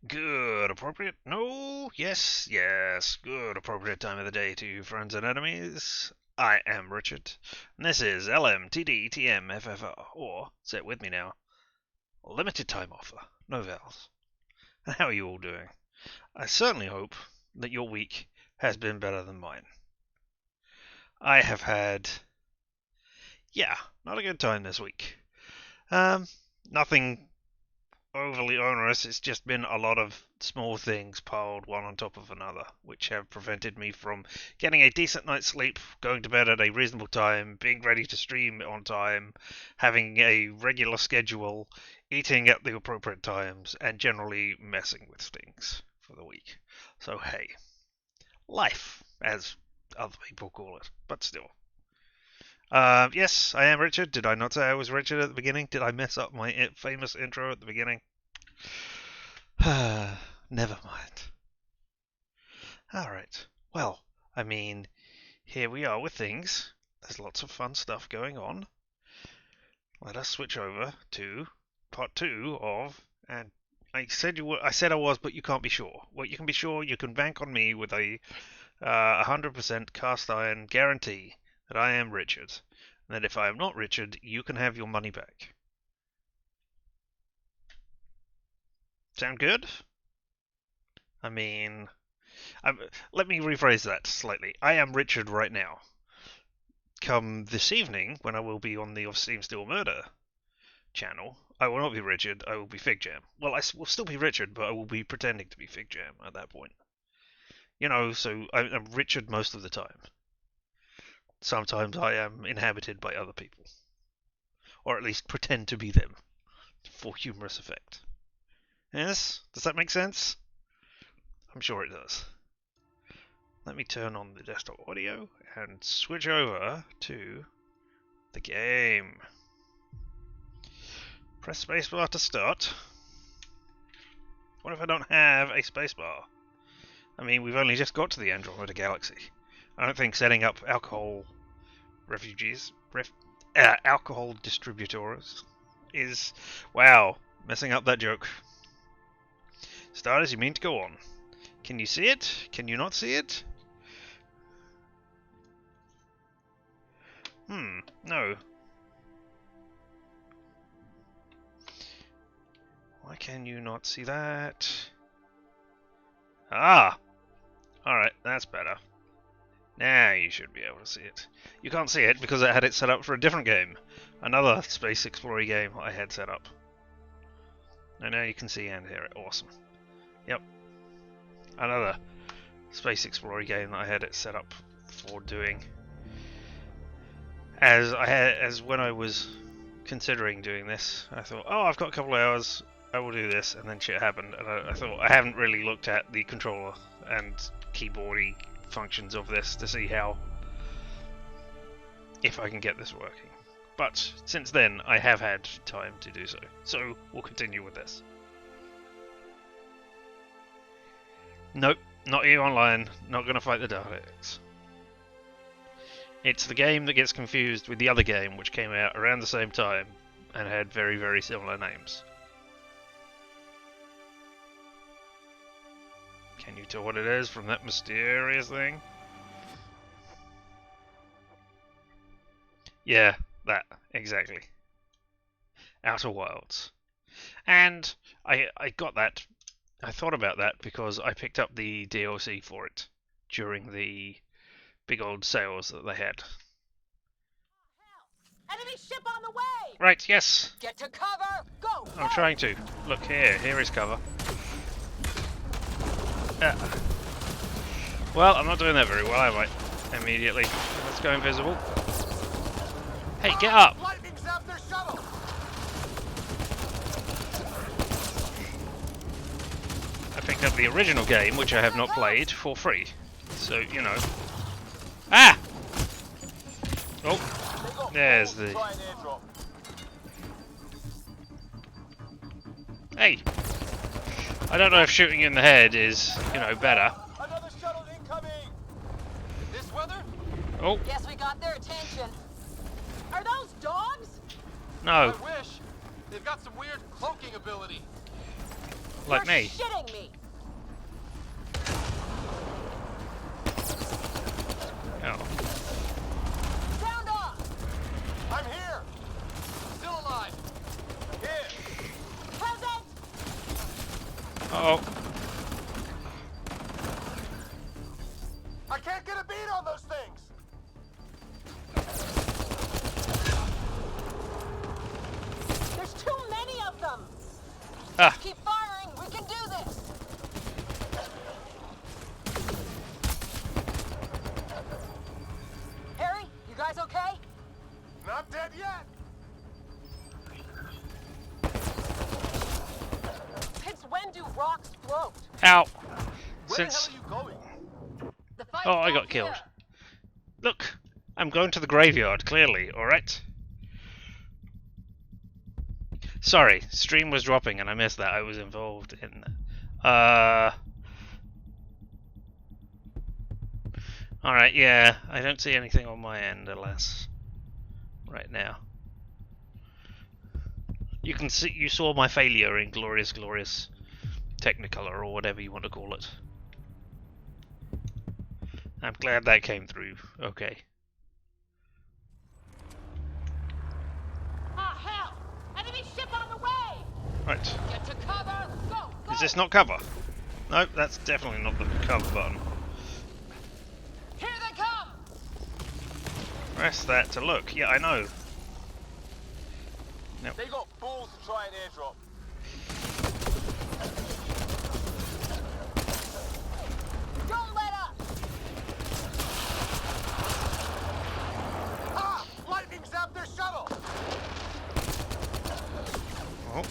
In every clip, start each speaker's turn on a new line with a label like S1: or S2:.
S1: Good, appropriate? No, yes, yes. Good, appropriate time of the day to you, friends and enemies. I am Richard, and this is LMTDTMFFR, or, say it with me now, limited time offer, no vowels. And how are you all doing? I certainly hope that your week has been better than mine. I have had, not a good time this week. Nothing overly onerous. It's just been a lot of small things piled one on top of another, which have prevented me from getting a decent night's sleep, going to bed at a reasonable time, being ready to stream on time, having a regular schedule, eating at the appropriate times, and generally messing with things for the week. So hey, life, as other people call it, but still. Yes, I am Richard. Did I not say I was Richard at the beginning? Did I mess up my famous intro at the beginning? Never mind. Alright. Well, I mean, here we are with things. There's lots of fun stuff going on. Let us switch over to part 2 of, and I said I was, but you can't be sure. Well, you can be sure. You can bank on me with a 100% cast iron guarantee that I am Richard, and that if I am not Richard, you can have your money back. Sound good? I mean, let me rephrase that slightly. I am Richard right now. Come this evening, when I will be on the Of Steam Still Murder channel, I will not be Richard, I will be Fig Jam. Well, I will still be Richard, but I will be pretending to be Fig Jam at that point. You know, so I'm Richard most of the time. Sometimes I am inhabited by other people. Or at least pretend to be them, for humorous effect. Yes? Does that make sense? I'm sure it does. Let me turn on the desktop audio and switch over to the game. Press spacebar to start. What if I don't have a spacebar? I mean, we've only just got to the Andromeda galaxy. I don't think setting up alcohol alcohol distributors is, wow, messing up that joke. Start as you mean to go on. Can you see it? Can you not see it? No. Why can you not see that? Ah! Alright, that's better. Now you should be able to see it. You can't see it because I had it set up for a different game. Another space explorer game I had set up. And now you can see and hear it. Awesome. Yep. Another space explorer game that I had it set up for doing. As when I was considering doing this, I thought, oh, I've got a couple of hours, I will do this, and then shit happened, and I thought, I haven't really looked at the controller and keyboardy functions of this to see if I can get this working. But since then, I have had time to do so. So we'll continue with this. Nope, not EU Online, not going to fight the Daleks. It's the game that gets confused with the other game which came out around the same time and had very, very similar names. Can you tell what it is from that mysterious thing? Yeah, that, exactly. Outer Wilds. And I got that, I thought about that because I picked up the DLC for it during the big old sales that they had.
S2: Enemy ship on the way!
S1: Right, yes.
S2: Get to cover! Go!
S1: I'm trying to. Look here, here is cover. Well, I'm not doing that very well, am I? Immediately. Let's go invisible. Hey, get up!
S2: Lightning's after shuttle!
S1: I picked up the original game, which I have not played, for free. So, you know. Ah! Oh, there's the... Hey! I don't know if shooting in the head is, you know, better.
S2: Another shuttle incoming! This weather?
S1: Oh.
S2: Guess we got their attention. Are those dogs?
S1: No.
S3: I wish. They've got some weird cloaking ability.
S1: like
S3: You're
S1: me.
S3: shitting me.
S1: Oh.
S3: Sound off.
S2: I'm here. Still alive. Here.
S3: Present.
S1: Oh.
S2: I can't get a beat on those things.
S3: There's too many of them.
S1: Ah.
S3: Keep firing. We can do this. Harry, you guys okay?
S2: Not dead yet.
S3: Since when do rocks float?
S1: Ow.
S2: Where
S1: Since...
S2: the hell are you going?
S3: The fight's
S1: Oh, I
S3: back
S1: got killed.
S3: here.
S1: Look, I'm going to the graveyard, clearly, alright? Sorry, stream was dropping and I missed that. I was involved in... Alright, yeah, I don't see anything on my end, alas. Right now. You can see, you saw my failure in Glorious Technicolor, or whatever you want to call it. I'm glad that came through. Okay.
S3: Ah, hell! Enemy ship on the way!
S1: Right.
S3: Get to cover! Go! Go!
S1: Is this not cover? Nope, that's definitely not the cover button.
S3: Here they come!
S1: Press that to look. Yeah, I know. Nope.
S2: They got balls to try an airdrop.
S3: Don't let up!
S2: Ah! Lightning zapped their shuttle.
S1: Oh.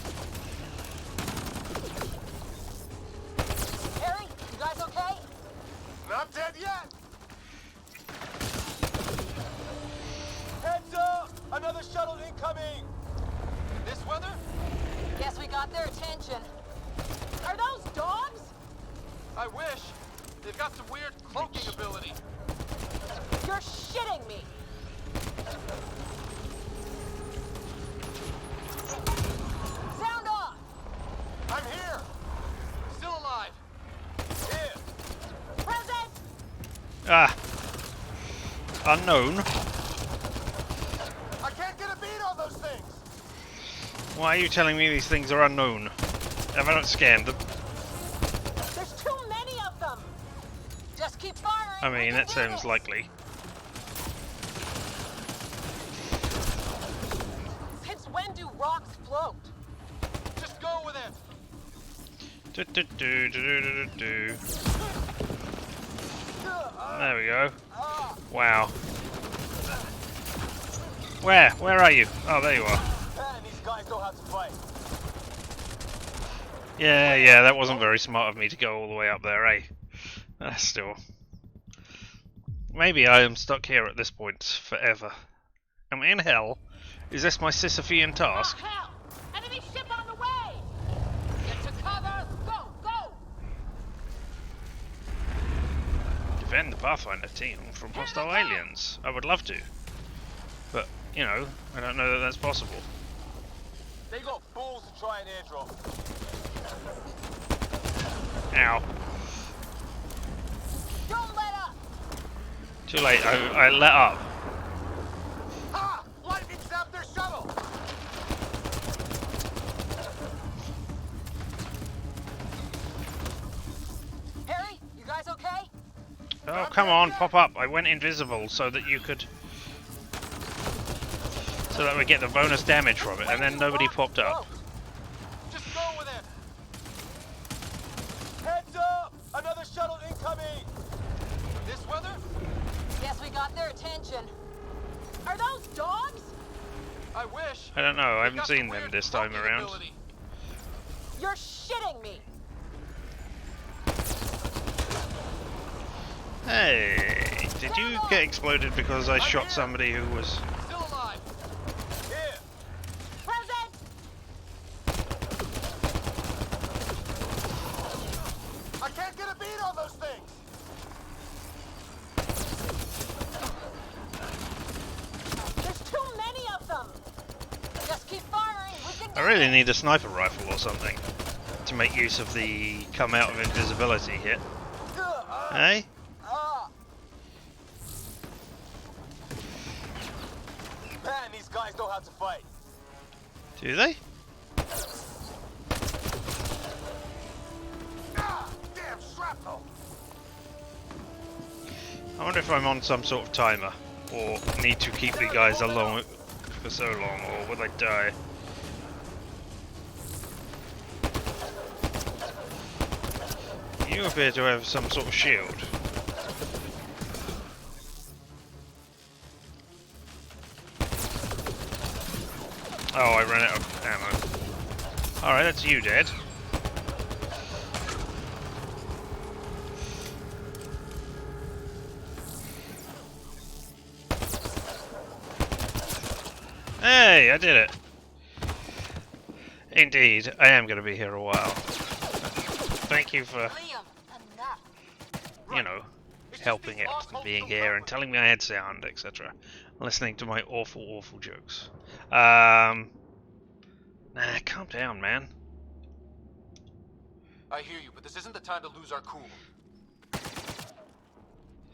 S3: Harry, you guys okay?
S2: Not dead yet. Heads up! Another shuttle incoming. This weather?
S3: Guess we got their attention. Are those dogs?
S2: I wish. They've got some weird cloaking ability.
S3: You're shitting me! Sound off!
S2: I'm here. Still alive. Here.
S3: Present!
S1: Ah. Unknown.
S2: I can't get a beat on those things.
S1: Why are you telling me these things are unknown? Have I not scanned them?
S3: There's too many of them! Just keep firing!
S1: I
S3: We
S1: mean,
S3: can
S1: that
S3: do
S1: sounds
S3: this.
S1: likely.
S3: Since when do rocks float?
S2: Just go with it.
S1: Do, do, do, do, do, do, do. There we go. Wow. Where? Where are you? Oh, there you are.
S2: Man, these guys know how to fight.
S1: Yeah, that wasn't very smart of me to go all the way up there, eh? Still. Maybe I am stuck here at this point forever. Am I in hell? Is this my Sisyphean task?
S3: Ah, hell! Enemy ship on the way! Get to cover! Go! Go!
S1: Defend the Pathfinder team from hostile aliens. I would love to. But, you know, I don't know that that's possible.
S2: They got balls to try an airdrop.
S1: Ow.
S3: Don't let up!
S1: Too late, I let up.
S2: Ha! Lightning zapped their shuttle.
S3: Harry, you guys okay?
S1: Oh, come on, pop up. I went invisible so that you could... So that we get the bonus damage from it, and then nobody popped up.
S2: Just go with it. Heads up! Another shuttle incoming. This weather?
S3: Guess we got their attention. Are those dogs?
S2: I wish.
S1: I don't know, I
S2: They've
S1: haven't
S2: got
S1: seen
S2: some
S1: them
S2: weird
S1: this time
S2: cloaking
S1: around.
S2: ability.
S3: You're shitting me!
S1: Hey, did you get exploded because I shot somebody who was...
S2: Still alive. Here.
S3: Present!
S2: I can't get a beat on those things.
S3: There's too many of them! Just keep firing, we can do
S1: I really
S3: it.
S1: need a sniper rifle or something to to make use of the come out of invisibility hit. Hey?
S2: Man, these guys know how to fight.
S1: Do they?
S2: Damn shrapnel.
S1: I wonder if I'm on some sort of timer, or need to keep the guys along for so long, or will they die? You appear to have some sort of shield. Oh, I ran out of ammo. Alright, that's you dead. Hey, I did it. Indeed, I am going to be here a while. Thank you for,
S3: Liam, enough.
S1: you know, helping it and being here and telling me I had sound, etc. Listening to my awful, awful jokes. Nah, calm down, man.
S2: I hear you, but this isn't the time to lose our cool.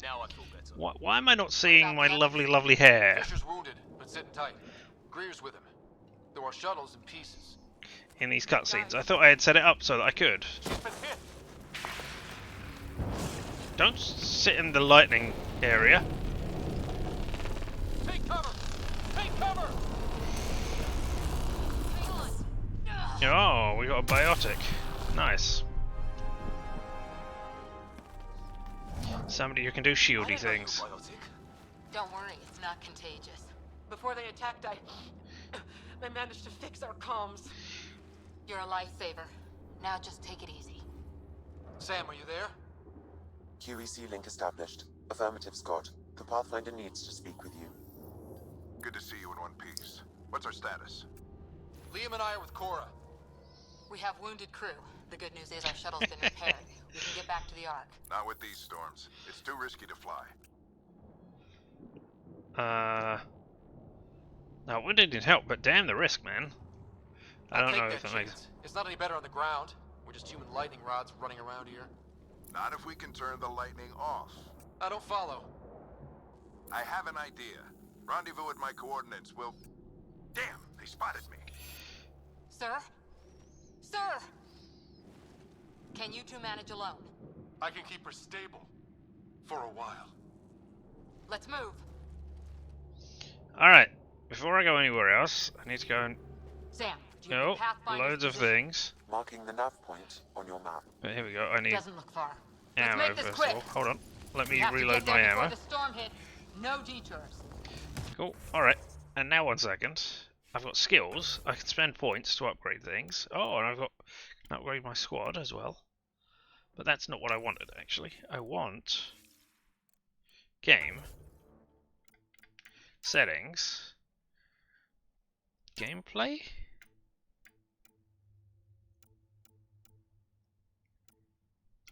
S2: Now I feel better.
S1: Why am I not seeing my lovely, lovely hair?
S2: Fisher's wounded, but sitting tight. Greer's with him. There are shuttles in pieces.
S1: In these cutscenes, I thought I had set it up so that I could.
S2: She's been hit.
S1: Don't sit in the lightning area.
S2: Take cover! Take cover!
S3: Hang on.
S1: Oh, we got a biotic. Nice. Somebody who can do shieldy things.
S3: Don't worry, it's not contagious.
S4: Before they attacked, I managed to fix our comms.
S3: You're a lifesaver. Now just take it easy.
S2: Sam, are you there?
S5: QEC link established. Affirmative, Scott. The Pathfinder needs to speak with you.
S6: Good to see you in one piece. What's our status?
S2: Liam and I are with Cora.
S3: We have wounded crew. The good news is our shuttle's been repaired. We can get back to the Ark.
S6: Not with these storms. It's too risky to fly.
S1: No, we didn't help, but damn the risk, man. I don't
S2: Take
S1: know
S2: that
S1: if that makes...
S2: chance. It's not any better on the ground. We're just human lightning rods running around here.
S6: Not if we can turn the lightning off.
S2: I don't follow.
S6: I have an idea. Rendezvous at my coordinates will... Damn, they spotted me.
S3: Sir? Sir! Can you two manage alone?
S2: I can keep her stable. For a while.
S3: Let's move.
S1: Alright, before I go anywhere else, I need to go and...
S3: Sam, do you have
S1: No,
S3: the Pathfinder's
S1: loads of
S3: position?
S1: things.
S5: Marking the nav point on your map.
S1: But here we go, I need
S3: Doesn't look far. Let's
S1: ammo
S3: make this
S1: first
S3: quick.
S1: of all. Hold on, let
S3: We
S1: me
S3: have to
S1: reload
S3: get there
S1: my
S3: before
S1: ammo.
S3: the storm hits. No detours.
S1: Cool, alright. And now 1 second. I've got skills. I can spend points to upgrade things. Oh, and I've got... can upgrade my squad as well. But that's not what I wanted, actually. I want... game. Settings. Gameplay?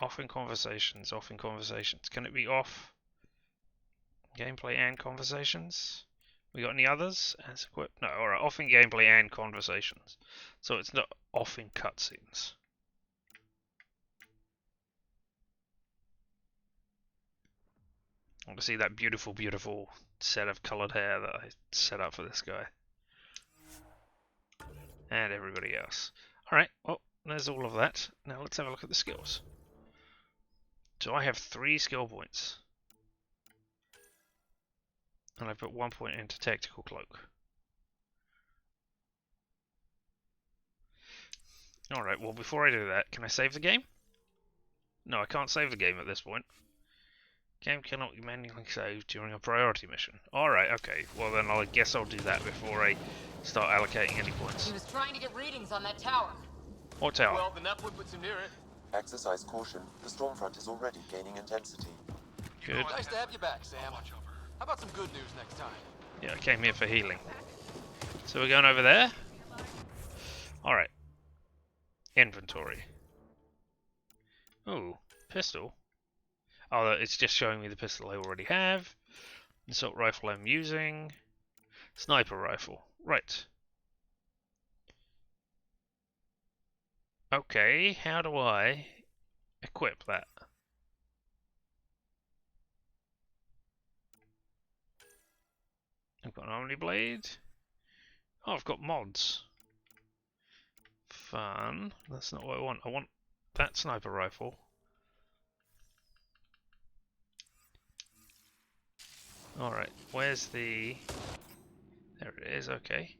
S1: Off in conversations, off in conversations. Can it be off? Gameplay and conversations? We got any others? As equipped? No, alright, off in gameplay and conversations. So it's not off in cutscenes. I want to see that beautiful, beautiful set of coloured hair that I set up for this guy. And everybody else. Alright, well, there's all of that. Now let's have a look at the skills. So I have 3 skill points. And I put 1 point into Tactical Cloak. Alright, well before I do that, can I save the game? No, I can't save the game at this point. Game cannot be manually saved during a priority mission. Alright, okay. Well then I guess I'll do that before I start allocating any points.
S3: He was trying to get readings on that tower.
S1: What tower?
S2: Well, the Nephilim puts him near it.
S5: Exercise caution. The storm front is already gaining intensity.
S1: Good.
S2: Nice to have you back, Sam. How about some good news next time?
S1: Yeah, I came here for healing. So we're going over there? Alright. Inventory. Ooh, pistol. Oh, it's just showing me the pistol I already have. Assault rifle I'm using. Sniper rifle. Right. Okay, how do I equip that? I've got an Omni Blade. Oh, I've got mods. Fun. That's not what I want. I want that sniper rifle. Alright, where's the... There it is, okay.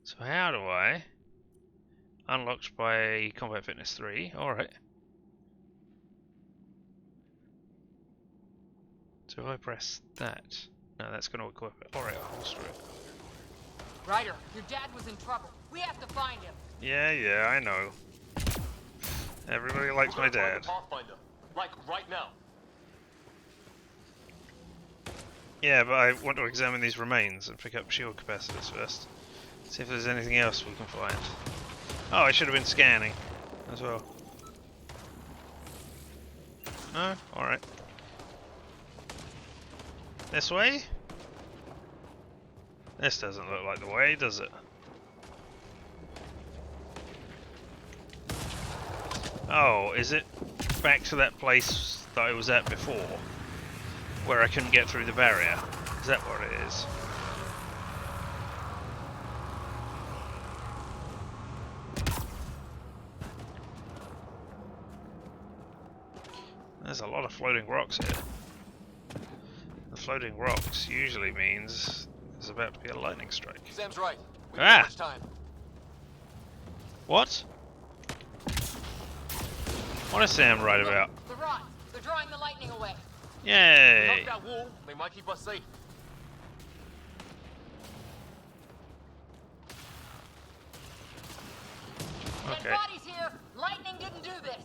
S1: So how do I... Unlocked by Combat Fitness 3, alright. So if I press that... No, that's going to equip it. Alright, holster it.
S3: Ryder, your dad was in trouble. We have to find him.
S1: Yeah, I know. Everybody likes my dad.
S7: Pathfinder, like right now.
S1: Yeah, but I want to examine these remains and pick up shield capacitors first. See if there's anything else we can find. Oh, I should have been scanning as well. No? Alright. This way? This doesn't look like the way, does it? Oh, is it back to that place that I was at before? Where I couldn't get through the barrier? Is that what it is? There's a lot of floating rocks here. The floating rocks usually means there's about to be a lightning strike.
S2: Sam's right. We don't have much time.
S1: What? What is Sam right about?
S3: The rods. They're drawing the lightning away.
S1: Yay!
S7: Knock that wall, they might keep us safe.
S3: Dead
S1: Okay.
S3: bodies here. Lightning didn't do this.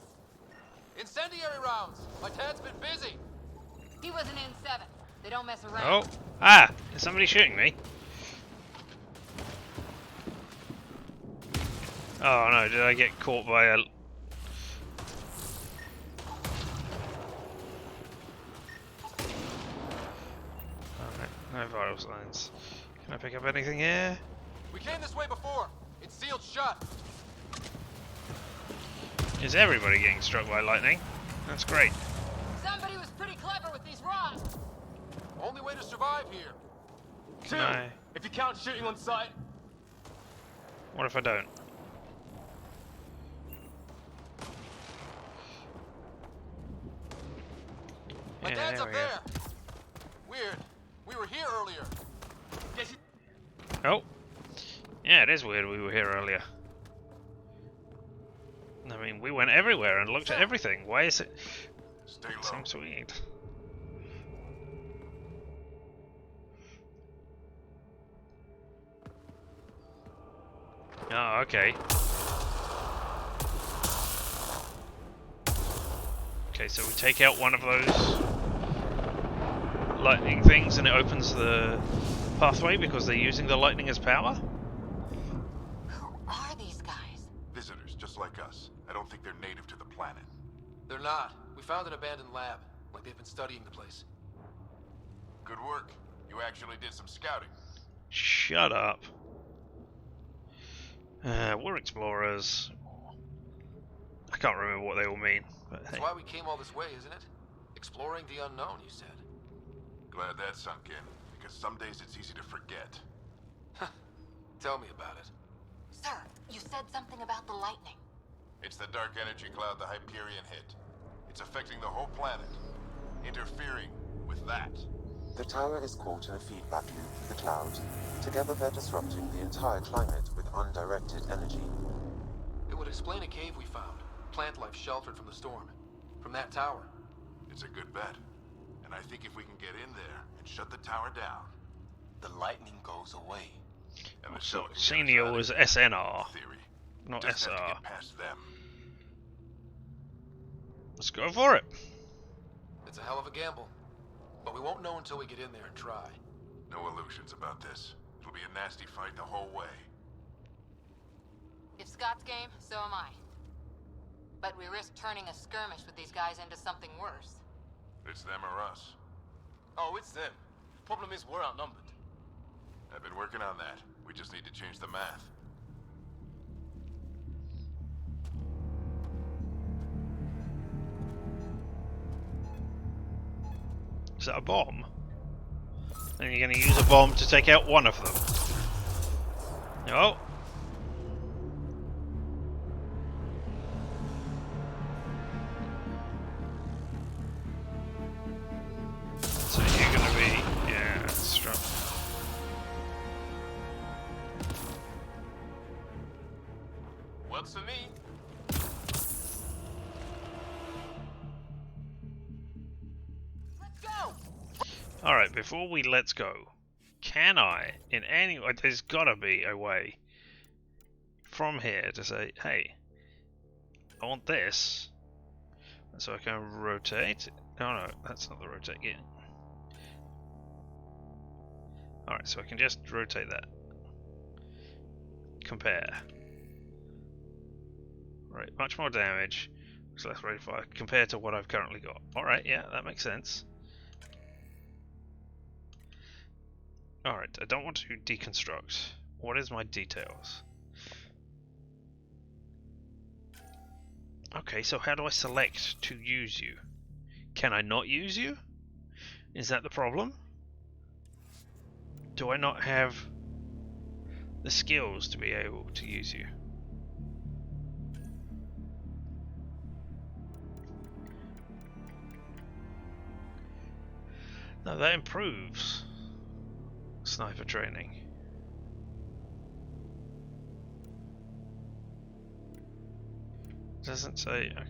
S2: Incendiary rounds. My dad's been busy.
S3: He wasn't in 7. They don't mess around.
S1: Oh! Ah! Is somebody shooting me? Oh no, did I get caught by a... Alright, no vital signs. Can I pick up anything here?
S2: We came this way before. It's sealed shut.
S1: Is everybody getting struck by lightning? That's great.
S3: Somebody was pretty clever with these rods.
S2: Only way to survive here.
S7: Two,
S1: Can I...
S7: if you count shooting on sight.
S1: What if I don't?
S2: My
S1: Yeah,
S2: dad's
S1: there
S2: up
S1: we go.
S2: there. Weird. We were here earlier.
S7: Guess you
S1: Oh! Yeah, it is weird we were here earlier. I mean, we went everywhere and looked at everything. Why is it...
S6: Stay
S1: It
S6: low.
S1: seems weird. Oh, okay. Okay, so we take out one of those lightning things and it opens the pathway because they're using the lightning as power?
S3: Who are these guys?
S6: Visitors, just like us. I don't think they're native to the planet.
S2: They're not. We found an abandoned lab. Like they've been studying the place.
S6: Good work. You actually did some scouting.
S1: Shut up. We're explorers. I can't remember what they all mean, but hey.
S2: That's why we came all this way, isn't it? Exploring the unknown, you said.
S6: Glad that sunk in, because some days it's easy to forget.
S2: Tell me about it.
S3: Sir, you said something about the lightning.
S6: It's the dark energy cloud the Hyperion hit. It's affecting the whole planet, interfering with that.
S5: The tower is caught in a feedback loop with the cloud. Together they're disrupting the entire climate with undirected energy.
S2: It would explain a cave we found. Plant life sheltered from the storm. From that tower.
S6: It's a good bet. And I think if we can get in there and shut the tower down,
S7: the lightning goes away.
S6: and the
S1: So
S6: silicon
S1: senior
S6: gets
S1: was
S6: out of
S1: SNR,
S6: theory,
S1: not
S6: just have to
S1: SR.
S6: get past them.
S1: Let's go for it.
S2: It's a hell of a gamble. But we won't know until we get in there and try.
S6: No illusions about this. It'll be a nasty fight the whole way.
S3: If Scott's game, so am I. But we risk turning a skirmish with these guys into something worse.
S6: It's them or us.
S7: Oh, it's them. Problem is, we're outnumbered.
S6: I've been working on that. We just need to change the math.
S1: Is that a bomb? And you're going to use a bomb to take out one of them. No. So you're going to be, yeah, strong.
S7: Works for me.
S4: Let's go!
S1: Alright, before we let's go, can I, in any way, there's gotta be a way from here to say, hey, I want this. And so I can rotate. No, that's not the rotate yet. Alright, so I can just rotate that. Compare. Right, much more damage. Looks less rate of fire compared to what I've currently got. Alright, yeah, that makes sense. Alright, I don't want to deconstruct. What is my details? Okay, so how do I select to use you? Can I not use you? Is that the problem? Do I not have the skills to be able to use you? No, that improves sniper training. Doesn't say. Okay.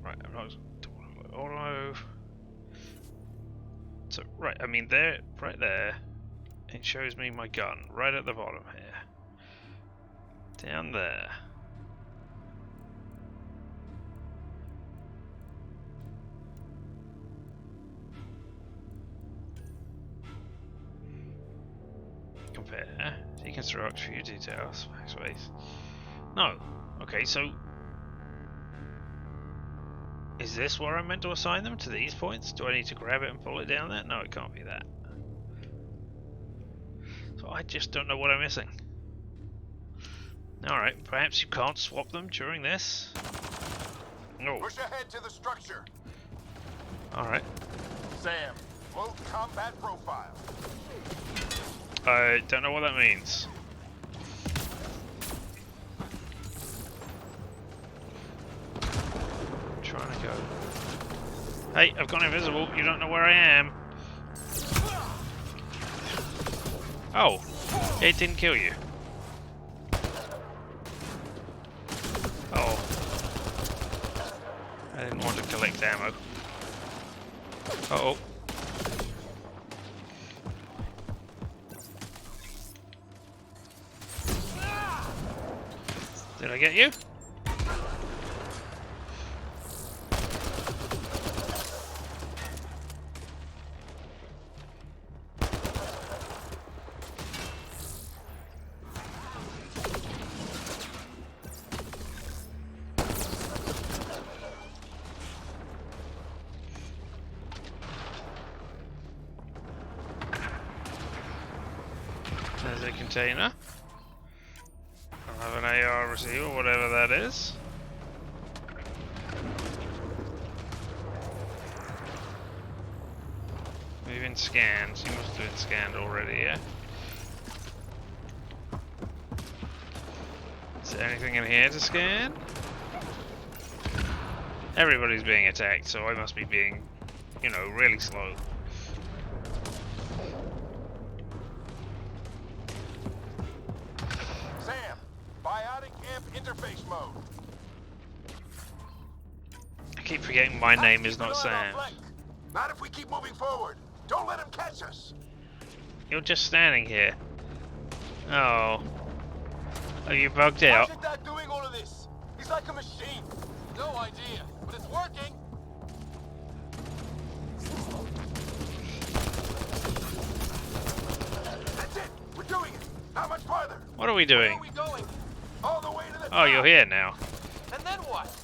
S1: Right, I'm not. Auto. So right, I mean there, right there, it shows me my gun right at the bottom here. Down there. Compare. Deconstruct. View details. Backspace. No. Okay, so is this where I'm meant to assign them, to these points? Do I need to grab it and pull it down there? No, it can't be that. So I just don't know what I'm missing. Alright, perhaps you can't swap them during this? No.
S6: Push ahead to the structure.
S1: Alright.
S7: Sam.
S6: Full combat profile.
S1: I don't know what that means. I'm trying to go. Hey, I've gone invisible. You don't know where I am. Oh, it didn't kill you. Oh. I didn't want to collect ammo. Uh-oh. Did I get you? There's a container. I'll have an AR receiver, whatever that is. We've been scanned. You must have been scanned already, yeah? Is there anything in here to scan? Everybody's being attacked, so I must be being, you know, really slow.
S6: Sam, biotic amp interface mode.
S1: I keep forgetting my name is
S6: Keep an
S1: not
S6: eye on
S1: Sam.
S6: flank. Not if we keep moving forward. Don't let him catch us.
S1: You're just standing here. Oh. Are you bugged
S7: How's
S1: out?
S7: your dad doing all of this? He's like a machine.
S2: No idea, but it's working.
S6: That's it. We're doing it. How much farther?
S1: What are we
S2: Where
S1: doing?
S2: are we going?
S6: All the way to the
S1: Oh,
S6: top.
S1: you're here now.
S2: And then what?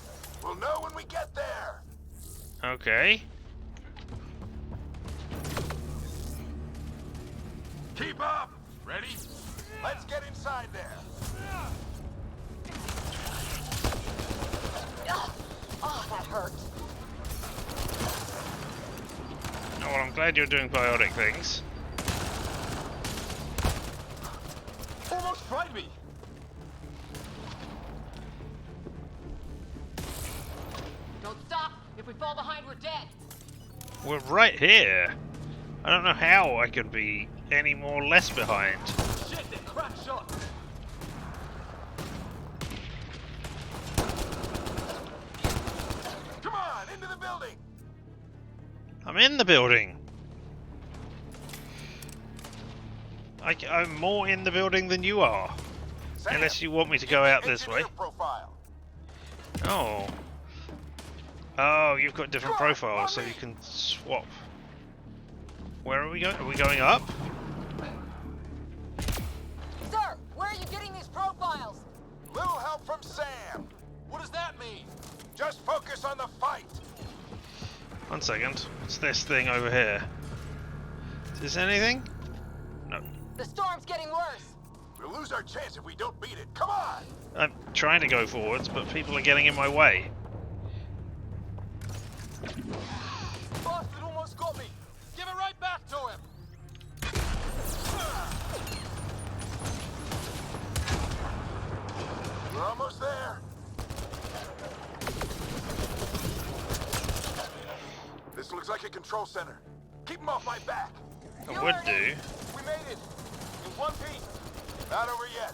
S6: We'll know when we get there.
S1: Okay.
S6: Keep up.
S7: Ready?
S6: Let's get inside there.
S4: Oh, that hurt.
S1: Oh, well, I'm glad you're doing biotic things.
S7: Almost fried me.
S4: Don't stop. If we fall behind, we're dead.
S1: We're right here. I don't know how I could be any more less behind.
S7: Shit, they cracked shot.
S6: Come on, into the building.
S1: I'm in the building. I'm more in the building than you are.
S6: Sam,
S1: Unless you want me to go out this way.
S6: engineer profile.
S1: Oh. Oh, you've got different
S6: Come on,
S1: profiles, so
S6: on
S1: you
S6: me.
S1: can swap. Where are we going? Are we going up?
S4: Sir, where are you getting these profiles?
S6: Little help from Sam.
S7: What does that mean?
S6: Just focus on the fight.
S1: 1 second. What's this thing over here? Is this anything? No.
S4: The storm's getting worse.
S6: We'll lose our chance if we don't beat it. Come on.
S1: I'm trying to go forwards, but people are getting in my way.
S7: Bastard almost got me. Give it right back to him.
S6: We're almost there. This looks like a control center. Keep them off my back.
S1: I would do.
S6: We made it. In one piece. Not over yet.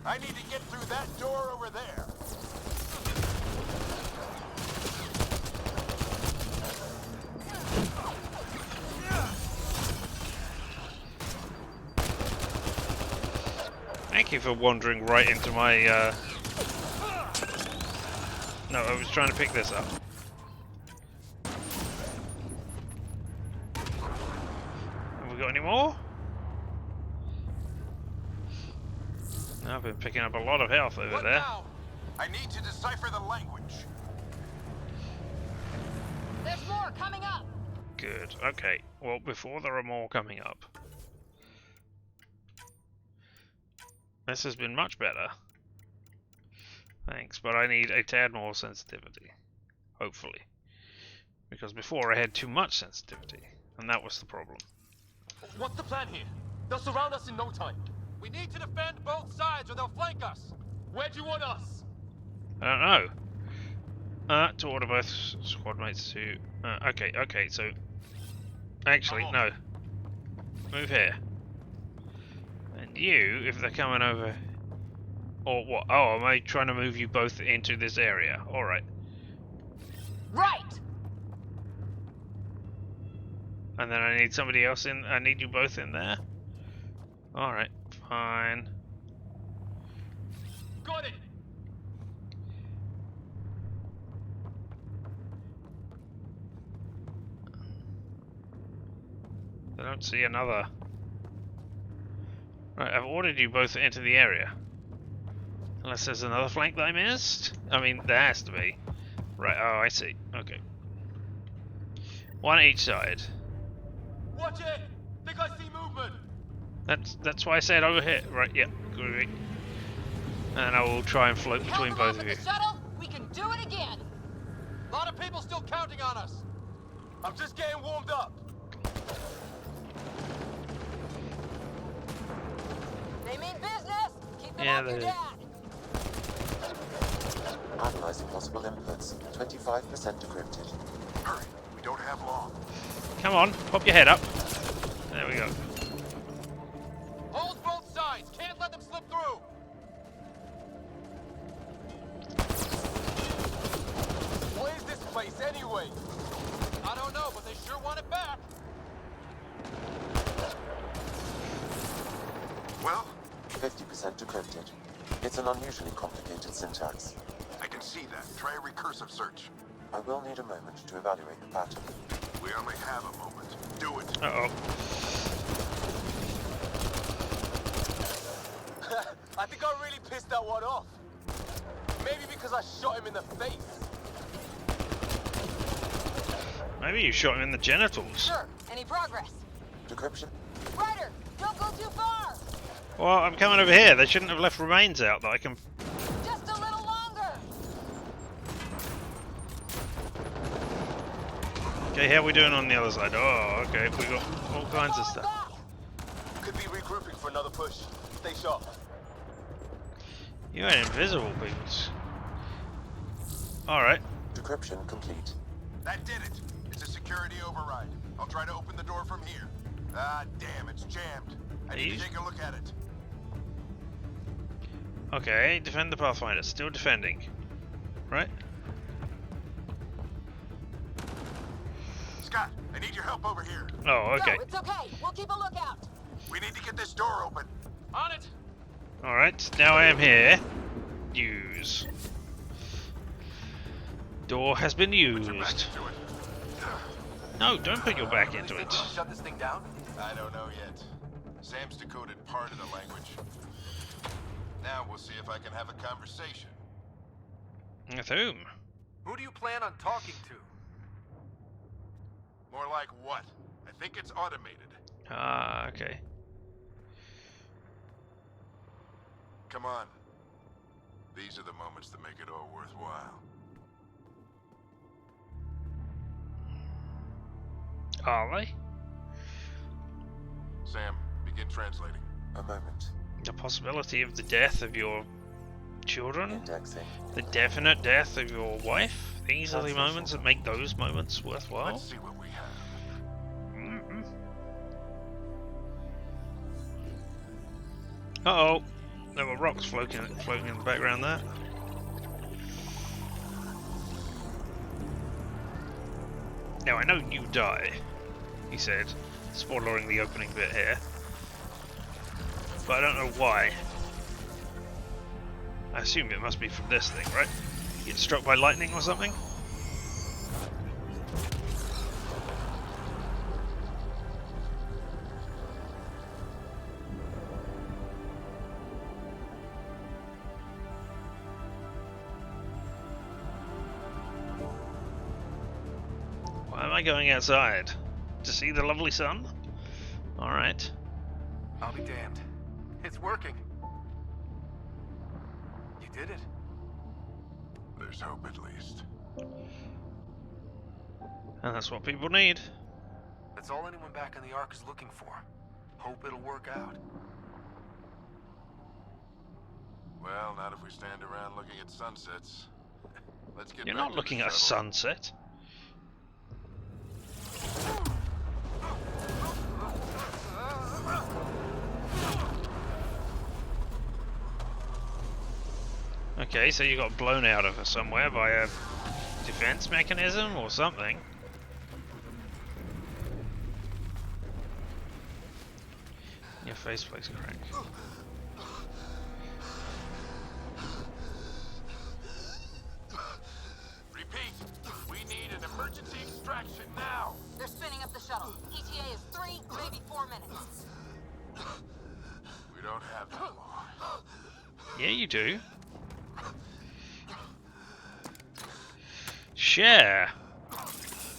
S6: I need to get through that door over there.
S1: Thank you for wandering right into my, No, I was trying to pick this up. Have we got any more? No, I've been picking up a lot of health over
S6: What
S1: there.
S6: now? I need to decipher the language.
S4: There's more coming up.
S1: Good. Okay. Well, before there are more coming up. This has been much better. Thanks, but I need a tad more sensitivity. Hopefully. Because before I had too much sensitivity, and that was the problem.
S7: What's the plan here? They'll surround us in no time. We need to defend both sides or they'll flank us. Where'd you want us?
S1: I don't know. To order both squad mates to... okay, so... Actually, no. Move here. And you, if they're coming over... Or what? Oh, am I trying to move you both into this area? Alright.
S4: Right.
S1: And then I need somebody else in... I need you both in there? Alright, fine.
S7: Got it.
S1: I don't see another... Right, I've ordered you both into the area. Unless there's another flank that I missed? I mean, there has to be. Right, oh, I see. Okay. One each side.
S7: Watch it. Think I see movement.
S1: That's why I said over here. Right, yeah. Groovy. And I will try and float
S4: Help
S1: between
S4: them
S1: both
S4: off
S1: of
S4: with
S1: you.
S4: the shuttle. We can do it again.
S7: A lot of people still counting on us. I'm just getting warmed up.
S4: They mean business. Keep them
S1: Yeah,
S4: off your
S1: they-
S4: dad.
S5: Analyzing possible inputs. 25% decrypted.
S6: Hurry. We don't have long.
S1: Come on, pop your head up. There we go.
S7: Hold both sides. Can't let them slip through. What is this place anyway? I don't know, but they sure want it back.
S6: Well,
S5: 50% decrypted. It's an unusually complicated syntax.
S6: I can see that. Try a recursive search.
S5: I will need a moment to evaluate the pattern.
S6: We only have a moment. Do it.
S1: Uh-oh.
S7: I think I really pissed that one off. Maybe because I shot him in the face.
S1: Maybe you shot him in the genitals.
S4: Sure. Any progress?
S5: Decryption?
S4: Ryder, don't go too far.
S1: Well, I'm coming over here. They shouldn't have left remains out that I can...
S3: Just a little longer.
S1: Okay, how are we doing on the other side? Oh, okay, we got all kinds of stuff.
S7: Could be regrouping for another push. Stay sharp.
S1: You ain't invisible, peoples. Alright.
S5: Decryption complete.
S6: That did it. It's a security override. I'll try to open the door from here. Ah, damn, it's jammed. I need to take a look at it.
S1: Okay, defend the Pathfinder. Still defending. Right?
S6: Scott, I need your help over here.
S1: Oh, okay.
S3: No, it's okay. We'll keep a lookout.
S6: We need to get this door open.
S7: On it.
S1: Alright, now I am here. Use. Door has been
S6: Put your back
S1: used.
S6: into it.
S1: No, don't put your back into
S2: Think
S1: it.
S2: we can shut this thing down?
S6: I don't know yet. Sam's decoded part of the language. Now we'll see if I can have a conversation.
S1: With whom?
S2: Who do you plan on talking to?
S6: More like what? I think it's automated.
S1: Ah, okay.
S6: Come on. These are the moments that make it all worthwhile.
S1: Are they?
S6: Sam, begin translating.
S5: A moment.
S1: The possibility of the death of your children?
S5: Indexing.
S1: The definite death of your wife? These are the moments that make those moments worthwhile?
S6: Let's see what we have.
S1: Mm-hmm. Uh-oh. There were rocks floating in the background there. Now I know you die, he said, spoiling the opening bit here. But I don't know why. I assume it must be from this thing, right? Get struck by lightning or something? Why am I going outside? To see the lovely sun? Alright.
S2: I'll be damned. It's working. You did it.
S6: There's hope at least.
S1: And that's what people need.
S2: That's all anyone back in the Ark is looking for. Hope it'll work out.
S6: Well, not if we stand around looking at sunsets. Let's get
S1: You're
S6: back
S1: not
S6: to
S1: looking
S6: the
S1: at a
S6: shuttle.
S1: sunset. Okay, so you got blown out of somewhere by a defense mechanism or something. Your faceplate's cracked.
S6: Repeat, we need an emergency extraction now.
S3: They're spinning up the shuttle. ETA is 3, maybe 4 minutes.
S6: We don't have that long.
S1: Yeah, you do. Share.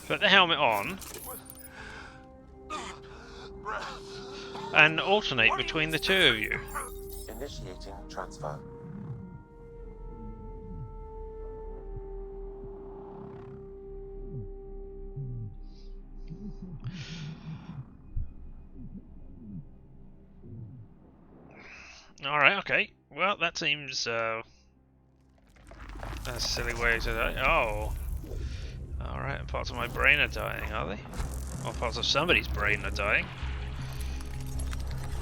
S1: Put the helmet on
S6: Breath.
S1: and alternate between the two of you.
S5: Initiating transfer.
S1: Alright, okay. Well, that seems a silly way to die. Oh. Alright, parts of my brain are dying, are they? Or parts of somebody's brain are dying.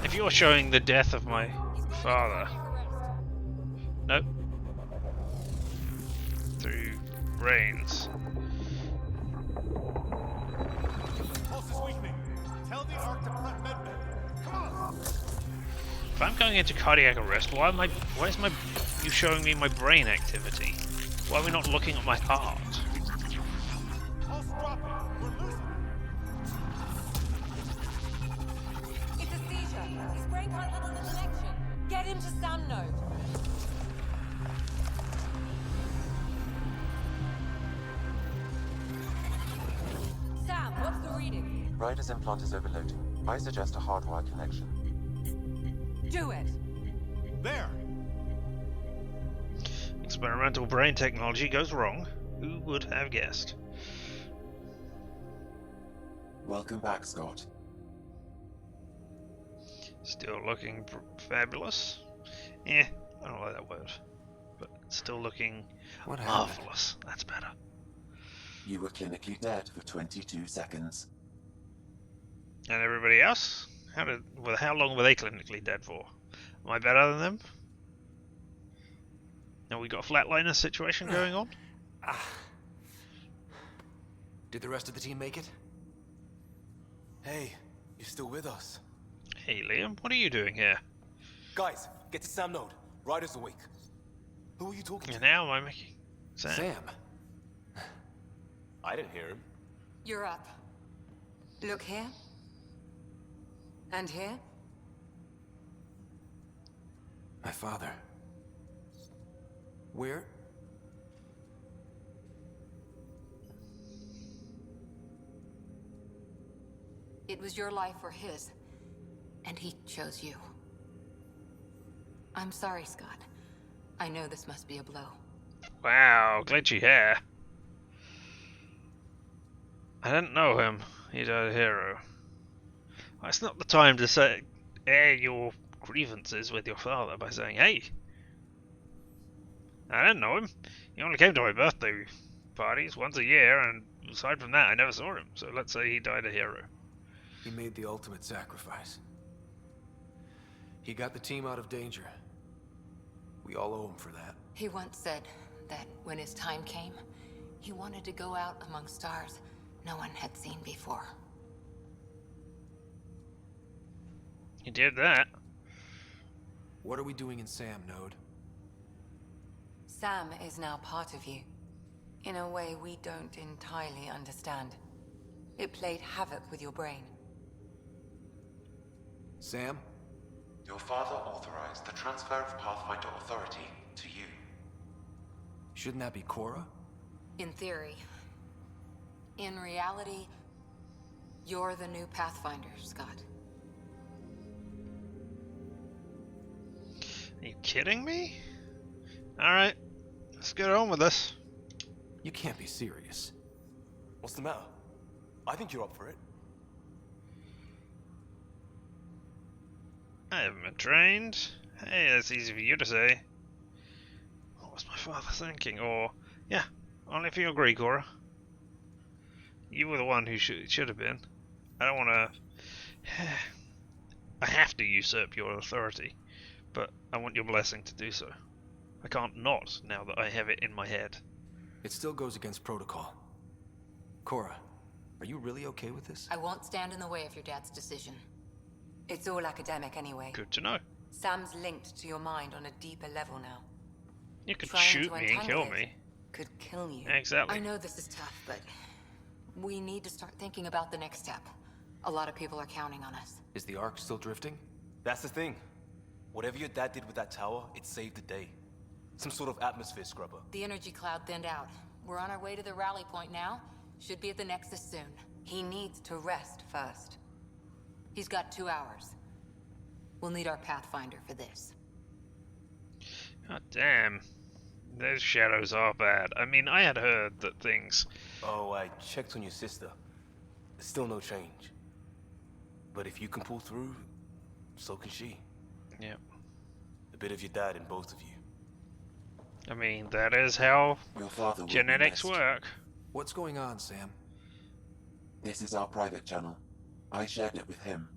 S1: If you're showing the death of my father... Nope. Through brains.
S7: Pulse is weakening. Tell the Ark to prep medbay. Come on.
S1: If I'm going into cardiac arrest, why is you showing me my brain activity? Why are we not looking at my heart?
S7: Pulse dropping. We're losing.
S4: It's a seizure. His brain can't handle the connection. Get him to sound node. Sam, what's the reading?
S5: Rider's implant is overloading. I suggest a hardwire connection.
S4: Do it!
S6: There!
S1: Experimental brain technology goes wrong. Who would have guessed?
S5: Welcome back, Scott.
S1: Still looking fabulous. I don't like that word. But still looking
S2: What happened?
S1: marvelous. That's better.
S5: You were clinically dead for 22 seconds.
S1: And everybody else? How long were they clinically dead for? Am I better than them? Now we got a flatliner situation going on?
S2: Did the rest of the team make it? Hey, you're still with us.
S1: Hey Liam, what are you doing here?
S7: Guys, get to Sam Node. Ryder's awake. Who are you talking to?
S1: And now am I making...
S2: Sam.
S7: I didn't hear him.
S4: You're up. Look here. And here.
S2: My father. Where?
S3: It was your life or his, and he chose you. I'm sorry, Scott. I know this must be a blow.
S1: Wow, glitchy hair. I didn't know him. He died a hero. It's not the time to say air your grievances with your father by saying, hey, I didn't know him. He only came to my birthday parties once a year, and aside from that, I never saw him. So let's say he died a hero.
S2: He made the ultimate sacrifice. He got the team out of danger. We all owe him for that.
S3: He once said that when his time came, he wanted to go out among stars no one had seen before.
S1: He did that.
S2: What are we doing in Sam Node?
S4: Sam is now part of you. In a way we don't entirely understand. It played havoc with your brain.
S2: Sam?
S5: Your father authorized the transfer of Pathfinder authority to you.
S2: Shouldn't that be Cora?
S3: In theory. In reality, you're the new Pathfinder, Scott.
S1: Are you kidding me? Alright, let's get on with this.
S2: You can't be serious.
S7: What's the matter? I think you're up for it.
S1: I haven't been trained. Hey, that's easy for you to say. What was my father thinking? Or, yeah, only if you agree, Cora. You were the one who should have been. I don't want to... I have to usurp your authority, but I want your blessing to do so. I can't not, now that I have it in my head.
S2: It still goes against protocol. Cora, are you really okay with this?
S3: I won't stand in the way of your dad's decision.
S4: It's all academic anyway.
S1: Good to know.
S4: Sam's linked to your mind on a deeper level now.
S1: You could
S4: Trying
S1: shoot
S4: to
S1: me and kill
S4: untangle it
S1: me.
S4: could kill you.
S1: Exactly.
S3: I know this is tough, but we need to start thinking about the next step. A lot of people are counting on us.
S2: Is the Ark still drifting?
S7: That's the thing. Whatever your dad did with that tower, it saved the day. Some sort of atmosphere scrubber.
S3: The energy cloud thinned out. We're on our way to the rally point now. Should be at the Nexus soon.
S4: He needs to rest first.
S3: He's got 2 hours. We'll need our Pathfinder for this.
S1: God damn. Those shadows are bad. I mean, I had heard that things...
S7: Oh, I checked on your sister. Still no change. But if you can pull through, so can she.
S1: Yeah.
S7: A bit of your dad in both of you.
S1: I mean, that is how
S5: Your father will be
S1: genetics
S5: missed.
S1: work.
S2: What's going on, Sam?
S5: This is our private channel. I shared it with him.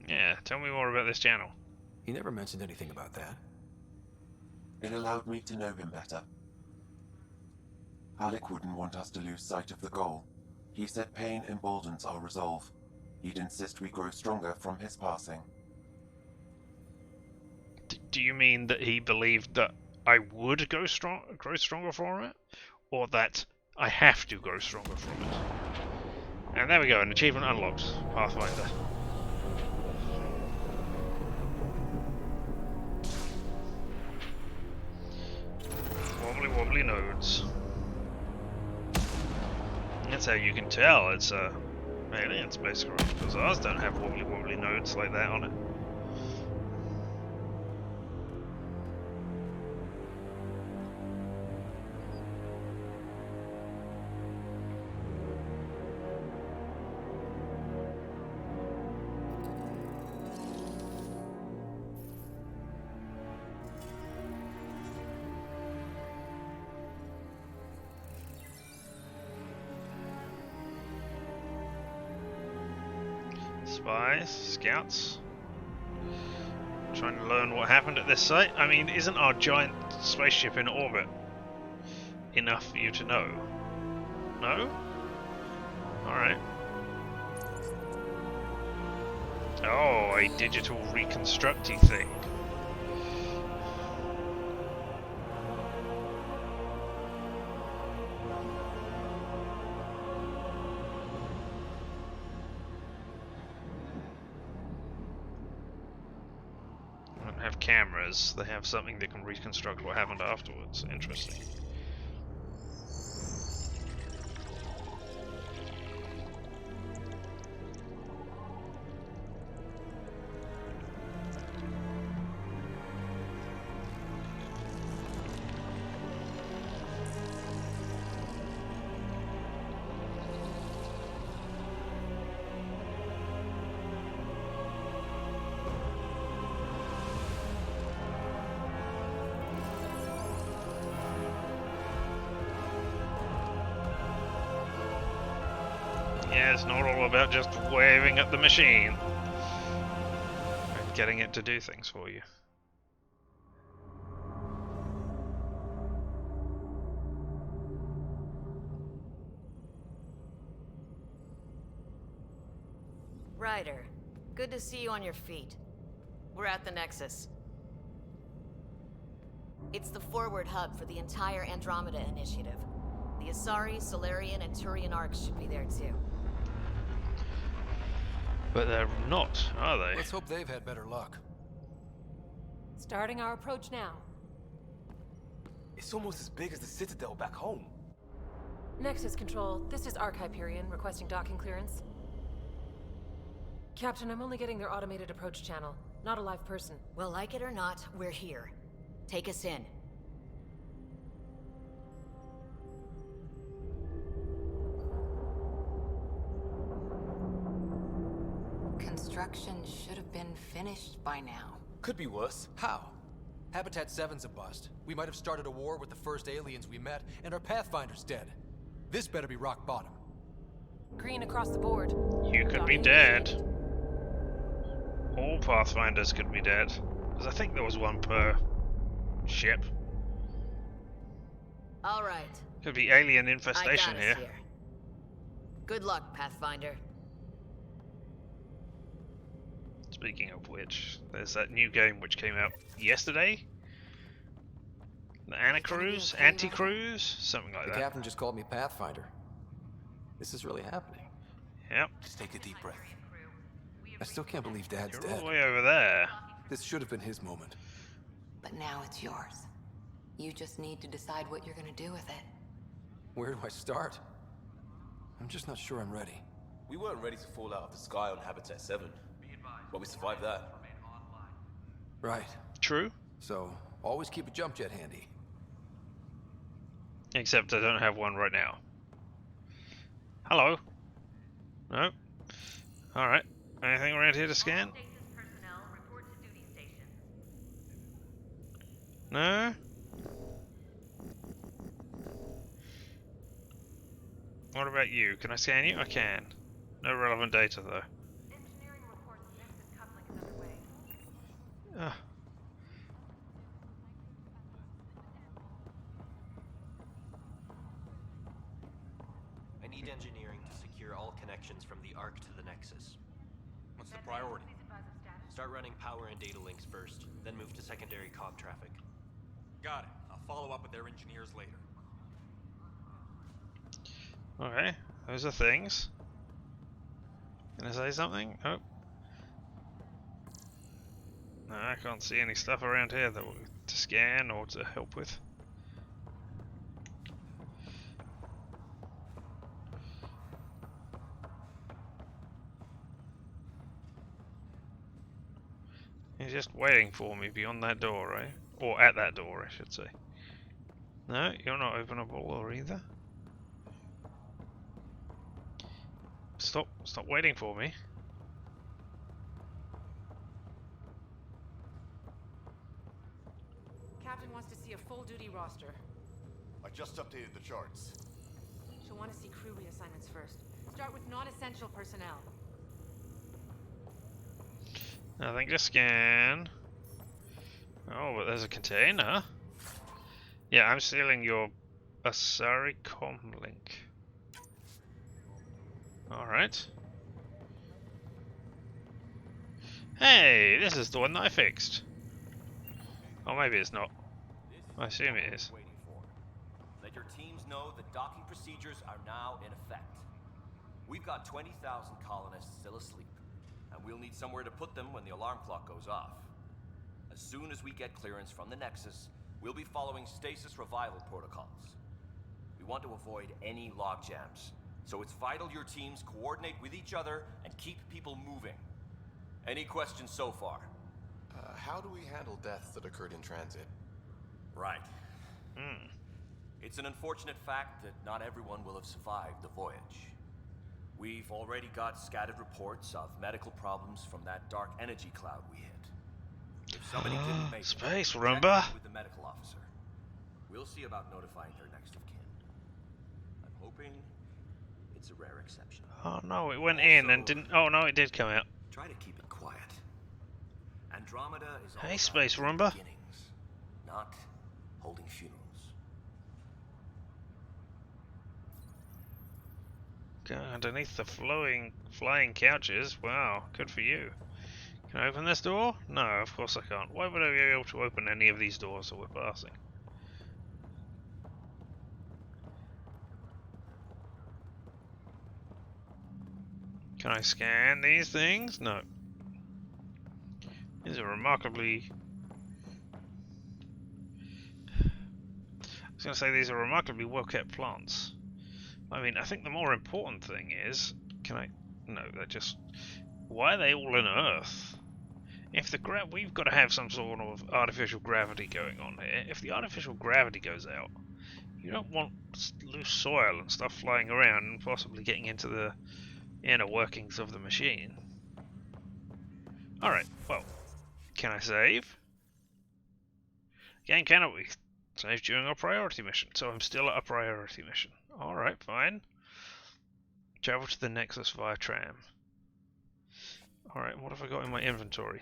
S1: Yeah, tell me more about this channel.
S2: He never mentioned anything about that.
S5: It allowed me to know him better. Alec wouldn't want us to lose sight of the goal. He said pain emboldens our resolve. He'd insist we grow stronger from his passing.
S1: Do you mean that he believed that I would grow stronger from it? Or that I have to grow stronger from it? And there we go, an achievement unlocked. Pathfinder. Wobbly wobbly nodes. That's how you can tell it's a Alien spacecraft, because ours don't have wobbly nodes like that on it. Spies, scouts, trying to learn what happened at this site. I mean, isn't our giant spaceship in orbit enough for you to know? No? Alright. Oh, a digital reconstructy thing. Have cameras, they have something that can reconstruct what happened afterwards. Interesting. Yeah, it's not all about just waving at the machine and getting it to do things for you.
S8: Ryder, good to see you on your feet. We're at the Nexus. It's the forward hub for the entire Andromeda initiative. The Asari, Solarian, and Turian arcs should be there too.
S1: But they're not, are they?
S2: Let's hope they've had better luck.
S9: Starting our approach now.
S7: It's almost as big as the Citadel back home.
S9: Nexus Control, this is Arc Hyperion requesting docking clearance. Captain, I'm only getting their automated approach channel, not a live person.
S8: Well, like it or not, we're here. Take us in.
S3: Construction should have been finished by now.
S7: Could be worse.
S2: How? Habitat 7's a bust. We might have started a war with the first aliens we met, and our Pathfinder's dead. This better be rock bottom.
S9: Green across the board.
S1: You could be
S9: Docking
S1: dead.
S9: initiated.
S1: All Pathfinders could be dead. Because I think there was one per ship.
S8: All right.
S1: Could be alien
S8: I
S1: infestation
S8: got us here. Good luck, Pathfinder.
S1: Speaking of which, there's that new game which came out yesterday. The Anacruise? Anti-Cruise? Something like
S2: The
S1: that.
S2: captain just called me Pathfinder. This is really happening.
S1: Yep.
S7: Just take a deep breath.
S2: I still can't believe Dad's
S1: You're all
S2: dead.
S1: the way over there.
S2: This should have been his moment.
S3: But now it's yours. You just need to decide what you're gonna do with it.
S2: Where do I start? I'm just not sure I'm ready.
S10: We weren't ready to fall out of the sky on Habitat 7, but we survived that.
S2: Right.
S1: True.
S2: So, always keep a jump jet handy.
S1: Except I don't have one right now. Hello? No? Alright. Anything around here to scan? No? What about you? Can I scan you? I can. No relevant data though. Ah.
S11: I need engineering to secure all connections from the Ark to the Nexus.
S7: What's the priority?
S11: Start running power and data links first, then move to secondary comm traffic.
S7: Got it. I'll follow up with their engineers later.
S1: Okay, those are things. Can I say something? Nope. No, I can't see any stuff around here that to scan or to help with. He's just waiting for me beyond that door, right? Or at that door, I should say. No, you're not openable or either. Stop waiting for me.
S9: Captain wants to see a full-duty roster.
S6: I just updated the charts.
S9: She'll want to see crew reassignments first. Start with non-essential personnel.
S1: Nothing to scan. Oh, but there's a container. Yeah, I'm stealing your Asari comlink. Alright. Hey, this is the one that I fixed. Oh, maybe it's not. I assume it is.
S10: Let your teams know that docking procedures are now in effect. We've got 20,000 colonists still asleep, and we'll need somewhere to put them when the alarm clock goes off. As soon as we get clearance from the Nexus, we'll be following stasis revival protocols. We want to avoid any logjams, so it's vital your teams coordinate with each other and keep people moving. Any questions so far?
S2: How do we handle deaths that occurred in transit?
S10: Right. It's an unfortunate fact that not everyone will have survived the voyage. We've already got scattered reports of medical problems from that dark energy cloud we hit. If somebody didn't make
S1: Space
S10: it,
S1: Roomba.
S10: check with the medical officer. We'll see about notifying their next of kin. I'm hoping it's a rare exception.
S1: Oh no, it went in and didn't. Oh no, it did come out.
S10: Try to keep it quiet. Andromeda is all
S1: Hey,
S10: about
S1: Space
S10: new
S1: Roomba.
S10: beginnings, not holding funerals.
S1: Go underneath the flying couches. Wow, good for you. Can I open this door? No, of course I can't. Why would I be able to open any of these doors that we're passing? Can I scan these things? No. These are remarkably... I was going to say these are remarkably well-kept plants. I mean, I think the more important thing is... Can I... No, they're just... Why are they all in Earth? If the we've got to have some sort of artificial gravity going on here. If the artificial gravity goes out, you don't want loose soil and stuff flying around and possibly getting into the inner workings of the machine. Alright, well, can I save? Again, cannot we? Save during our priority mission, so I'm still at a priority mission. Alright, fine. Travel to the Nexus via tram. Alright, what have I got in my inventory?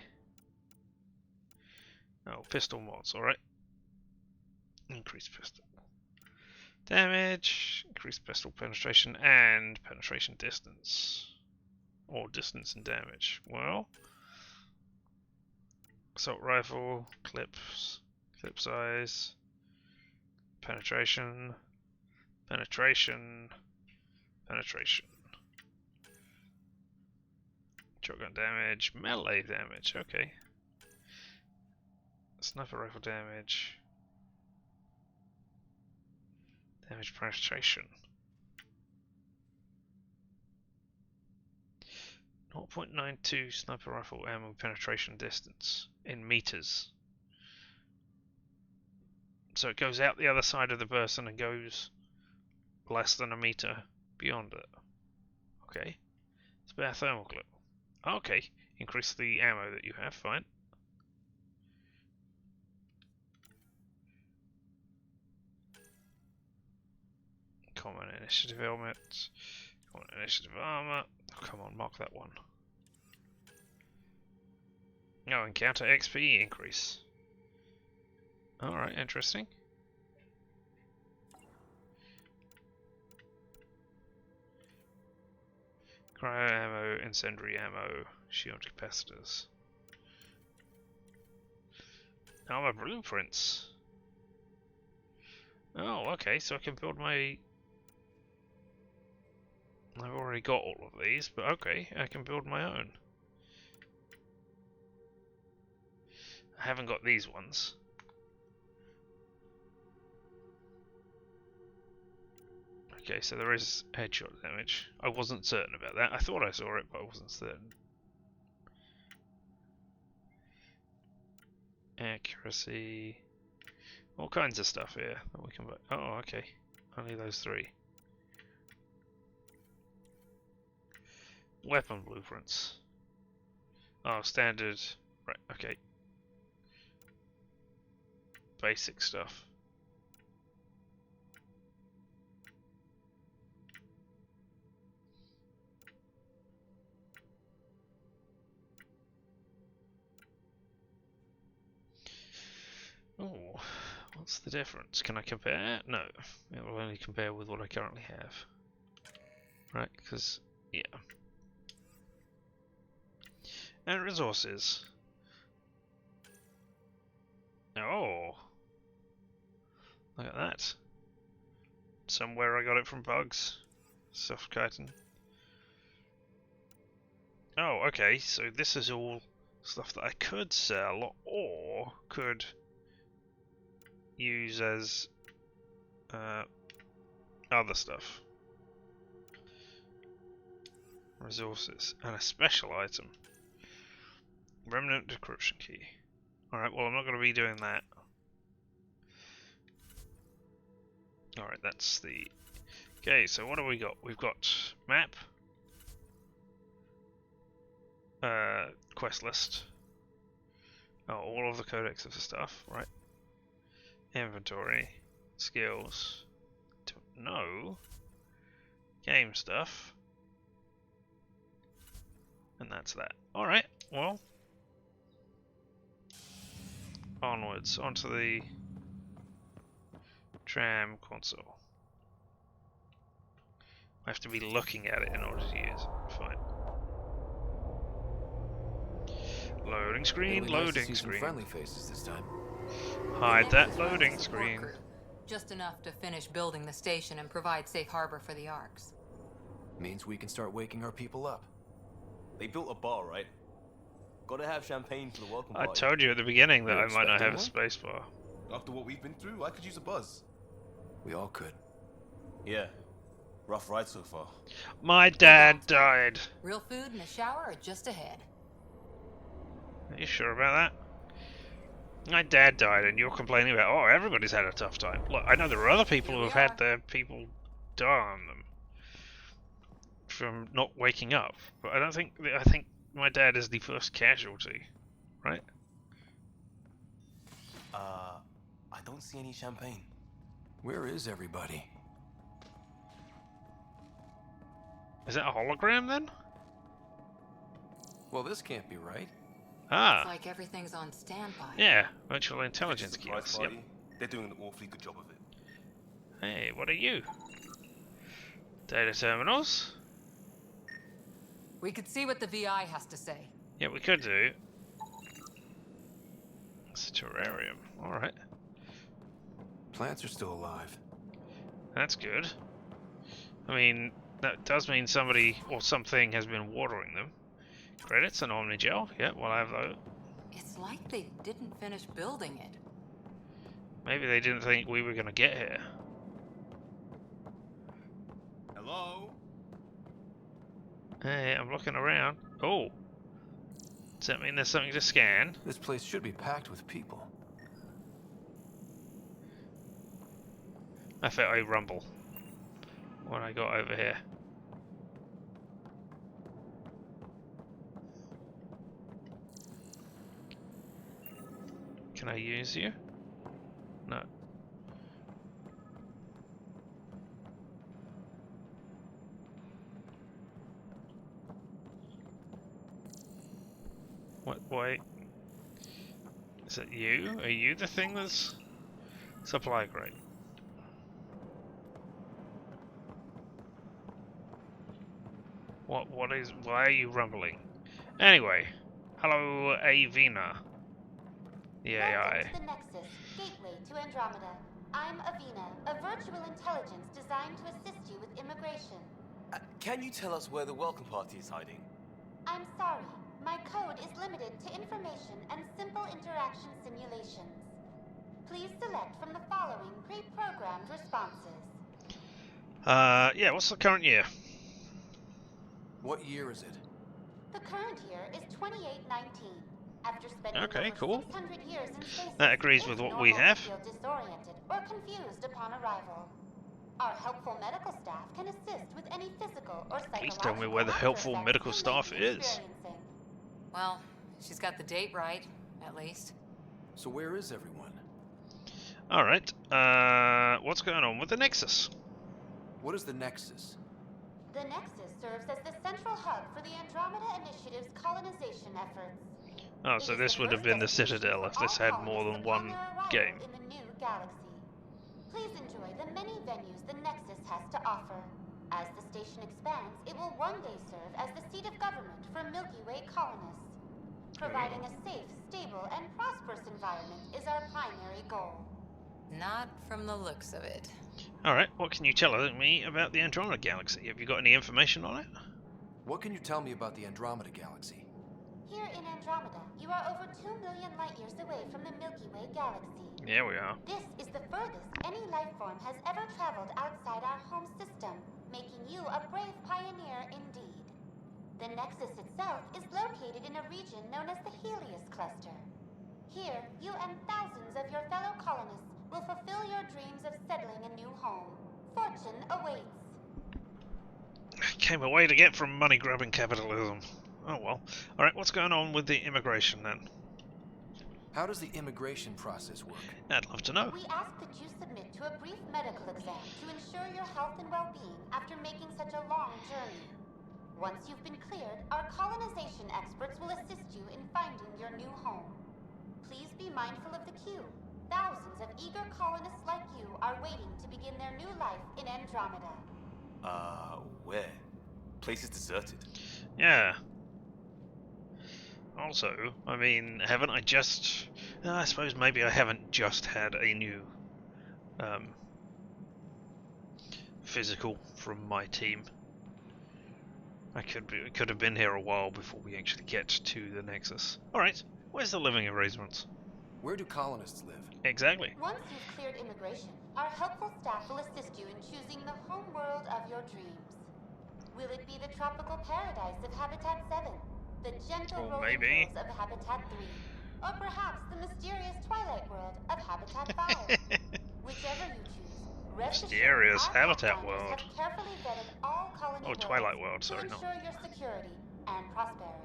S1: Oh, pistol mods, alright. Increased pistol damage, increased pistol penetration, and penetration distance. Or distance and damage. Well, assault rifle, clip size, penetration, penetration. Shotgun damage, melee damage, okay. Sniper rifle damage. Damage penetration. 0.92 sniper rifle ammo penetration distance in meters. So it goes out the other side of the person and goes less than a meter beyond it. Okay. Spare thermal clip. Okay. Increase the ammo that you have, fine. Common initiative helmet. Common initiative armor. Oh, come on, mark that one. Oh, encounter XP increase. Alright, interesting. Cryo ammo, incendiary ammo, shield capacitors. Armor blueprints. Oh, okay, so I can build my... I've already got all of these, but okay, I can build my own. I haven't got these ones. Okay, so there is headshot damage. I wasn't certain about that. I thought I saw it, but I wasn't certain. accuracy, all kinds of stuff here that we can. Oh, okay, only those 3. Weapon blueprints. Oh, standard. Right. Okay. Basic stuff. Oh, what's the difference? Can I compare? No, it will only compare with what I currently have. Right, because, yeah. And resources. Oh, look at that. Somewhere I got it from bugs. Soft chitin. Oh, okay, so this is all stuff that I could sell or could use as other stuff. Resources and a special item. Remnant decryption key. Alright, well I'm not going to be doing that. Alright, that's the... Okay, so what have we got? We've got map. Quest list. Oh, all of the codexes of stuff, right? Inventory. Skills. Don't know. Game stuff. And that's that. Alright, well. Onwards, onto the tram console. I have to be looking at it in order to use it. Fine. Loading screen, loading screen.
S2: Friendly faces this time.
S1: Hide that loading screen.
S3: Just enough to finish building the station and provide safe harbor for the arcs.
S2: Means we can start waking our people up.
S10: They built a bar, right? Gotta have champagne for the welcome party.
S1: I told you at the beginning that I might not have a
S2: one?
S1: space bar.
S12: After what we've been through, I could use a buzz.
S2: We all could.
S12: Yeah. Rough ride so far.
S1: My dad died.
S3: Real food and a shower are just ahead.
S1: Are you sure about that? My dad died and you're complaining about, oh, everybody's had a tough time. Look, I know there are other people who have had their people die on them from not waking up, but I think my dad is the first casualty, right?
S12: I don't see any champagne.
S2: Where is everybody?
S1: Is that a hologram then?
S2: Well, this can't be right.
S1: Ah.
S3: It's like everything's on standby.
S1: Yeah, virtual intelligence kiosks. Yep.
S12: They're doing an awfully good job of it.
S1: Hey, what are you? Data terminals?
S3: We could see what the VI has to say.
S1: Yeah, we could do. It's a terrarium. Alright.
S2: Plants are still alive.
S1: That's good. I mean, that does mean somebody or something has been watering them. Credits and Omnigel. Yeah, we'll have those.
S3: It's like they didn't finish building it.
S1: Maybe they didn't think we were going to get here.
S12: Hello?
S1: Hey, I'm looking around. Oh. Does that mean there's something to scan?
S2: This place should be packed with people.
S1: I felt a rumble. What I got over here. Can I use you? No. What? Wait. Is it you? Are you the thing that's supply crate? What is? Why are you rumbling? Anyway, hello, Avina. The AI.
S13: Welcome to the Nexus, gateway to Andromeda. I'm Avina, a virtual intelligence designed to assist you with immigration.
S10: Can you tell us where the welcome party is hiding?
S13: I'm sorry, my code is limited to information and simple interaction simulations. Please select from the following pre-programmed responses.
S1: Yeah, what's the current year?
S2: What year is it?
S13: The current year is 2819. After spending
S1: Okay,
S13: over
S1: cool.
S13: 600 years in stasis,
S1: That agrees
S13: it's
S1: with what
S13: normal
S1: we have.
S13: to feel disoriented or confused upon arrival. Our helpful medical staff can assist with any physical or psychological
S1: Please tell me where the helpful
S13: aftereffects
S1: medical
S13: you may
S1: staff
S13: be
S1: is.
S13: experiencing.
S3: Well, she's got the date right, at least.
S2: So where is everyone?
S1: Alright, what's going on with the Nexus?
S2: What is the Nexus?
S13: The Nexus serves as the central hub for the Andromeda Initiative's colonization efforts.
S1: Oh, so this would have been the Citadel if this had more than one game.
S13: In the new galaxy. Please enjoy the many venues the Nexus has to offer. As the station expands, it will one day serve as the seat of government for Milky Way colonists. Providing a safe, stable, and prosperous environment is our primary goal.
S3: Not from the looks of it.
S1: Alright, what can you tell me about the Andromeda Galaxy? Have you got any information on it?
S2: What can you tell me about the Andromeda Galaxy?
S13: Here in Andromeda, you are over 2 million light-years away from the Milky Way galaxy.
S1: Yeah, we are.
S13: This is the furthest any life form has ever traveled outside our home system, making you a brave pioneer indeed. The Nexus itself is located in a region known as the Helios Cluster. Here, you and thousands of your fellow colonists will fulfill your dreams of settling a new home. Fortune awaits.
S1: Came away to get from money-grubbing capitalism. Oh well. Alright, what's going on with the immigration then?
S2: How does the immigration process work?
S1: I'd love to know.
S13: We ask that you submit to a brief medical exam to ensure your health and well-being after making such a long journey. Once you've been cleared, our colonization experts will assist you in finding your new home. Please be mindful of the queue. Thousands of eager colonists like you are waiting to begin their new life in Andromeda.
S12: Where? Place is deserted.
S1: Yeah. Also, I mean, haven't I just... I suppose maybe I haven't just had a new physical from my team. I could have been here a while before we actually get to the Nexus. Alright, where's the living arrangements?
S2: Where do colonists live?
S1: Exactly.
S13: Once you've cleared immigration, our helpful staff will assist you in choosing the home world of your dreams. Will it be the tropical paradise of Habitat 7? The gentle rolling hills of Habitat 3? Or perhaps the mysterious twilight world of Habitat 5? Whichever you choose, rest
S1: mysterious
S13: assured
S1: Habitat
S13: our
S1: world.
S13: have carefully vetted all colony
S1: Oh,
S13: worlds
S1: Twilight World, sorry,
S13: to
S1: no.
S13: ensure your security and prosperity.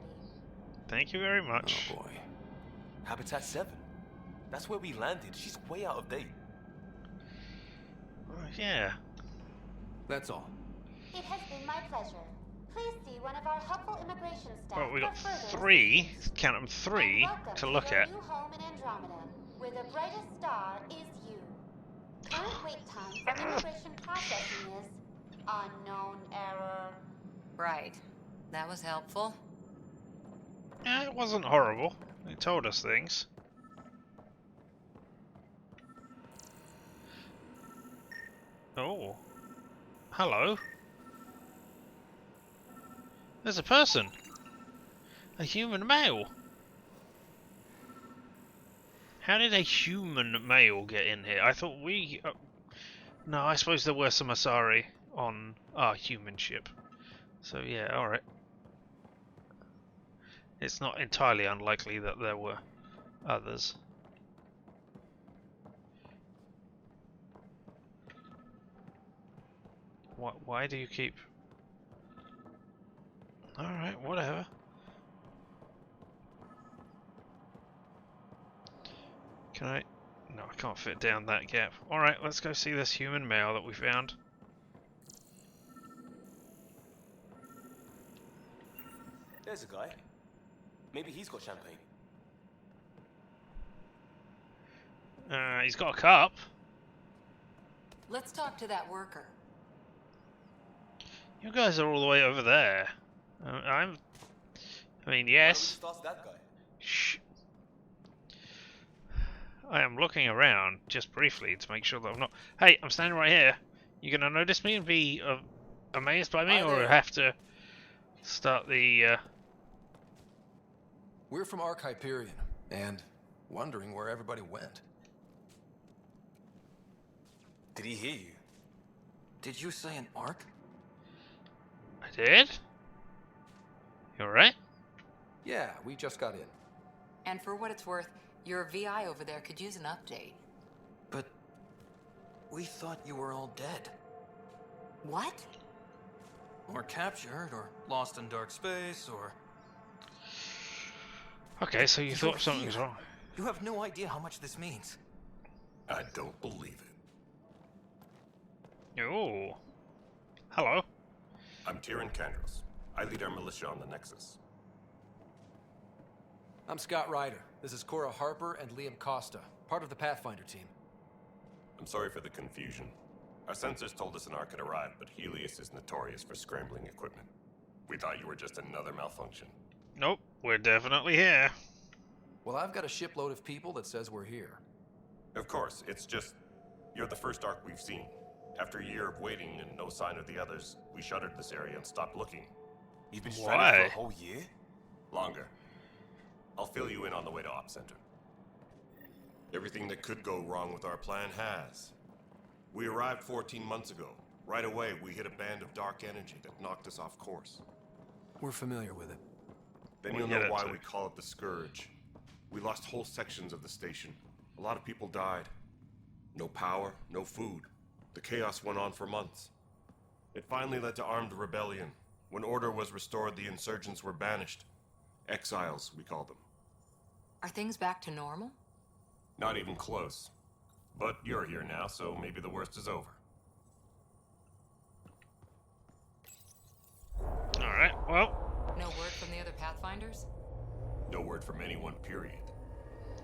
S1: Thank you very much.
S2: Oh boy.
S12: Habitat 7? That's where we landed. She's way out of date.
S1: Yeah.
S13: That's all. It has been my pleasure. Please see one of our helpful immigration staff.
S1: Well, we got
S13: for further
S1: three, count them three, to look
S13: your
S1: at.
S13: new home in Andromeda, where the brightest star is you. Current wait time for immigration processing is unknown error.
S3: Right. That was helpful.
S1: Yeah, it wasn't horrible. They told us things. Oh. Hello. There's a person. A human male. How did a human male get in here? I thought we... no, I suppose there were some Asari on our human ship. So yeah, alright. It's not entirely unlikely that there were others. Why do you keep... Alright, whatever. Can I... No, I can't fit down that gap. Alright, let's go see this human male that we found.
S12: There's a guy. Maybe he's got champagne.
S1: He's got a cup.
S3: Let's talk to that worker.
S1: You guys are all the way over there. I mean, yes.
S12: Why don't we start that guy?
S1: Shh. I am looking around just briefly to make sure that I'm not... Hey, I'm standing right here. You gonna notice me and be amazed by me, or have to start the...
S2: We're from Hyperion, and wondering where everybody went.
S12: Did he hear you?
S2: Did you say an Ark?
S1: I did? You alright?
S2: Yeah, we just got in.
S3: And for what it's worth, your VI over there could use an update.
S2: But we thought you were all dead.
S3: What?
S2: Or captured, or lost in dark space, or...
S1: Okay, so you thought something was wrong.
S2: You have no idea how much this means.
S6: I don't believe it.
S1: Oh. Hello.
S6: I'm Tyrion Kandros. I lead our militia on the Nexus.
S2: I'm Scott Ryder. This is Cora Harper and Liam Costa, part of the Pathfinder team.
S6: I'm sorry for the confusion. Our sensors told us an Ark had arrived, but Helios is notorious for scrambling equipment. We thought you were just another malfunction.
S1: Nope, we're definitely here.
S2: Well, I've got a shipload of people that says we're here.
S6: Of course, it's just... you're the first Ark we've seen. After a year of waiting and no sign of the others, we shuttered this area and stopped looking.
S12: You've been stranded for a whole year?
S6: Longer. I'll fill you in on the way to Op Center. Everything that could go wrong with our plan has. We arrived 14 months ago. Right away, we hit a band of dark energy that knocked us off course.
S2: We're familiar with it.
S6: Then you'll know why we call it the Scourge. We lost whole sections of the station. A lot of people died. No power, no food. The chaos went on for months. It finally led to armed rebellion. When order was restored, the insurgents were banished. Exiles, we call them.
S3: Are things back to normal?
S6: Not even close. But you're here now, so maybe the worst is over.
S1: Alright, well.
S3: No word from the other Pathfinders?
S6: No word from anyone, period.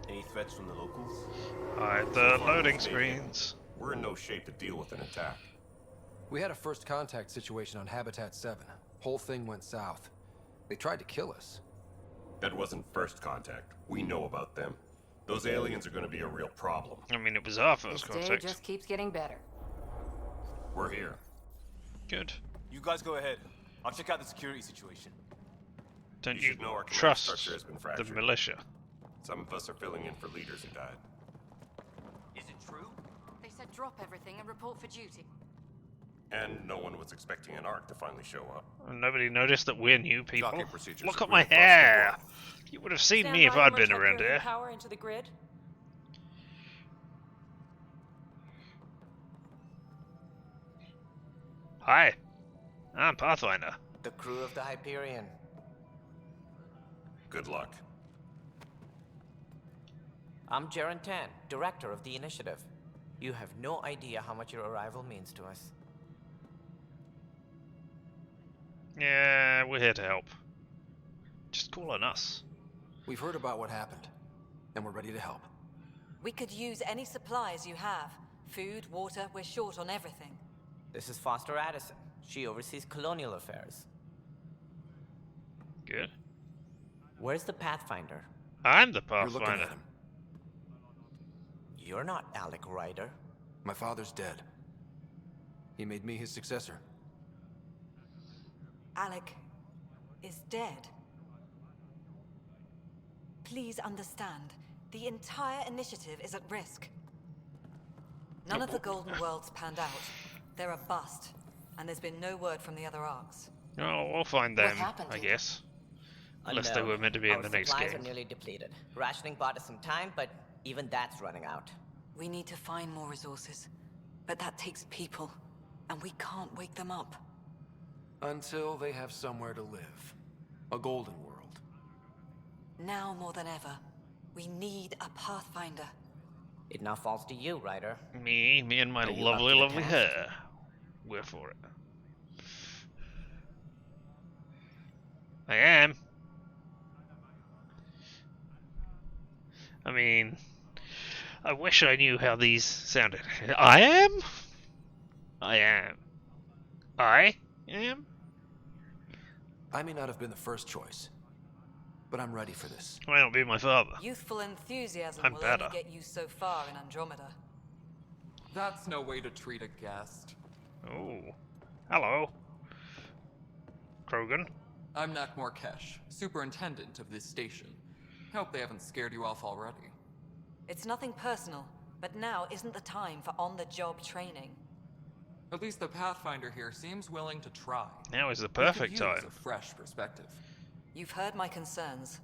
S12: Any threats from the locals?
S1: Alright, the loading screens.
S6: We're in no shape to deal with an attack.
S2: We had a first contact situation on Habitat 7. Whole thing went south. They tried to kill us.
S6: That wasn't first contact. We know about them. Those aliens are going to be a real problem.
S1: I mean, it was our first
S3: This day
S1: contact.
S3: just keeps getting better.
S6: We're here.
S1: Good.
S12: You guys go ahead. I'll check out the security situation.
S1: Don't
S6: You
S1: you
S6: should know our command
S1: trust
S6: structure has been
S1: the
S6: fractured.
S1: militia?
S6: Some of us are filling in for leaders who died.
S12: Is it true?
S8: They said drop everything and report for duty.
S6: And no one was expecting an Ark to finally show up.
S1: And nobody noticed that we're new people.
S6: Docking procedures
S1: Look
S6: are
S1: at my
S6: real fast to
S1: hair!
S6: block.
S1: You would have seen
S9: Stand
S1: me if
S9: by
S1: I'd
S9: to
S1: been
S9: check
S1: around
S9: your
S1: here.
S9: power into the grid.
S1: Hi, I'm Pathfinder.
S14: The crew of the Hyperion.
S6: Good luck.
S14: I'm Jaren Tan, director of the initiative. You have no idea how much your arrival means to us.
S1: Yeah, we're here to help. Just call on us.
S2: We've heard about what happened, and we're ready to help.
S8: We could use any supplies you have. Food, water, we're short on everything.
S14: This is Foster Addison. She oversees colonial affairs.
S1: Good.
S14: Where's the Pathfinder?
S1: I'm the
S2: You're looking
S1: Pathfinder.
S2: at him.
S14: You're not Alec Ryder.
S2: My father's dead. He made me his successor.
S8: Alec is dead. Please understand, the entire initiative is at risk. None of the Golden Worlds panned out. They're a bust, and there's been no word from the other arcs.
S1: Oh, we'll find
S3: What
S1: them,
S3: happened
S1: I
S3: to
S1: guess. Unless they
S14: Unknown.
S1: were meant to be in the next
S14: Our supplies
S1: game.
S14: are nearly depleted. Rationing bought us some time, but even that's running out.
S8: We need to find more resources, but that takes people, and we can't wake them up.
S2: Until they have somewhere to live. A golden world.
S8: Now more than ever, we need a Pathfinder.
S14: It now falls to you, Ryder.
S1: Me and my
S14: Are you
S1: lovely,
S14: up to the
S1: lovely
S14: task?
S1: hair. We're for it. I am. I mean, I wish I knew how these sounded. I am? I am. I am?
S2: I may not have been the first choice, but I'm ready for this.
S1: I may not be my father.
S8: Youthful enthusiasm
S1: I'm
S8: will
S1: better.
S8: only get you so far in Andromeda.
S15: That's no way to treat a guest.
S1: Oh. Hello. Krogan.
S15: I'm Nak Morkesh, superintendent of this station. Hope they haven't scared you off already.
S8: It's nothing personal, but now isn't the time for on-the-job training.
S15: At least the Pathfinder here seems willing to try.
S1: Now is the
S15: We
S1: perfect
S15: could use
S1: time.
S15: a fresh perspective.
S8: You've heard my concerns.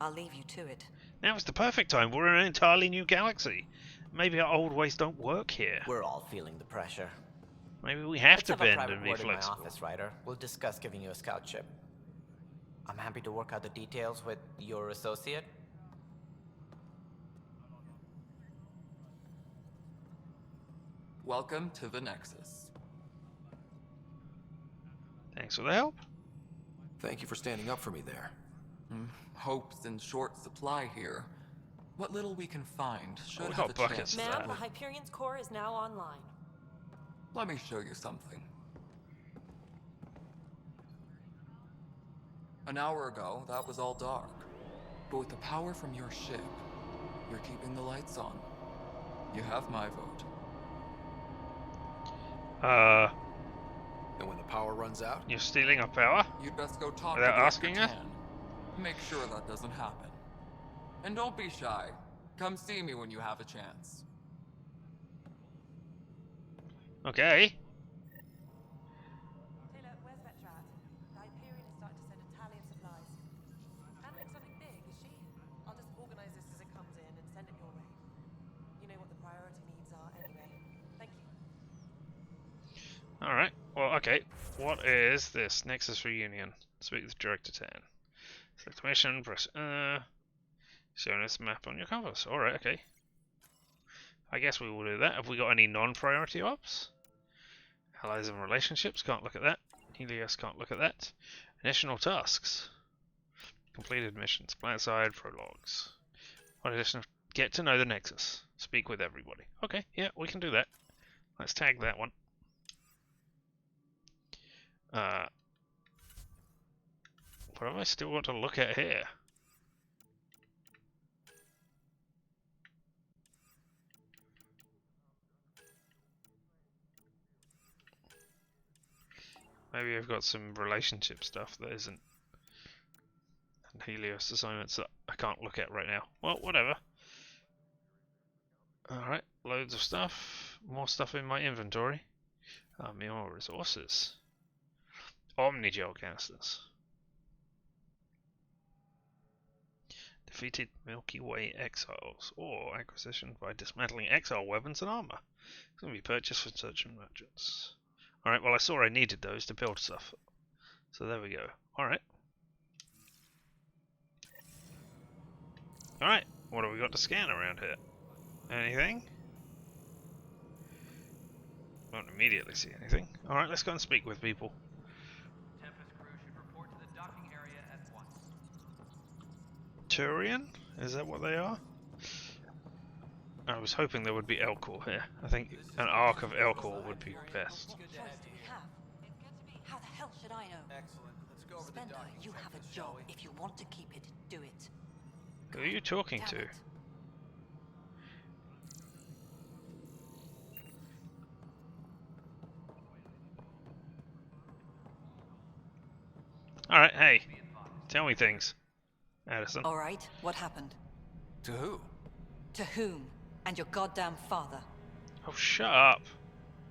S8: I'll leave you to it.
S1: Now is the perfect time. We're in an entirely new galaxy. Maybe our old ways don't work here.
S14: We're all feeling the pressure.
S1: Maybe we have
S14: Let's
S1: to
S14: have a
S1: bend
S14: private
S1: and be
S14: word in my
S1: flexible.
S14: office, Ryder. We'll discuss giving you a scout ship. I'm happy to work out the details with your associate.
S15: Welcome to the Nexus.
S1: Thanks for the help.
S2: Thank you for standing up for me there.
S15: Hope's in short supply here. What little we can find should
S1: we
S15: have
S1: got
S15: a
S1: buckets
S15: chance.
S1: of
S9: Ma'am,
S1: that.
S9: the Hyperion's core is now online.
S15: Let me show you something. An hour ago, that was all dark. But with the power from your ship, you're keeping the lights on. You have my vote.
S2: And when the power runs out?
S1: You're stealing our power?
S15: You'd best go talk
S1: Without
S15: to
S1: asking her?
S15: Make sure that doesn't happen. And don't be shy. Come see me when you have a chance.
S1: Okay.
S9: Taylor, where's Vetrat? The Hyperion is starting to send a tally of supplies. And looks something big, is she? I'll just organize this as it comes in and send it your way. You know what the priority needs are anyway. Thank you.
S1: Alright. Well, okay. What is this? Nexus reunion. Speak with Director 10. Select mission, press showing this map on your compass. Alright, okay. I guess we will do that. Have we got any non-priority ops? Allies and relationships, can't look at that. Helios, can't look at that. Additional tasks. Completed missions. Planet side, prologues. What additional? Get to know the Nexus. Speak with everybody. Okay, yeah, we can do that. Let's tag that one. What have I still got to look at here? Maybe I've got some relationship stuff that isn't. And Helios assignments that I can't look at right now. Well, whatever. Alright, loads of stuff. More stuff in my inventory. More resources. Omnigel canisters. Defeated Milky Way exiles, or acquisition by dismantling exile weapons and armor. It's going to be purchased for search and merchants. Alright, well I saw I needed those to build stuff. So there we go. Alright. Alright, what have we got to scan around here? Anything? Won't immediately see anything. Alright, let's go and speak with people.
S10: Tempest crew should report to the docking area at once.
S1: Turian? Is that what they are? I was hoping there would be Elcor here. I think an arc of Elcor would be best.
S8: What choice do we have? How the hell should I know?
S2: Excellent. Let's go over
S8: Spender, you have a job. If you want to keep it, do it.
S1: Who are you talking to? Alright, hey. Tell me things, Addison.
S8: Alright, what happened?
S2: To who?
S8: To whom? And your goddamn father.
S1: Oh, shut up.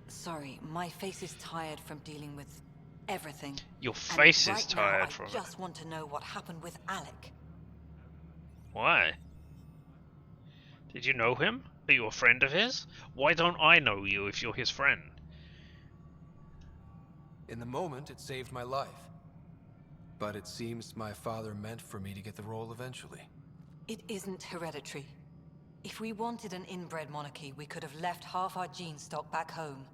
S8: Sorry, my face is tired from dealing with everything.
S1: Your face
S8: and
S1: is
S8: right
S1: tired
S8: now,
S1: from
S8: I just want to know what happened with Alec.
S1: Why? Did you know him? Are you a friend of his? Why don't I know you if you're his friend?
S2: In the moment, it saved my life. But it seems my father meant for me to get the role eventually.
S8: It isn't hereditary. If we wanted an inbred monarchy, we could have left half our gene stock back home.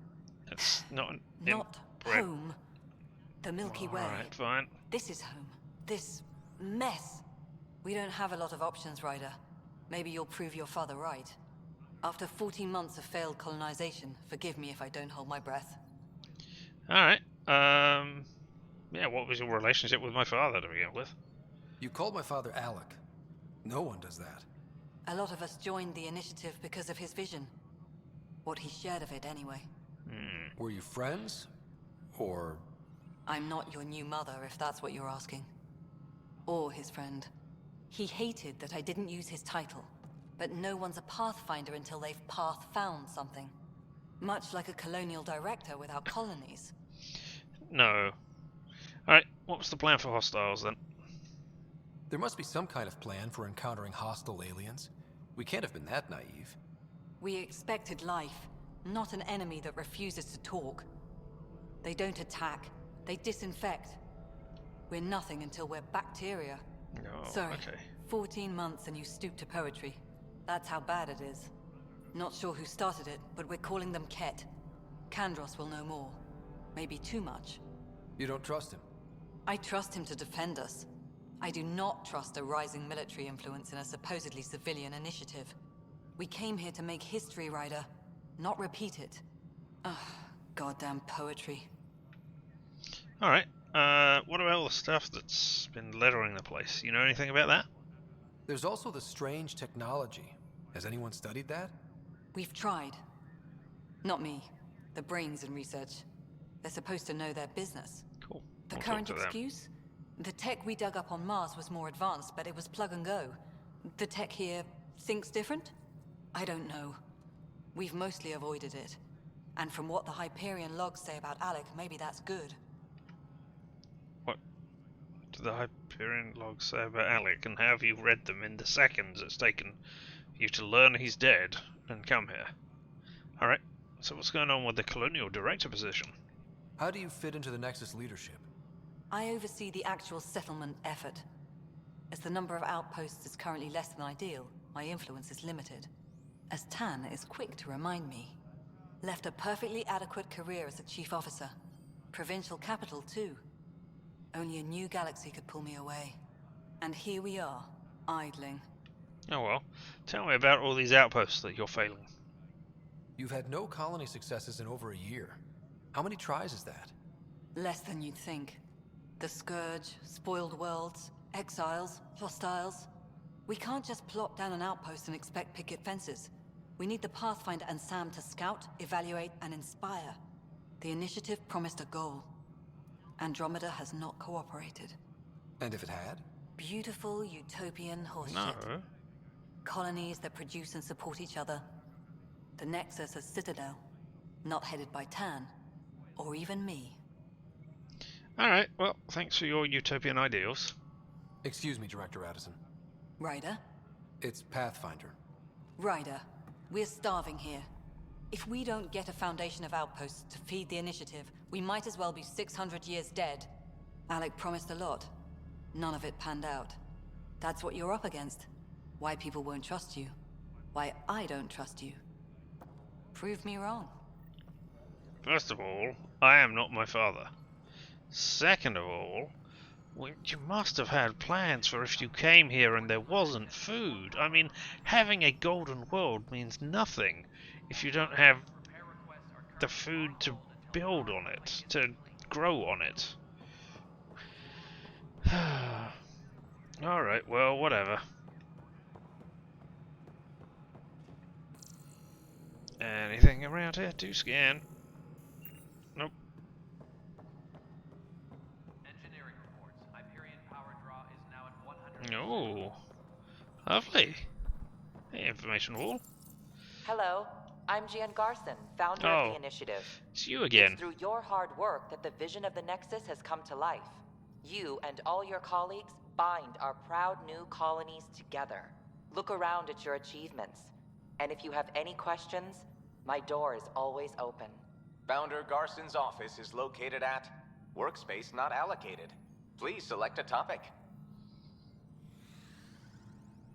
S1: That's not an
S8: Not
S1: inbred.
S8: home. The Milky Way.
S1: Alright, fine.
S8: This is home. This mess. We don't have a lot of options, Ryder. Maybe you'll prove your father right. After 14 months of failed colonization, forgive me if I don't hold my breath.
S1: Alright, yeah, what was your relationship with my father to begin with?
S2: You called my father Alec. No one does that.
S8: A lot of us joined the initiative because of his vision. What he shared of it, anyway.
S2: Were you friends? Or...
S8: I'm not your new mother, if that's what you're asking. Or his friend. He hated that I didn't use his title. But no one's a pathfinder until they've path-found something. Much like a colonial director without colonies.
S1: No. Alright, what was the plan for hostiles then?
S2: There must be some kind of plan for encountering hostile aliens. We can't have been that naive.
S8: We expected life, not an enemy that refuses to talk. They don't attack, they disinfect. We're nothing until we're bacteria.
S1: Oh,
S8: Sorry,
S1: okay.
S8: 14 months and you stoop to poetry. That's how bad it is. Not sure who started it, but we're calling them Ket. Kandros will know more. Maybe too much.
S2: You don't trust him?
S8: I trust him to defend us. I do not trust a rising military influence in a supposedly civilian initiative. We came here to make history, Ryder, not repeat it. Ugh, goddamn poetry.
S1: Alright, what about all the stuff that's been littering the place? You know anything about that?
S2: There's also the strange technology. Has anyone studied that?
S8: We've tried. Not me. The brains in research. They're supposed to know their business.
S1: Cool.
S8: The
S1: I'll
S8: current
S1: talk to them.
S8: excuse? The tech we dug up on Mars was more advanced, but it was plug and go. The tech here thinks different? I don't know. We've mostly avoided it. And from what the Hyperion logs say about Alec, maybe that's good.
S1: What do the Hyperion logs say about Alec, and how have you read them in the seconds it's taken you to learn he's dead and come here? Alright, so what's going on with the Colonial Director position?
S2: How do you fit into the Nexus leadership?
S8: I oversee the actual settlement effort. As the number of outposts is currently less than ideal, my influence is limited. As Tan is quick to remind me. Left a perfectly adequate career as a chief officer. Provincial capital, too. Only a new galaxy could pull me away. And here we are, idling.
S1: Oh well, tell me about all these outposts that you're failing.
S2: You've had no colony successes in over a year. How many tries is that?
S8: Less than you'd think. The Scourge, spoiled worlds, exiles, hostiles. We can't just plop down an outpost and expect picket fences. We need the Pathfinder and Sam to scout, evaluate, and inspire. The initiative promised a goal. Andromeda has not cooperated.
S2: And if it had?
S8: Beautiful utopian horseshit.
S1: No.
S8: Colonies that produce and support each other. The Nexus as Citadel. Not headed by Tan. Or even me.
S1: Alright, well, thanks for your utopian ideals.
S2: Excuse me, Director Addison.
S8: Ryder?
S2: It's Pathfinder.
S8: Ryder, we're starving here. If we don't get a foundation of outposts to feed the initiative, we might as well be 600 years dead. Alec promised a lot. None of it panned out. That's what you're up against. Why people won't trust you. Why I don't trust you. Prove me wrong.
S1: First of all, I am not my father. Second of all, you must have had plans for if you came here and there wasn't food. I mean, having a golden world means nothing if you don't have the food to build on it, to grow on it. Alright, well, whatever. Anything around here to scan? Nope.
S11: Engineering reports. Hyperion power draw is now at 100.
S1: Oh, lovely. Hey, information wall.
S16: Hello, I'm Gian Garson, founder of the initiative.
S1: It's you again.
S16: It's through your hard work that the vision of the Nexus has come to life. You and all your colleagues bind our proud new colonies together. Look around at your achievements. And if you have any questions, my door is always open.
S17: Founder Garson's office is located at Workspace Not Allocated. Please select a topic.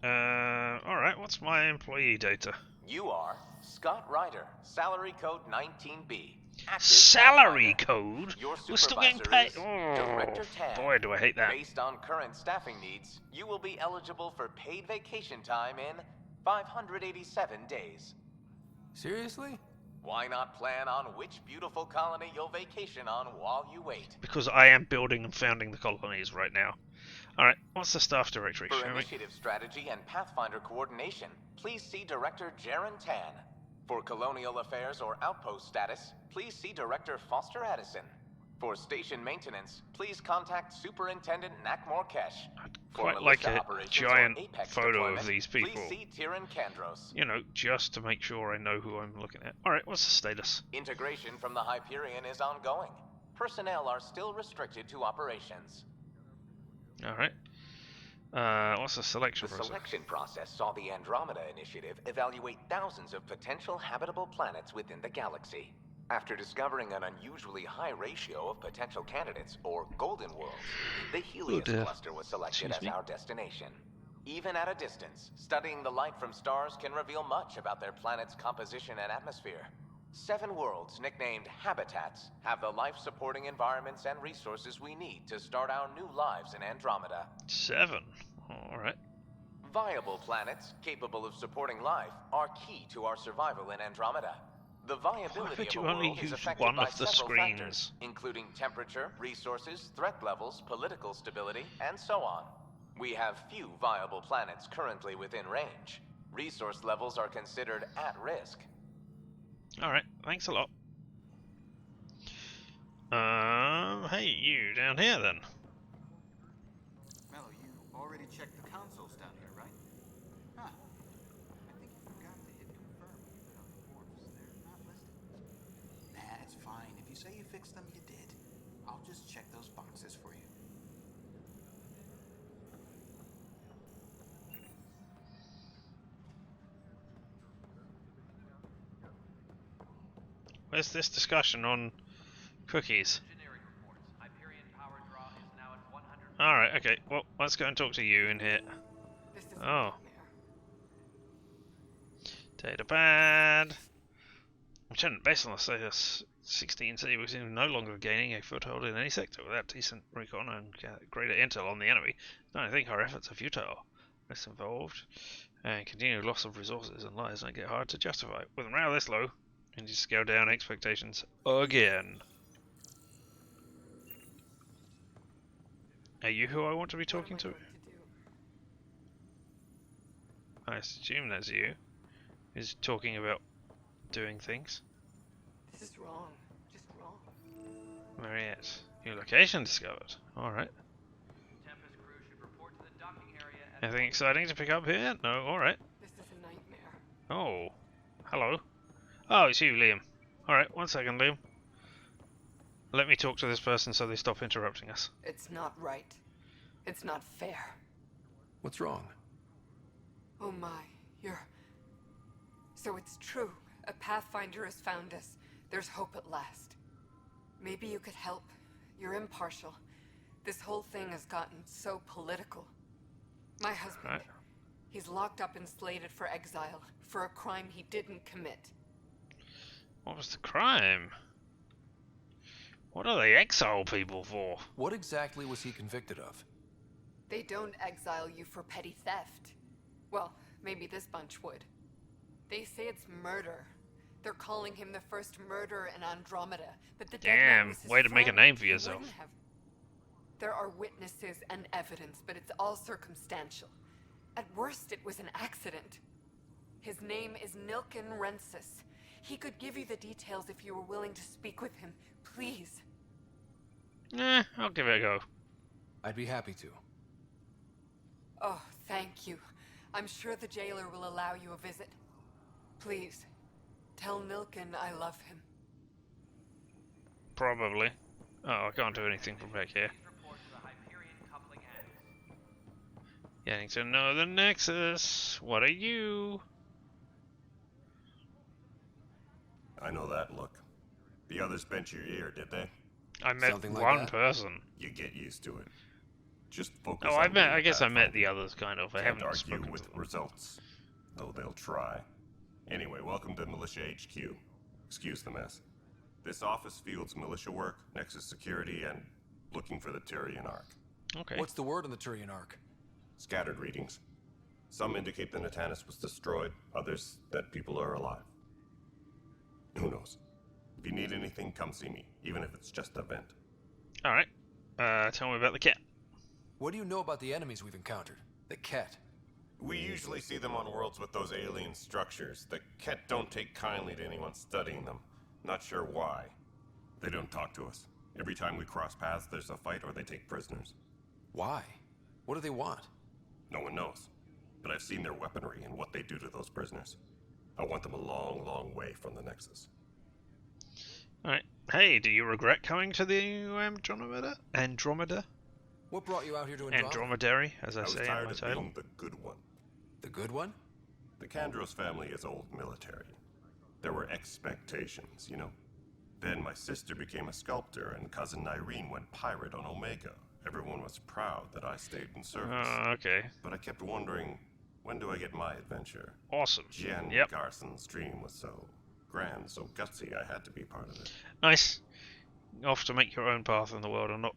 S1: Alright, what's my employee data?
S17: You are Scott Ryder, salary code 19B.
S1: Salary code?
S17: Your
S1: We're still getting
S17: supervisor
S1: paid.
S17: is
S1: Oh,
S17: Director Tan.
S1: boy, do I hate that.
S17: Based on current staffing needs, you will be eligible for paid vacation time in 587 days.
S2: Seriously?
S17: Why not plan on which beautiful colony you'll vacation on while you wait?
S1: Because I am building and founding the colonies right now. Alright, what's the staff directory?
S17: For
S1: Shall we?
S17: initiative strategy and Pathfinder coordination, please see Director Jaren Tan. For colonial affairs or outpost status, please see Director Foster Addison. For station maintenance, please contact Superintendent Nakmor Kesh.
S1: Quite like a giant photo of these people.
S17: Please see Tyran Kandros.
S1: You know, just to make sure I know who I'm looking at. Alright, what's the status?
S17: Integration from the Hyperion is ongoing. Personnel are still restricted to operations.
S1: Alright. What's the selection
S17: The
S1: process?
S17: selection process saw the Andromeda Initiative evaluate thousands of potential habitable planets within the galaxy. After discovering an unusually high ratio of potential candidates, or golden worlds, the Helios cluster was selected as our destination. Even at a distance, studying the light from stars can reveal much about their planet's composition and atmosphere. 7 worlds, nicknamed habitats, have the life-supporting environments and resources we need to start our new lives in Andromeda.
S1: 7? Alright.
S17: Viable planets, capable of supporting life, are key to our survival in Andromeda. The viability of a world is affected by several factors, including temperature, resources, threat levels, political stability, and so on. We have few viable planets currently within range. Resource levels are considered at risk.
S1: Alright, thanks a lot. Hey, you down here then?
S18: Mello, you already checked the consoles down here, right? Huh. I think you forgot to hit confirm when you filled out the forms. They're not listed. Nah, it's fine. If you say you fixed them, you did. I'll just check those boxes for you.
S1: Where's this discussion on cookies? Alright, okay. Well, let's go and talk to you in here. Oh. Data pad. Lieutenant, based on the status 16C, we're no longer gaining a foothold in any sector without decent recon and greater intel on the enemy. I think our efforts are futile. Less involved, and continued loss of resources and lives don't get hard to justify. With morale this low, we need to scale down expectations again. Are you who I want to be talking to? I assume that's you. Who's talking about doing things?
S3: This is wrong. Just wrong.
S1: Mariette, your location discovered. Alright. Anything exciting to pick up here? No, alright.
S3: This is a nightmare.
S1: Oh. Hello. Oh, it's you, Liam. Alright, 1 second, Liam. Let me talk to this person so they stop interrupting us.
S3: It's not right. It's not fair.
S2: What's wrong?
S3: Oh my, you're... So it's true. A Pathfinder has found us. There's hope at last. Maybe you could help. You're impartial. This whole thing has gotten so political. My husband, he's locked up and slated for exile for a crime he didn't commit.
S1: What was the crime? What do they exile people for?
S2: What exactly was he convicted of?
S3: They don't exile you for petty theft. Well, maybe this bunch would. They say it's murder. They're calling him the first murderer in Andromeda, but the dead man was his
S1: way to make a
S3: friend.
S1: name for
S3: He
S1: yourself.
S3: wouldn't have. There are witnesses and evidence, but it's all circumstantial. At worst, it was an accident. His name is Nilken Rensis. He could give you the details if you were willing to speak with him. Please.
S1: I'll give it a go.
S2: I'd be happy to.
S3: Oh, thank you. I'm sure the jailer will allow you a visit. Please, tell Nilken I love him.
S1: Probably. Oh, I can't do anything from back here. Getting to know the Nexus. What are you?
S6: I know that look. The others bent your ear, did they?
S1: I met one person.
S6: You get used to it. Just focus
S1: Oh,
S6: on
S1: I guess I met the others, kind of. I
S6: Can't
S1: haven't
S6: argue
S1: spoken
S6: with
S1: to them.
S6: results, though they'll try. Anyway, welcome to Militia HQ. Excuse the mess. This office fields militia work, Nexus security, and looking for the Turian Ark.
S1: Okay.
S2: What's the word on the Turian Ark?
S6: Scattered readings. Some indicate the Natanus was destroyed, others that people are alive. Who knows? If you need anything, come see me, even if it's just a vent.
S1: Alright. Tell me about the cat.
S2: What do you know about the enemies we've encountered? The Ket?
S6: We usually see them on worlds with those alien structures. The Ket don't take kindly to anyone studying them. Not sure why. They don't talk to us. Every time we cross paths, there's a fight or they take prisoners.
S2: Why? What do they want?
S6: No one knows. But I've seen their weaponry and what they do to those prisoners. I want them a long, long way from the Nexus.
S1: Alright. Hey, do you regret coming to the Andromeda? Andromeda?
S2: What brought you out here to Andromeda?
S1: Andromedary, as I
S6: was
S1: say in
S6: tired
S1: my
S6: of
S1: title.
S6: being the good one.
S2: The good one?
S6: The Kandros family is old military. There were expectations, you know. Then my sister became a sculptor, and cousin Irene went pirate on Omega. Everyone was proud that I stayed in service.
S1: Okay.
S6: But I kept wondering, when do I get my adventure?
S1: Awesome.
S6: Jen
S1: Yep.
S6: Garson's dream was so grand, so gutsy, I had to be part of it.
S1: Nice. Off to make your own path in the world and not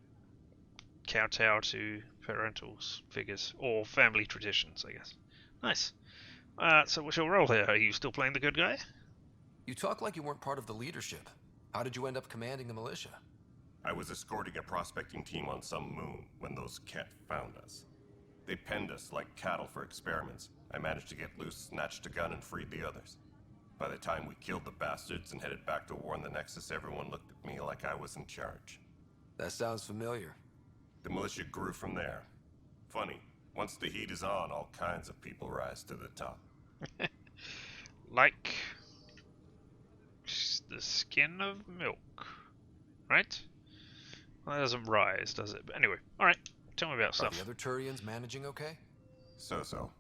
S1: kowtow to parental figures or family traditions, I guess. Nice. So what's your role here? Are you still playing the good guy?
S2: You talk like you weren't part of the leadership. How did you end up commanding the militia?
S6: I was escorting a prospecting team on some moon when those Ket found us. They penned us like cattle for experiments. I managed to get loose, snatched a gun, and freed the others. By the time we killed the bastards and headed back to warn the Nexus, everyone looked at me like I was in charge.
S2: That sounds familiar.
S6: The militia grew from there. Funny, once the heat is on, all kinds of people rise to the top.
S1: Like the skin of milk, right? Well, that doesn't rise, does it? But anyway, alright, tell me about stuff.
S2: Are the other Turians managing okay?
S6: So-so.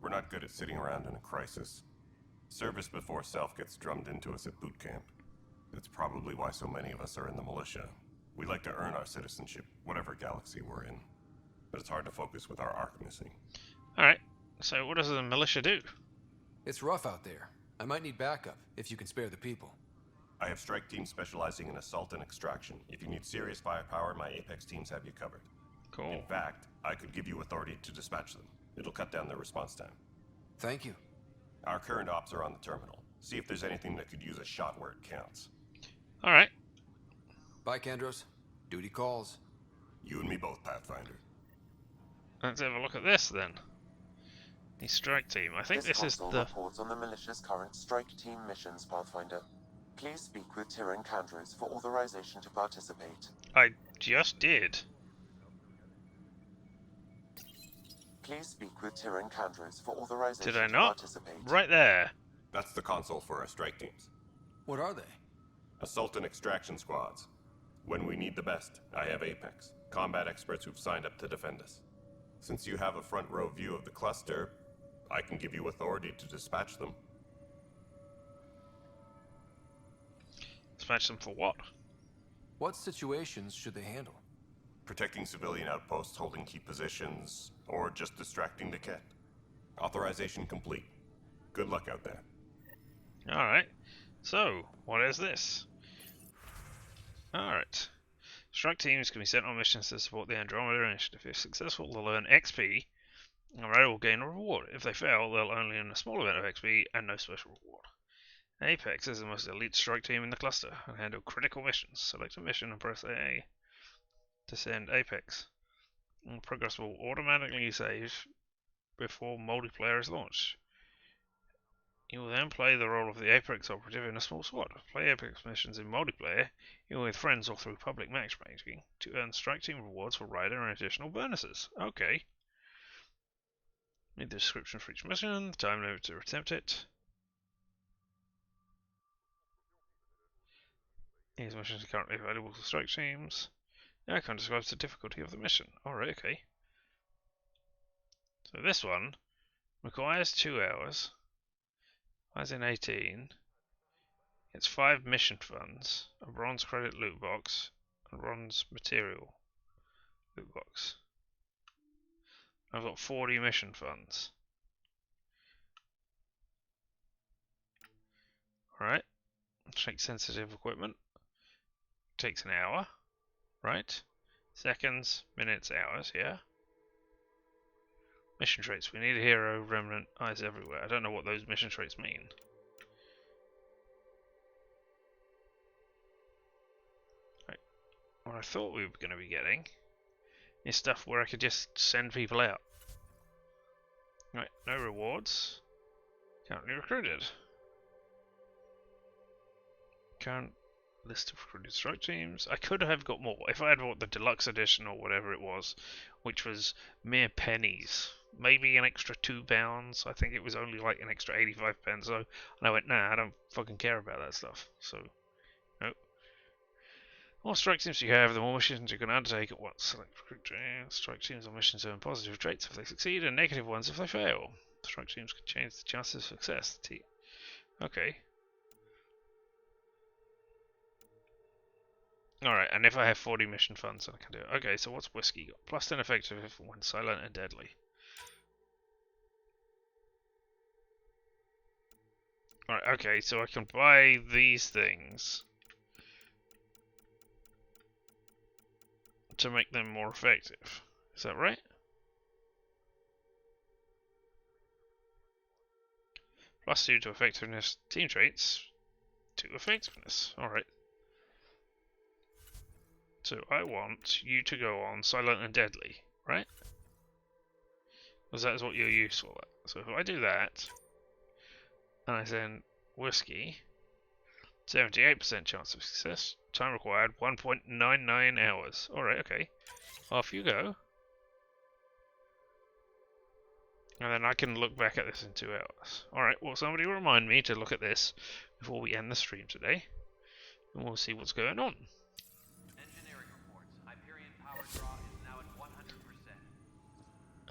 S6: We're not good at sitting around in a crisis. Service before self gets drummed into us at boot camp. That's probably why so many of us are in the militia. We like to earn our citizenship, whatever galaxy we're in. But it's hard to focus with our arc missing.
S1: Alright, so what does the militia do?
S2: It's rough out there. I might need backup, if you can spare the people.
S6: I have strike teams specializing in assault and extraction. If you need serious firepower, my Apex teams have you covered.
S1: Cool.
S6: In fact, I could give you authority to dispatch them. It'll cut down their response time.
S2: Thank you.
S6: Our current ops are on the terminal. See if there's anything that could use a shot where it counts.
S1: Alright.
S2: Bye, Kandros. Duty calls.
S6: You and me both, Pathfinder.
S1: Let's have a look at this then. The strike team. I think this is the...
S5: reports on the militia's current strike team missions, Pathfinder. Please speak with Tyrion Kandros for authorization to participate.
S1: I just did.
S5: Please speak with Tyrion Kandros for authorization
S1: Did I
S5: to
S1: not?
S5: participate.
S1: Right there.
S6: That's the console for our strike teams.
S2: What are they?
S6: Assault and extraction squads. When we need the best, I have Apex, combat experts who've signed up to defend us. Since you have a front row view of the cluster, I can give you authority to dispatch them.
S1: Dispatch them for what?
S2: What situations should they handle?
S6: Protecting civilian outposts, holding key positions, or just distracting the Ket. Authorization complete. Good luck out there.
S1: Alright. So, what is this? Alright. Strike teams can be sent on missions to support the Andromeda initiative. If successful, they'll earn XP, and the raid will gain a reward. If they fail, they'll only earn a small amount of XP and no special reward. Apex is the most elite strike team in the cluster and handle critical missions. Select a mission and press A to send Apex. And progress will automatically save before multiplayer is launched. You will then play the role of the Apex operative in a small squad. Play Apex missions in multiplayer, either with friends or through public matchmaking, to earn strike team rewards for rider and additional bonuses. Okay. Read the description for each mission, the time limit to attempt it. These missions are currently available to strike teams. The icon describes the difficulty of the mission. Alright, okay. So this one requires 2 hours. As in 18. It's 5 mission funds, a bronze credit loot box, and a bronze material loot box. I've got 40 mission funds. Alright. Check sensitive equipment. Takes an hour. Right? Seconds, minutes, hours, yeah? Mission traits. We need a hero, remnant, eyes everywhere. I don't know what those mission traits mean. Right. What I thought we were going to be getting is stuff where I could just send people out. Right, no rewards. Currently recruited. Current list of recruited strike teams. I could have got more if I had bought the deluxe edition or whatever it was, which was mere pennies. Maybe an extra £2. I think it was only like an extra 85 pence. So, and I went, nah, I don't fucking care about that stuff. So, nope. The more strike teams you have, the more missions you can undertake at once. Select strike teams on missions earn positive traits if they succeed, and negative ones if they fail. Strike teams can change the chances of success. Okay. Alright, and if I have 40 mission funds, then I can do it. Okay, so what's Whiskey got? Plus 10 effective when silent and deadly. Alright, okay, so I can buy these things to make them more effective. Is that right? Plus 2 to effectiveness. Team traits. 2 effectiveness. Alright. So I want you to go on silent and deadly, right? Because that is what you're useful at. So if I do that, and I send Whiskey, 78% chance of success. Time required 1.99 hours. Alright, okay. Off you go. And then I can look back at this in 2 hours. Alright, well somebody remind me to look at this before we end the stream today. And we'll see what's going on.
S10: Engineering reports. Hyperion power draw is now at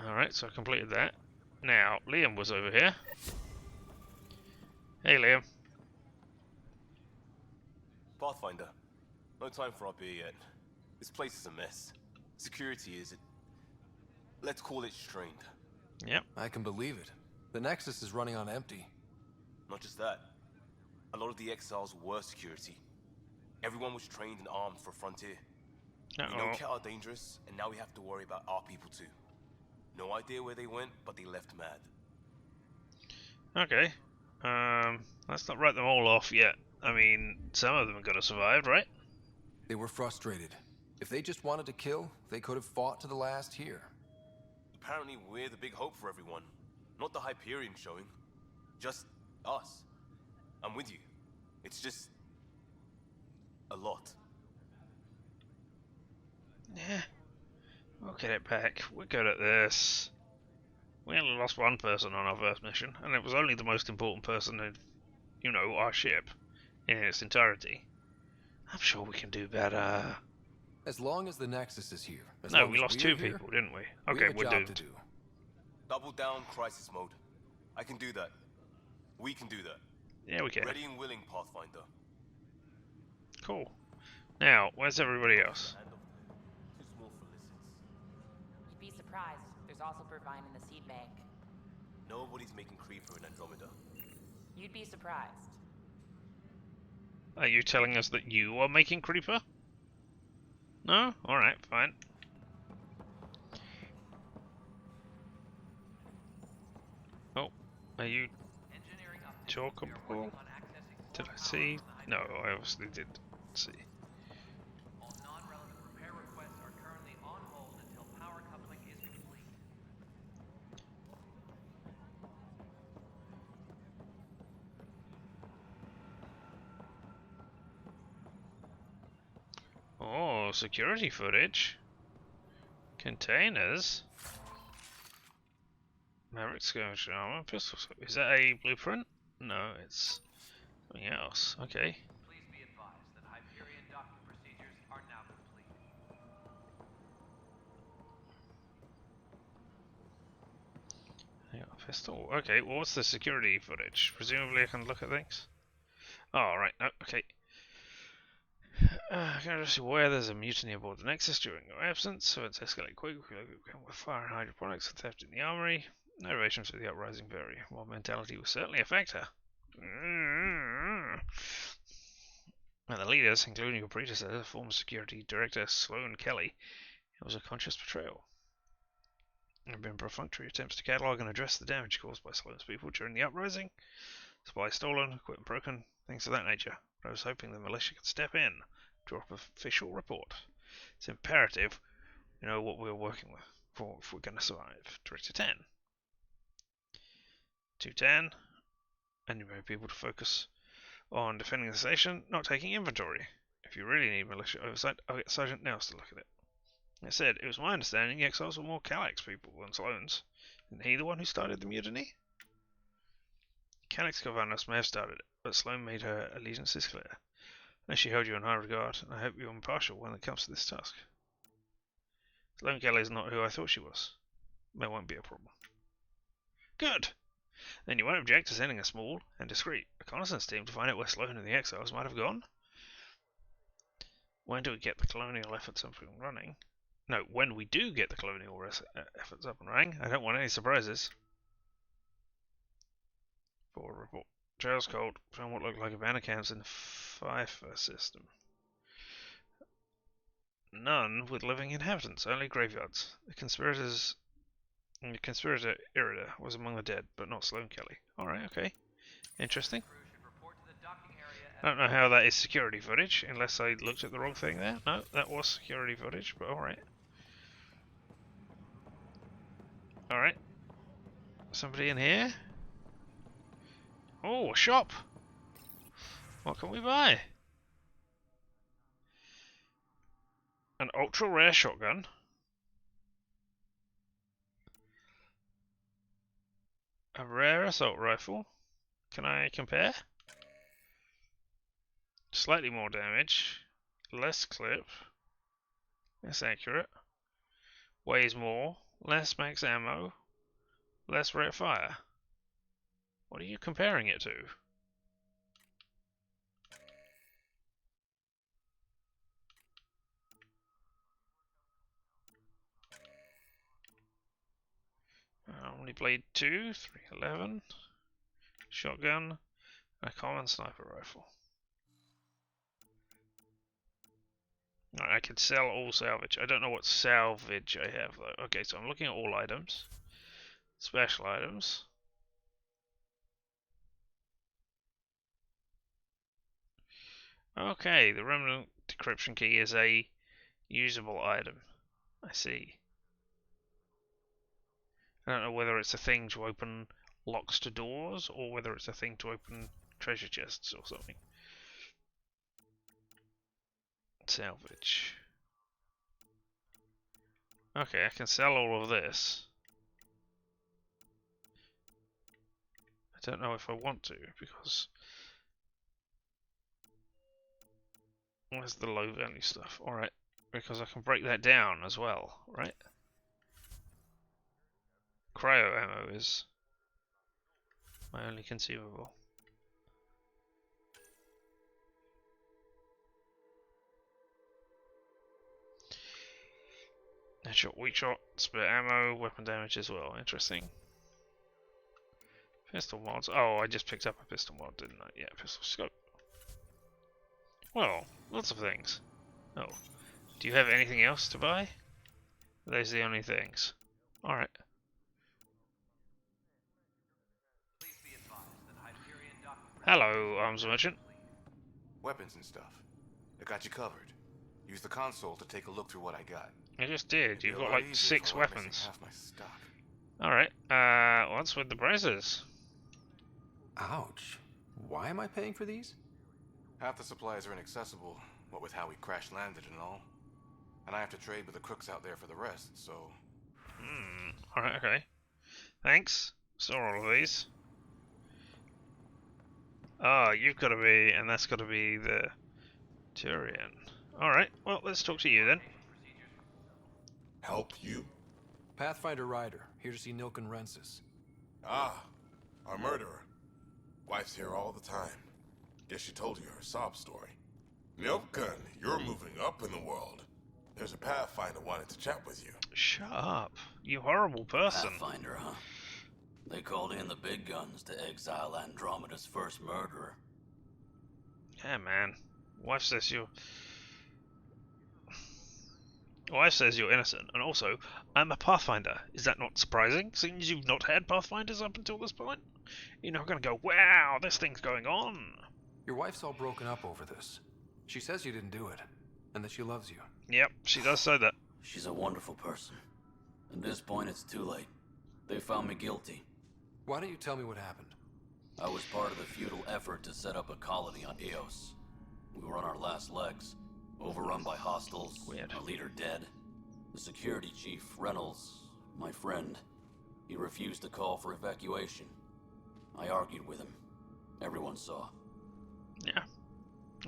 S10: 100%.
S1: Alright, so I completed that. Now, Liam was over here. Hey Liam.
S12: Pathfinder, no time for our beer yet. This place is a mess. Security is, let's call it strained.
S1: Yep.
S2: I can believe it. The Nexus is running on empty.
S12: Not just that. A lot of the exiles were security. Everyone was trained and armed for Frontier. We know Cat are dangerous, and now we have to worry about our people too. No idea where they went, but they left mad.
S1: Okay. Let's not write them all off yet. I mean, some of them are gonna survive, right?
S2: They were frustrated. If they just wanted to kill, they could have fought to the last here.
S12: Apparently we're the big hope for everyone. Not the Hyperion showing. Just us. I'm with you. It's just... a lot.
S1: Yeah. We'll get it back. We're good at this. We only lost one person on our first mission, and it was only the most important person in, you know, our ship in its entirety. I'm sure we can do better.
S2: As long as the Nexus is here.
S1: No, we lost 2 people, didn't we? Okay, we're doomed.
S12: Double down crisis mode. I can do that. We can do that.
S1: Yeah, we can.
S12: Ready and willing, Pathfinder.
S1: Cool. Now, where's everybody else?
S16: You'd be surprised. There's also Purvine in the seed bank.
S12: Nobody's making Creeper in Andromeda.
S16: You'd be surprised.
S1: Are you telling us that you are making Creeper? No? Alright, fine. Oh, are you talkable? Did I see? No, I obviously didn't see.
S10: All non-relevant repair requests are currently on hold until power coupling is complete.
S1: Oh, security footage. Containers. Maverick skirmish armor, pistol. Is that a blueprint? No, it's something else. Okay.
S10: Please be advised that Hyperion docking procedures are now complete.
S1: I got a pistol. Okay, well, what's the security footage? Presumably I can look at things. Oh, right. No, okay. Can I just aware there's a mutiny aboard the Nexus during your absence, so it's escalate quick with fire and hydroponics and theft in the armory. Motivations for the uprising vary. Mob mentality will certainly affect her. And the leaders, including your predecessor, former security director Sloan Kelly, it was a conscious betrayal. There have been perfunctory attempts to catalogue and address the damage caused by Sloan's people during the uprising. Supplies stolen, equipment broken, things of that nature. But I was hoping the militia could step in, draw up an official report. It's imperative we know what we're working with if we're going to survive. Director 10. 210. And you may be able to focus on defending the station, not taking inventory. If you really need militia oversight, I'll get Sergeant Nels to look at it. I said, it was my understanding the exiles were more Calyx people than Sloane's. Isn't he the one who started the mutiny? Calyx governors may have started it, but Sloane made her allegiances clear. And she held you in high regard, and I hope you're impartial when it comes to this task. Sloane Kelly is not who I thought she was. There won't be a problem. Good! Then you won't object to sending a small and discreet reconnaissance team to find out where Sloane and the exiles might have gone? When do we get the colonial efforts up and running? No, when we do get the colonial efforts up and running, I don't want any surprises. Forward report. Trails cold. Found what looked like abandoned camps in the Pfeiffer system. None with living inhabitants, only graveyards. The conspirator Irida was among the dead, but not Sloane Kelly. Alright, okay. Interesting. I don't know how that is security footage, unless I looked at the wrong thing there. No, that was security footage, but alright. Alright. Somebody in here? Oh, a shop! What can we buy? An ultra rare shotgun. A rare assault rifle. Can I compare? Slightly more damage. Less clip. Less accurate. Weighs more. Less max ammo. Less rate of fire. What are you comparing it to? Only blade 2, 311. Shotgun. A common sniper rifle. I can sell all salvage. I don't know what salvage I have though. Okay, so I'm looking at all items. Special items. Okay, the remnant decryption key is a usable item. I see. I don't know whether it's a thing to open locks to doors or whether it's a thing to open treasure chests or something. Salvage. Okay, I can sell all of this. I don't know if I want to because where's the low value stuff? Alright, because I can break that down as well, right? Cryo ammo is my only consumable. Headshot, weak shot, spare ammo, weapon damage as well. Interesting. Pistol mods. Oh, I just picked up a pistol mod, didn't I? Yeah, pistol scope. Well, lots of things. Oh. Do you have anything else to buy? Are those the only things? Alright. Hello, arms merchant.
S12: Weapons and stuff. I got you covered. Use the console to take a look through what I got.
S1: I just did. You've got like 6 weapons.
S12: Half my stock.
S1: Alright, what's with the braces?
S2: Ouch. Why am I paying for these?
S12: Half the supplies are inaccessible, what with how we crash landed and all. And I have to trade with the crooks out there for the rest, so...
S1: Alright, okay. Thanks. Saw all of these. Ah, you've got to be, and that's got to be the Turian. Alright, well, let's talk to you then.
S6: Help you?
S2: Pathfinder Ryder, here to see Nilken Rensis.
S6: Ah, our murderer. Wife's here all the time. Guess she told you her sob story. Nilken, you're moving up in the world. There's a Pathfinder wanted to chat with you.
S1: Shut up, you horrible person.
S19: Pathfinder, huh? They called in the big guns to exile Andromeda's first murderer.
S1: Yeah, man. Wife says you're innocent, and also, I'm a Pathfinder. Is that not surprising, seeing as you've not had Pathfinders up until this point? You're not going to go, wow, this thing's going on.
S2: Your wife's all broken up over this. She says you didn't do it, and that she loves you.
S1: Yep, she does say that.
S19: She's a wonderful person. At this point, it's too late. They found me guilty.
S2: Why don't you tell me what happened?
S19: I was part of the futile effort to set up a colony on Eos. We were on our last legs, overrun by hostiles, our leader dead. The security chief, Reynolds, my friend, he refused to call for evacuation. I argued with him. Everyone saw.
S1: Yeah.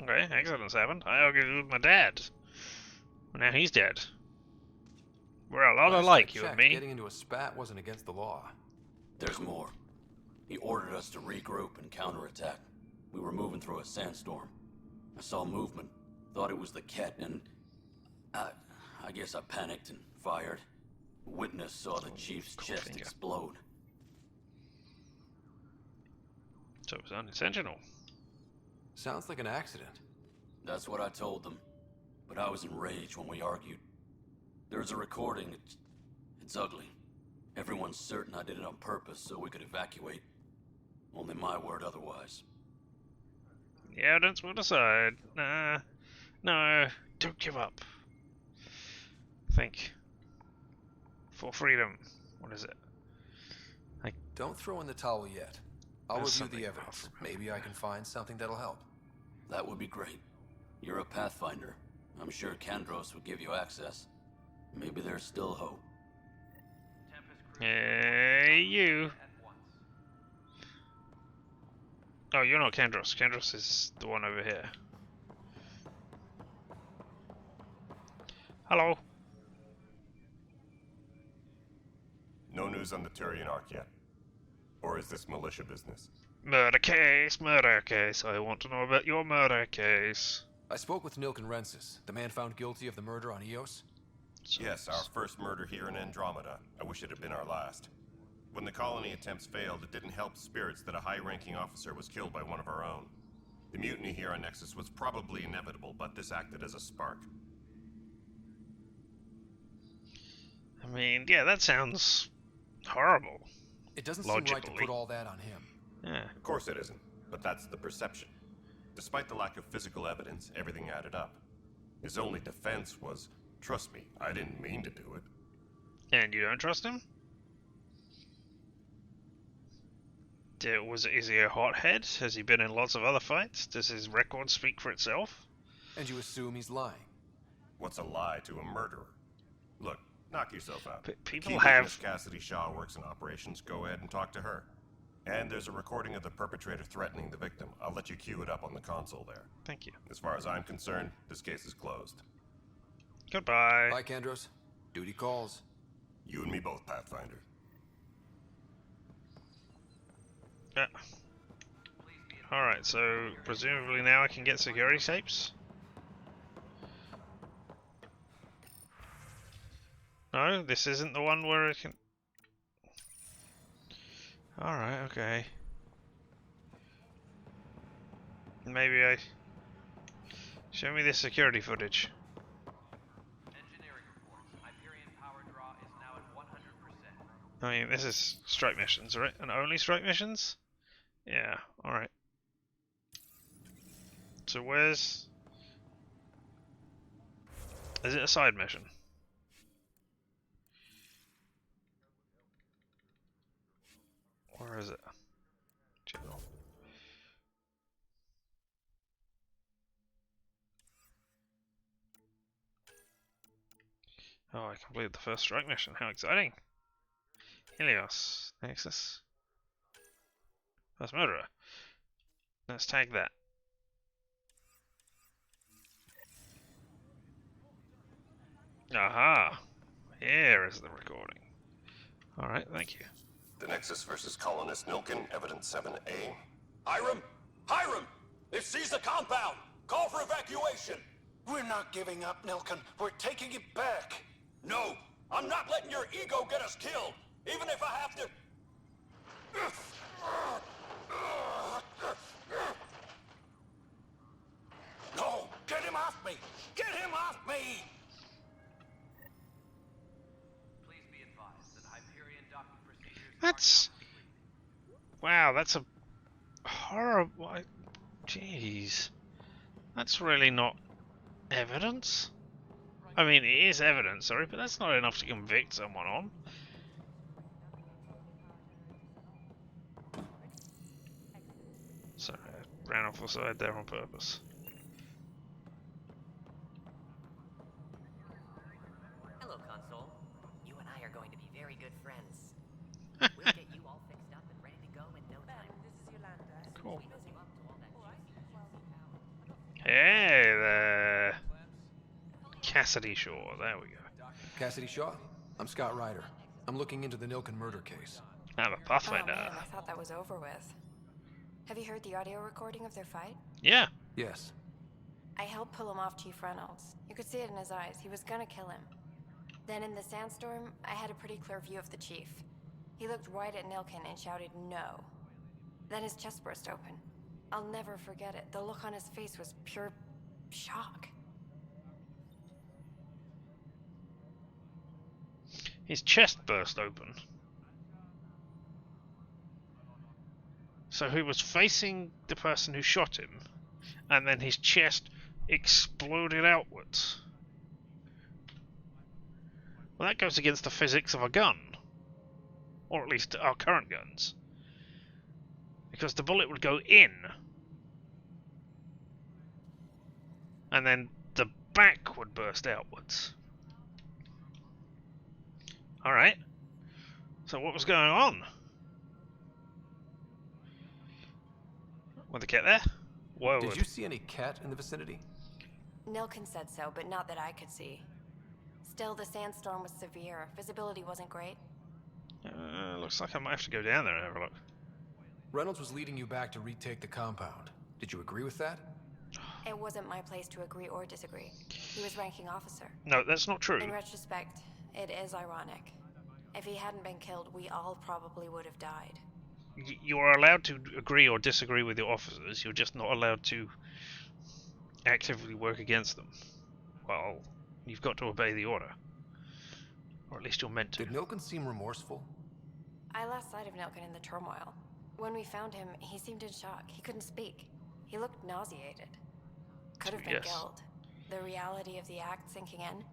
S1: Okay, accidents happened. I argued with my dad. Well, now he's dead. We're a lot alike, you and me.
S2: Getting into a spat wasn't against the law.
S19: There's more. He ordered us to regroup and counterattack. We were moving through a sandstorm. I saw movement, thought it was the Ket, and I guess I panicked and fired. A witness saw the chief's chest explode.
S1: So it was unintentional.
S2: Sounds like an accident.
S19: That's what I told them, but I was enraged when we argued. There's a recording. It's ugly. Everyone's certain I did it on purpose so we could evacuate. Only my word otherwise.
S1: The evidence will decide. No, don't give up. Think. For freedom. What is it?
S2: Don't throw in the towel yet. I'll review the evidence. Maybe I can find something that'll help.
S19: That would be great. You're a Pathfinder. I'm sure Kandros would give you access. Maybe there's still hope.
S1: Hey, you. Oh, you're not Kandros. Kandros is the one over here. Hello.
S6: No news on the Turian Ark yet? Or is this militia business?
S1: Murder case, murder case. I want to know about your murder case.
S2: I spoke with Nilken Rensis, the man found guilty of the murder on Eos.
S6: Yes, our first murder here in Andromeda. I wish it had been our last. When the colony attempts failed, it didn't help spirits that a high-ranking officer was killed by one of our own. The mutiny here on Nexus was probably inevitable, but this acted as a spark.
S1: I mean, yeah, that sounds horrible.
S2: It doesn't seem right to put all that on him.
S1: Yeah.
S6: Of course it isn't, but that's the perception. Despite the lack of physical evidence, everything added up. His only defense was, trust me, I didn't mean to do it.
S1: And you don't trust him? Is he a hothead? Has he been in lots of other fights? Does his record speak for itself?
S2: And you assume he's lying?
S6: What's a lie to a murderer? Look, knock yourself out.
S1: People have...
S6: Miss Cassidy Shaw works in operations. Go ahead and talk to her. And there's a recording of the perpetrator threatening the victim. I'll let you cue it up on the console there.
S1: Thank you.
S6: As far as I'm concerned, this case is closed.
S1: Goodbye.
S2: Bye, Kandros. Duty calls.
S6: You and me both, Pathfinder.
S1: Yeah. Alright, so presumably now I can get security tapes? No, this isn't the one where I can... Alright, okay. Maybe I... Show me this security footage.
S11: Engineering reports. Hyperion power draw is now at 100%.
S1: I mean, this is strike missions, right? And only strike missions? Yeah, alright. So where's... Is it a side mission? Where is it? General. Oh, I completed the first strike mission. How exciting! Helios. Nexus. First murderer. Let's tag that. Aha! Here is the recording. Alright, thank you.
S6: The Nexus versus Colonist Nilken, Evidence 7A.
S12: Hiram! Hiram! They've seized the compound! Call for evacuation!
S18: We're not giving up, Nilken. We're taking it back.
S12: No! I'm not letting your ego get us killed! Even if I have to...
S18: No! Get him off me! Get him off me!
S11: Please be advised that Hyperion docking procedures...
S1: That's... Wow, that's a horrible... Jeez. That's really not evidence? I mean, it is evidence, sorry, but that's not enough to convict someone on. Sorry, I ran off the side there on purpose.
S20: Hello, Console. You and I are going to be very good friends. We'll get you all fixed up and ready to go in no time.
S9: This is Yolanda.
S1: Cool. Cassidy Shaw. There we go.
S2: Cassidy Shaw? I'm Scott Ryder. I'm looking into the Nilken murder case.
S1: I'm a Pathfinder.
S21: Oh man, I thought that was over with. Have you heard the audio recording of their fight?
S1: Yeah.
S2: Yes.
S21: I helped pull him off Chief Reynolds. You could see it in his eyes. He was gonna kill him. Then in the sandstorm, I had a pretty clear view of the Chief. He looked right at Nilken and shouted no. Then his chest burst open. I'll never forget it. The look on his face was pure shock.
S1: His chest burst open. So he was facing the person who shot him, and then his chest exploded outwards. Well, that goes against the physics of a gun. Or at least our current guns. Because the bullet would go in. And then the back would burst outwards. Alright. So what was going on? Want to get there? Whoa.
S2: Did you see any cat in the vicinity?
S21: Nilken said so, but not that I could see. Still, the sandstorm was severe. Visibility wasn't great.
S1: Looks like I might have to go down there and have a look.
S2: Reynolds was leading you back to retake the compound. Did you agree with that?
S21: It wasn't my place to agree or disagree. He was ranking officer.
S1: No, that's not true.
S21: In retrospect, it is ironic. If he hadn't been killed, we all probably would have died.
S1: You are allowed to agree or disagree with your officers, you're just not allowed to actively work against them. Well, you've got to obey the order. Or at least you're meant to.
S2: Did Nilken seem remorseful?
S21: I lost sight of Nilken in the turmoil. When we found him, he seemed in shock. He couldn't speak. He looked nauseated. Could have been guilt. The reality of the act sinking in.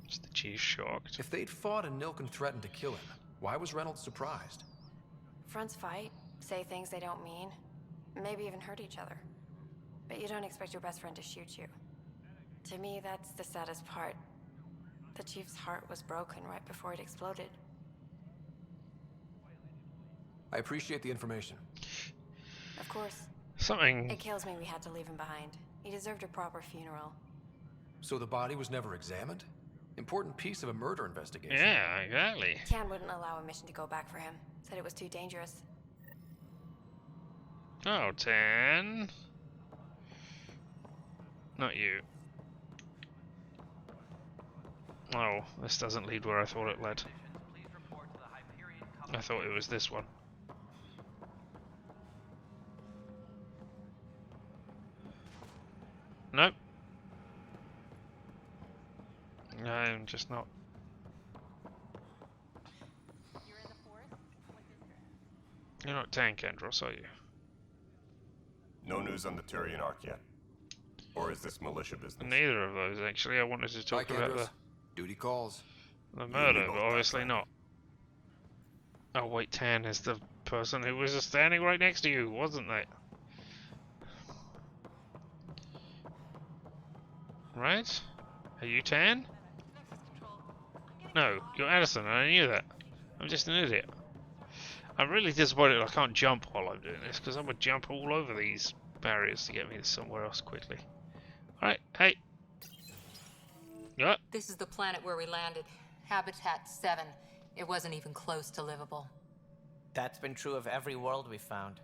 S1: Is the chief shocked?
S2: If they'd fought and Nilken threatened to kill him, why was Reynolds surprised?
S21: Fronts fight, say things they don't mean, maybe even hurt each other. But you don't expect your best friend to shoot you. To me, that's the saddest part. The Chief's heart was broken right before it exploded.
S2: I appreciate the information.
S21: Of course.
S1: Something...
S21: It kills me we had to leave him behind. He deserved a proper funeral.
S2: So the body was never examined? Important piece of a murder investigation.
S1: Yeah, exactly.
S21: Tan wouldn't allow a mission to go back for him. Said it was too dangerous.
S1: Oh, Tan. Not you. Oh, this doesn't lead where I thought it led. I thought it was this one. Nope. I'm just not. You're not Tank Andros, are you?
S6: No news on the Turian Ark yet. Or is this militia business?
S1: Neither of those, actually. I wanted to talk about the...
S2: Duty calls.
S1: The murder, but obviously not. Oh wait, Tan is the person who was just standing right next to you, wasn't they? Right? Are you Tan? No, you're Addison, and I knew that. I'm just an idiot. I'm really disappointed I can't jump while I'm doing this, because I would jump all over these barriers to get me to somewhere else quickly. Alright, hey. Yeah.
S8: This is the planet where we landed. Habitat 7. It wasn't even close to livable.
S14: That's been true of every world we found.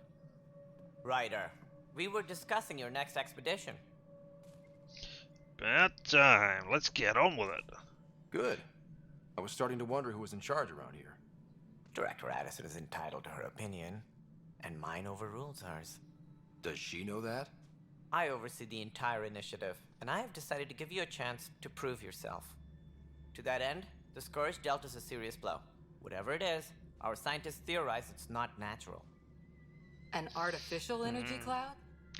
S14: Ryder, we were discussing your next expedition.
S1: About time. Let's get on with it.
S2: Good. I was starting to wonder who was in charge around here.
S14: Director Addison is entitled to her opinion, and mine overrules hers.
S2: Does she know that?
S14: I oversee the entire initiative, and I have decided to give you a chance to prove yourself. To that end, the Scourge dealt us a serious blow. Whatever it is, our scientists theorize it's not natural.
S8: An artificial energy cloud?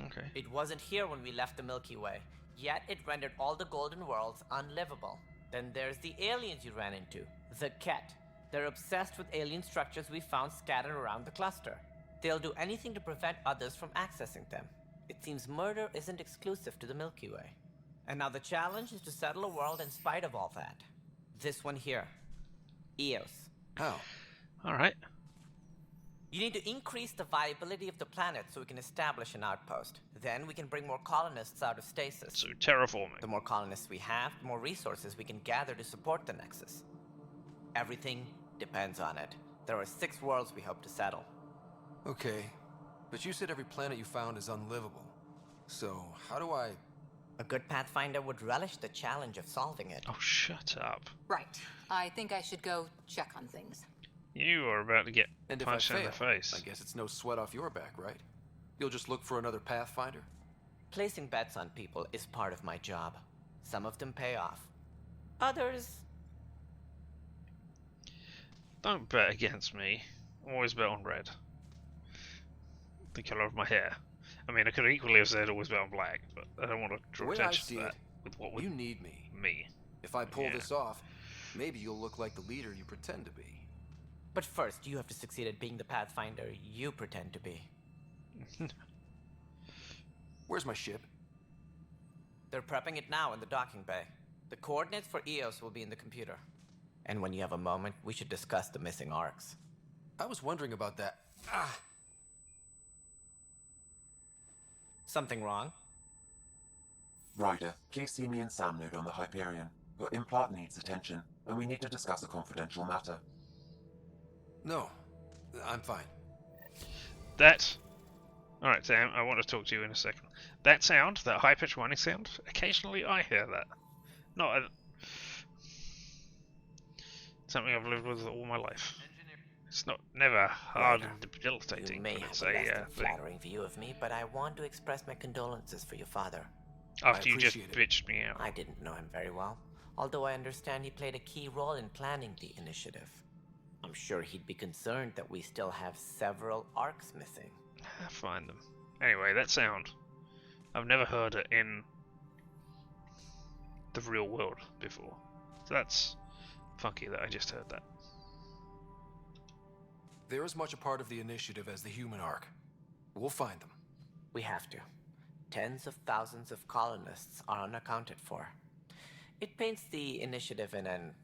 S1: Okay.
S14: It wasn't here when we left the Milky Way, yet it rendered all the Golden Worlds unlivable. Then there's the aliens you ran into, the Ket. They're obsessed with alien structures we found scattered around the cluster. They'll do anything to prevent others from accessing them. It seems murder isn't exclusive to the Milky Way. And now the challenge is to settle a world in spite of all that. This one here. Eos.
S2: How?
S1: Alright.
S14: You need to increase the viability of the planet so we can establish an outpost. Then we can bring more colonists out of stasis.
S1: So terraforming.
S14: The more colonists we have, the more resources we can gather to support the Nexus. Everything depends on it. There are 6 worlds we hope to settle.
S2: Okay, but you said every planet you found is unlivable. So, how do I...
S14: A good Pathfinder would relish the challenge of solving it.
S1: Oh, shut up.
S4: Right. I think I should go check on things.
S1: You are about to get
S2: And
S1: punched
S2: if I
S1: in
S2: fail,
S1: the face.
S2: I guess it's no sweat off your back, right? You'll just look for another Pathfinder?
S14: Placing bets on people is part of my job. Some of them pay off. Others...
S1: Don't bet against me. Always bet on red. The colour of my hair. I mean, I could equally have said always bet on black, but I don't want to draw attention to that. With what would
S2: you need me.
S1: Me.
S2: If I pull this off, maybe you'll look like the leader you pretend to be.
S14: But first, you have to succeed at being the Pathfinder you pretend to be.
S2: Where's my ship?
S14: They're prepping it now in the docking bay. The coordinates for EOS will be in the computer. And when you have a moment, we should discuss the missing arcs.
S2: I was wondering about that.
S14: Something wrong?
S5: Ryder, please see me and Sam node on the Hyperion. Your implant needs attention, and we need to discuss a confidential matter.
S2: No, I'm fine.
S1: Alright, Sam, I want to talk to you in a second. That sound, that high-pitched whining sound, occasionally I hear that. Not something I've lived with all my life. It's never hard and debilitating.
S14: You may have a less than flattering view of me, but I want to express my condolences for your father.
S1: After you just bitched me out.
S14: I didn't know him very well, although I understand he played a key role in planning the initiative. I'm sure he'd be concerned that we still have several arcs missing.
S1: Find them. Anyway, that sound. I've never heard it in the real world before. So that's funky that I just heard that.
S2: They're as much a part of the initiative as the human arc. We'll find them.
S14: We have to. Tens of thousands of colonists are unaccounted for. It paints the initiative in an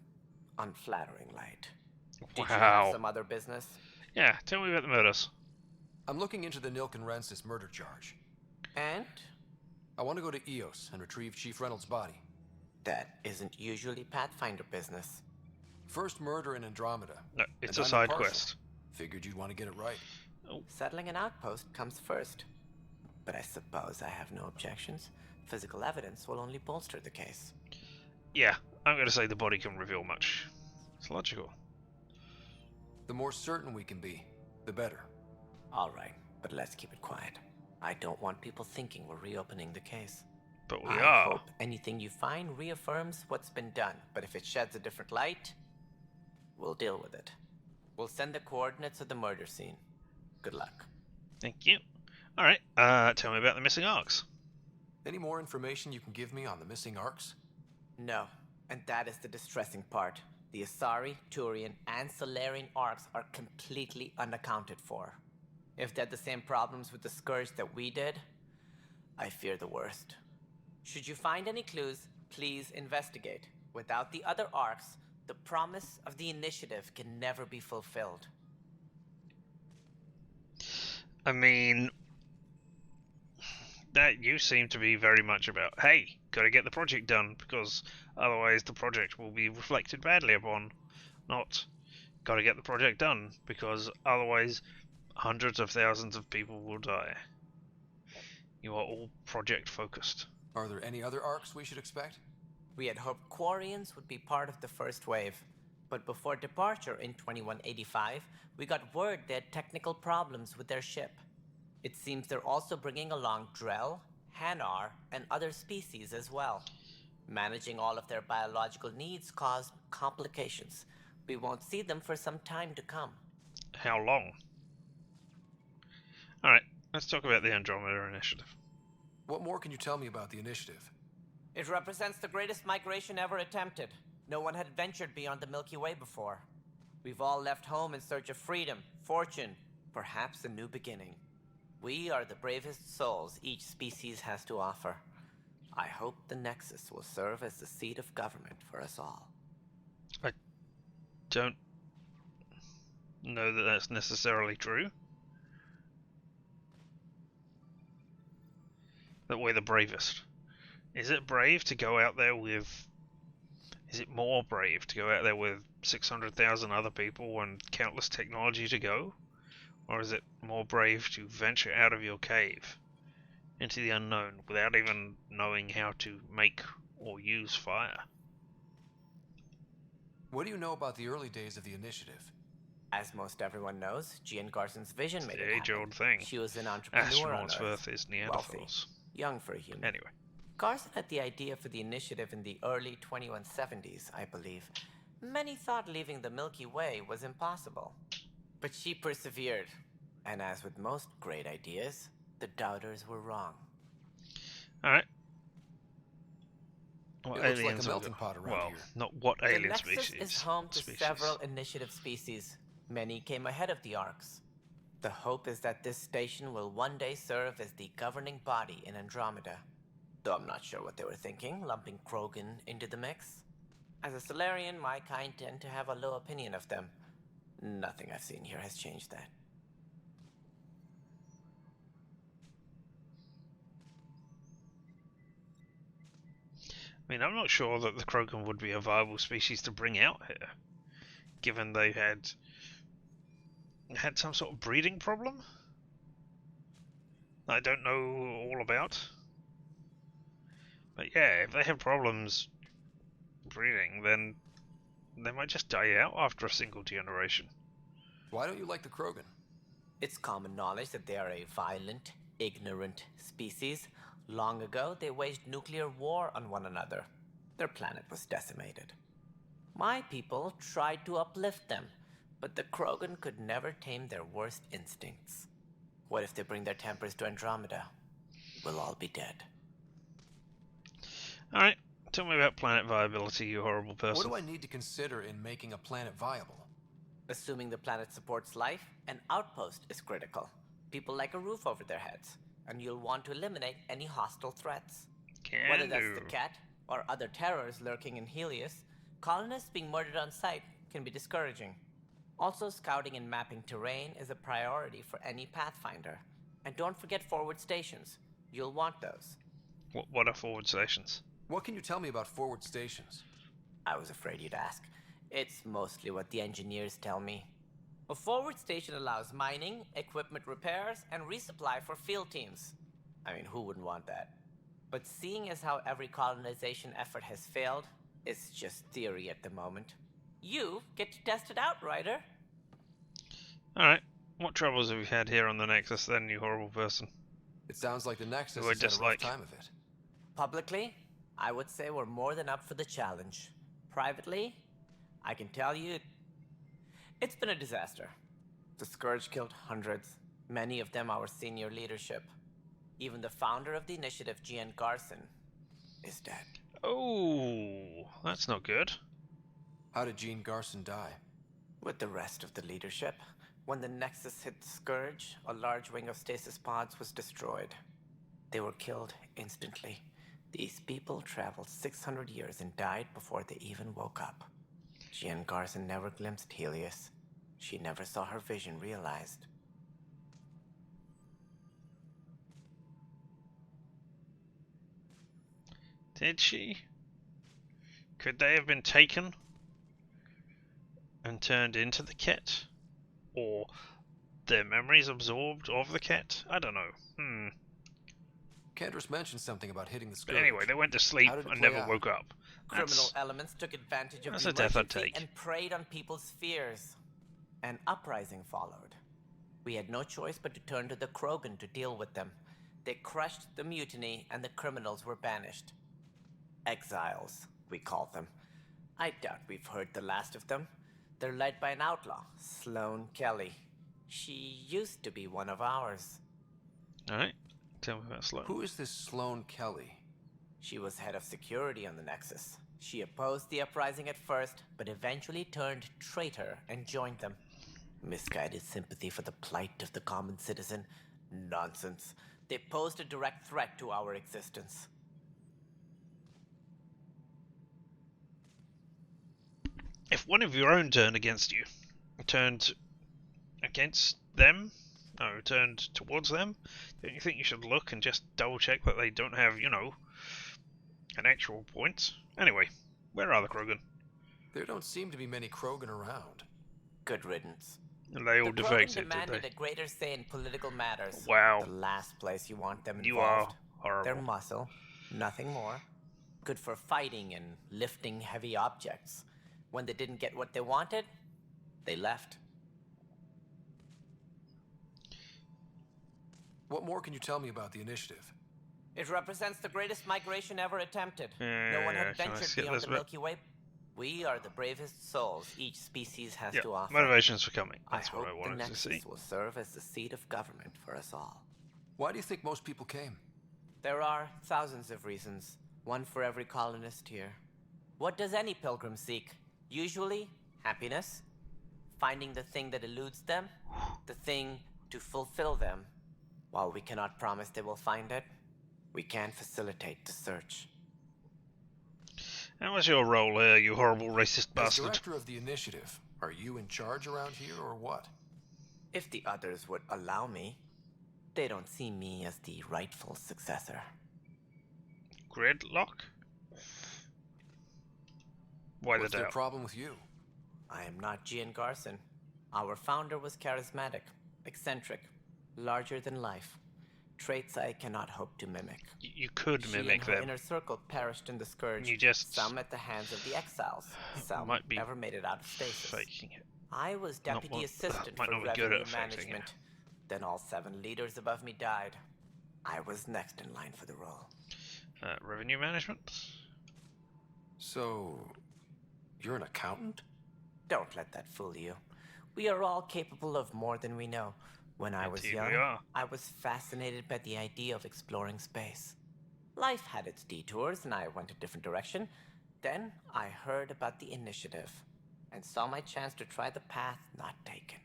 S14: unflattering light. Did you have some other business?
S1: Yeah, tell me about the murders.
S2: I'm looking into the Nilk and Rensis murder charge.
S14: And?
S2: I want to go to EOS and retrieve Chief Reynolds' body.
S14: That isn't usually Pathfinder business.
S2: First murder in Andromeda.
S1: No, it's a side quest.
S2: Figured you'd want to get it right.
S1: Oh.
S14: Settling an outpost comes first. But I suppose I have no objections. Physical evidence will only bolster the case.
S1: Yeah, I'm going to say the body can reveal much. It's logical.
S2: The more certain we can be, the better.
S14: All right, but let's keep it quiet. I don't want people thinking we're reopening the case.
S1: But we
S14: I
S1: are.
S14: hope anything you find reaffirms what's been done, but if it sheds a different light, we'll deal with it. We'll send the coordinates of the murder scene. Good luck.
S1: Thank you. Alright, tell me about the missing arcs.
S2: Any more information you can give me on the missing arcs?
S14: No, and that is the distressing part. The Asari, Turian, and Solarian arcs are completely unaccounted for. If they had the same problems with the Scourge that we did, I fear the worst. Should you find any clues, please investigate. Without the other arcs, the promise of the initiative can never be fulfilled.
S1: I mean, that you seem to be very much about, hey, gotta get the project done, because otherwise the project will be reflected badly upon. Not, gotta get the project done, because otherwise hundreds of thousands of people will die. You are all project focused.
S2: Are there any other arcs we should expect?
S14: We had hoped Quarians would be part of the first wave, but before departure in 2185, we got word they had technical problems with their ship. It seems they're also bringing along Drell, Hanar, and other species as well. Managing all of their biological needs caused complications. We won't see them for some time to come.
S1: How long? Alright, let's talk about the Andromeda initiative.
S2: What more can you tell me about the initiative?
S14: It represents the greatest migration ever attempted. No one had ventured beyond the Milky Way before. We've all left home in search of freedom, fortune, perhaps a new beginning. We are the bravest souls each species has to offer. I hope the Nexus will serve as the seat of government for us all.
S1: I don't know that that's necessarily true. That we're the bravest. Is it brave to go out there with... Is it more brave to go out there with 600,000 other people and countless technology to go? Or is it more brave to venture out of your cave into the unknown without even knowing how to make or use fire?
S2: What do you know about the early days of the initiative?
S14: As most everyone knows, Jean Garson's vision made it happen.
S1: Age-old thing.
S14: She was an entrepreneur on
S1: Astronauts
S14: Earth,
S1: versus Neanderthals.
S14: wealthy, young for a human.
S1: Anyway.
S14: Garson had the idea for the initiative in the early 2170s, I believe. Many thought leaving the Milky Way was impossible. But she persevered. And as with most great ideas, the doubters were wrong.
S1: Alright.
S2: What looks like a melting pot around here.
S1: Not what alien
S14: the Nexus
S1: species.
S14: is home to several initiative species. Many came ahead of the Arks. The hope is that this station will one day serve as the governing body in Andromeda. Though I'm not sure what they were thinking, lumping Krogan into the mix. As a Solarian, my kind tend to have a low opinion of them. Nothing I've seen here has changed that.
S1: I mean, I'm not sure that the Krogan would be a viable species to bring out here, given they had some sort of breeding problem I don't know all about. But yeah, if they have problems breeding, then they might just die out after a single generation.
S2: Why don't you like the Krogan?
S14: It's common knowledge that they are a violent, ignorant species. Long ago, they waged nuclear war on one another. Their planet was decimated. My people tried to uplift them, but the Krogan could never tame their worst instincts. What if they bring their tempers to Andromeda? We'll all be dead.
S1: Alright, tell me about planet viability, you horrible person.
S2: What do I need to consider in making a planet viable?
S14: Assuming the planet supports life, an outpost is critical. People like a roof over their heads, and you'll want to eliminate any hostile threats. Whether that's the cat or other terrors lurking in Helios, colonists being murdered on sight can be discouraging. Also, scouting and mapping terrain is a priority for any Pathfinder. And don't forget forward stations. You'll want those.
S1: What are forward stations?
S2: What can you tell me about forward stations?
S14: I was afraid you'd ask. It's mostly what the engineers tell me. A forward station allows mining, equipment repairs, and resupply for field teams. I mean, who wouldn't want that? But seeing as how every colonization effort has failed, it's just theory at the moment. You get to test it out, Ryder.
S1: Alright, what troubles have you had here on the Nexus then, you horrible person?
S2: It sounds like the Nexus has had a rough time of it.
S14: Publicly, I would say we're more than up for the challenge. Privately, I can tell you, it's been a disaster. The Scourge killed hundreds, many of them our senior leadership. Even the founder of the initiative, Jean Garson, is dead.
S1: Oh, that's not good.
S2: How did Jean Garson die?
S14: With the rest of the leadership. When the Nexus hit the Scourge, a large wing of stasis pods was destroyed. They were killed instantly. These people traveled 600 years and died before they even woke up. Jean Garson never glimpsed Helios. She never saw her vision realized.
S1: Did she? Could they have been taken and turned into the Ket? Or their memories absorbed of the Ket? I don't know.
S2: Cantor's mentioned something about hitting the Scourge.
S1: But anyway, they went to sleep and never woke up.
S14: Criminal elements took advantage of
S1: that's
S14: the
S1: a death I'd
S14: emergency
S1: take.
S14: and preyed on people's fears. An uprising followed. We had no choice but to turn to the Krogan to deal with them. They crushed the mutiny and the criminals were banished. Exiles, we called them. I doubt we've heard the last of them. They're led by an outlaw, Sloane Kelly. She used to be one of ours.
S1: Alright, tell me about Sloane.
S2: Who is this Sloane Kelly?
S14: She was head of security on the Nexus. She opposed the uprising at first, but eventually turned traitor and joined them. Misguided sympathy for the plight of the common citizen? Nonsense. They posed a direct threat to our existence.
S1: If one of your own turned against you, turned against them? No, turned towards them? Don't you think you should look and just double check that they don't have, you know, an actual point? Anyway, where are the Krogan?
S2: There don't seem to be many Krogan around.
S14: Good riddance.
S1: And they all
S14: the Krogan
S1: defected, did
S14: demanded
S1: they?
S14: a greater say in political matters.
S1: Wow.
S14: The last place you want them involved.
S1: You are horrible.
S14: Their muscle, nothing more. Good for fighting and lifting heavy objects. When they didn't get what they wanted, they left.
S2: What more can you tell me about the initiative?
S14: It represents the greatest migration ever attempted. No one had ventured beyond the Milky Way. We are the bravest souls each species has to offer.
S1: Motivations for coming. That's
S14: I
S1: what I
S14: hope
S1: wanted
S14: the
S1: to
S14: Nexus
S1: see.
S14: will serve as the seat of government for us all.
S2: Why do you think most people came?
S14: There are thousands of reasons, one for every colonist here. What does any pilgrim seek? Usually, happiness, finding the thing that eludes them, the thing to fulfill them. While we cannot promise they will find it, we can facilitate the search.
S1: And what's your role here, you horrible racist bastard?
S2: As director of the initiative, are you in charge around here or what?
S14: If the others would allow me, they don't see me as the rightful successor.
S1: Gridlock? Why
S2: What's
S1: the
S2: their
S1: doubt?
S2: problem with you?
S14: I am not Gian Garson. Our founder was charismatic, eccentric, larger than life. Traits I cannot hope to mimic.
S1: You could
S14: She
S1: mimic
S14: and her
S1: them.
S14: inner circle perished in the Scourge.
S1: You just
S14: some at the hands of the exiles. Some
S1: might be
S14: never made it out of stasis.
S1: faking it.
S14: I was deputy assistant
S1: might
S14: for
S1: not be good
S14: revenue
S1: at faking
S14: management. Then all 7 leaders above me died. I was next in line for the role.
S1: Revenue management?
S2: So, you're an accountant?
S14: Don't let that fool you. We are all capable of more than we know. When I was
S1: Indeed we
S14: young,
S1: are.
S14: I was fascinated by the idea of exploring space. Life had its detours, and I went a different direction. Then I heard about the initiative, and saw my chance to try the path not taken.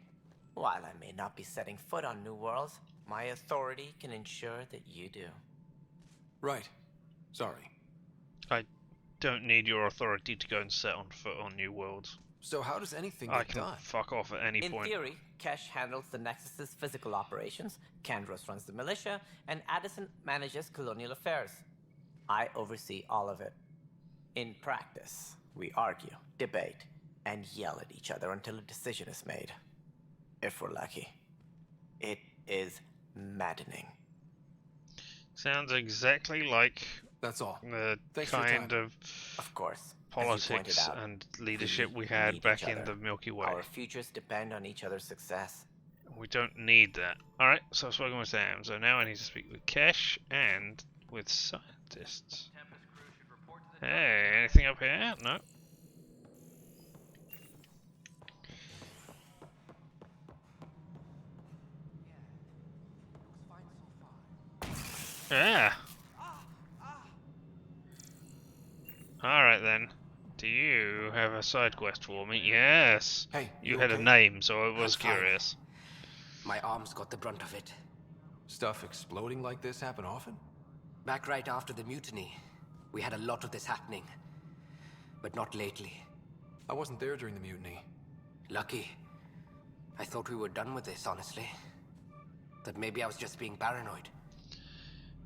S14: While I may not be setting foot on new worlds, my authority can ensure that you do.
S2: Right. Sorry.
S1: I don't need your authority to go and set on foot on new worlds.
S2: So how does anything
S1: I
S2: get
S1: can
S2: done?
S1: fuck off at any
S14: In
S1: point.
S14: theory, Kesh handles the Nexus's physical operations, Kandros runs the militia, and Addison manages colonial affairs. I oversee all of it. In practice, we argue, debate, and yell at each other until a decision is made. If we're lucky. It is maddening.
S1: Sounds exactly like
S2: That's all.
S1: the
S2: Thanks for your
S1: kind
S2: time.
S14: Of course.
S1: politics
S14: out,
S1: and leadership we
S14: need
S1: had back
S14: each
S1: in
S14: other.
S1: the Milky Way.
S14: Our futures depend on each other's success.
S1: We don't need that. Alright, so I've spoken with Sam, so now I need to speak with Kesh and with scientists. Hey, anything up here? No. Yeah. Alright then. Do you have a side quest for me? Yes.
S7: Hey,
S1: you
S7: you
S1: had
S7: okay?
S1: a name, so I was
S7: I'm fine.
S1: curious.
S7: My arms got the brunt of it.
S2: Stuff exploding like this happen often?
S7: Back right after the mutiny, we had a lot of this happening. But not lately.
S2: I wasn't there during the mutiny.
S7: Lucky. I thought we were done with this, honestly. That maybe I was just being paranoid.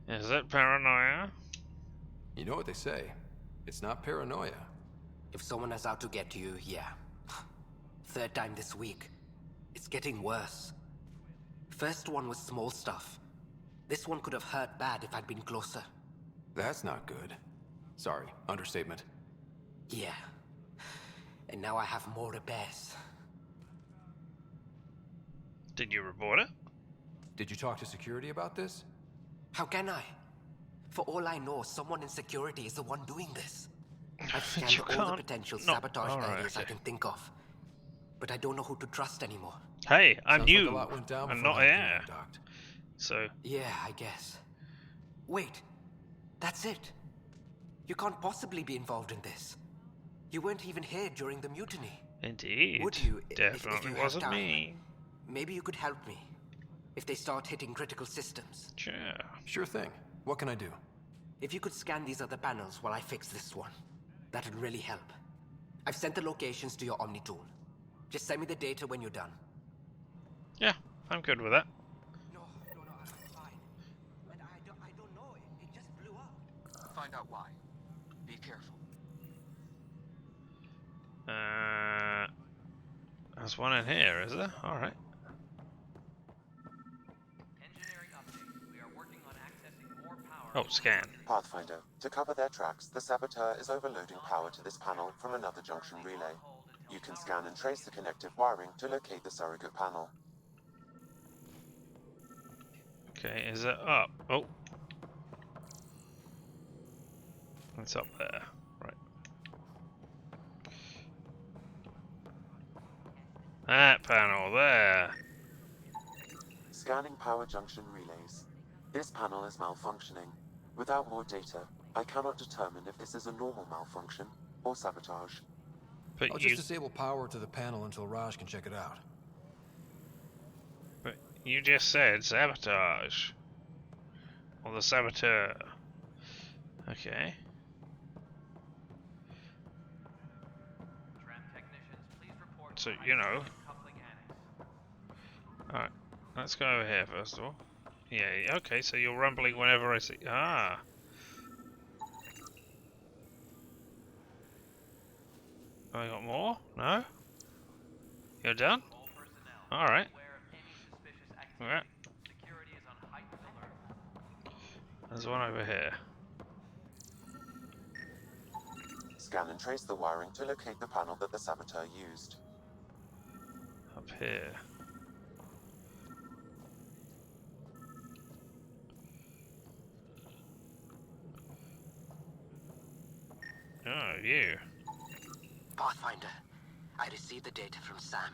S1: Is that paranoia?
S2: You know what they say. It's not paranoia.
S7: If someone is out to get you, yeah. 3rd time this week. It's getting worse. First one was small stuff. This one could have hurt bad if I'd been closer.
S2: That's not good. Sorry, understatement.
S7: Yeah. And now I have more repairs.
S1: Did you report it?
S2: Did you talk to security about this?
S7: How can I? For all I know, someone in security is the one doing this. I've
S1: You
S7: scanned all the
S1: can't-
S7: potential
S1: no,
S7: sabotage
S1: alright,
S7: areas I
S1: okay.
S7: can think of. But I don't know who to trust anymore.
S1: Hey, I'm
S2: Sounds like
S1: new.
S2: a lot went down
S1: I'm
S2: before
S1: not
S2: that
S1: here.
S2: thing docked.
S1: So,
S7: Yeah, I guess. Wait. That's it. You can't possibly be involved in this. You weren't even here during the mutiny.
S1: indeed.
S7: Would you, if
S1: Definitely
S7: you had
S1: wasn't
S7: time?
S1: me.
S7: Maybe you could help me. If they start hitting critical systems.
S1: Sure.
S2: Sure thing. What can I do?
S7: If you could scan these other panels while I fix this one, that'd really help. I've sent the locations to your Omni tool. Just send me the data when you're done.
S1: Yeah, I'm good with that.
S18: No, I'm fine. But I don't know. It just blew up. Find out why. Be careful.
S1: There's one in here, is there? Alright.
S20: Engineering update. We are working on accessing more power.
S1: Oh, scan.
S5: Pathfinder, to cover their tracks, the saboteur is overloading power to this panel from another junction relay. You can scan and trace the connective wiring to locate the surrogate panel.
S1: Okay, is it up? Oh. It's up there. Right. That panel there.
S5: Scanning power junction relays. This panel is malfunctioning. Without more data, I cannot determine if this is a normal malfunction or sabotage.
S1: But
S2: I'll just disable power to the panel until Raj can check it out.
S1: But you just said sabotage. Or the saboteur. Okay. So, you know. Alright. Let's go over here first of all. Yeah, okay, so you're rumbling whenever I see. Ah! Have I got more? No? You're done? Alright. Alright. There's one over here.
S5: Scan and trace the wiring to locate the panel that the saboteur used.
S1: Up here. Oh, you.
S7: Pathfinder, I received the data from Sam.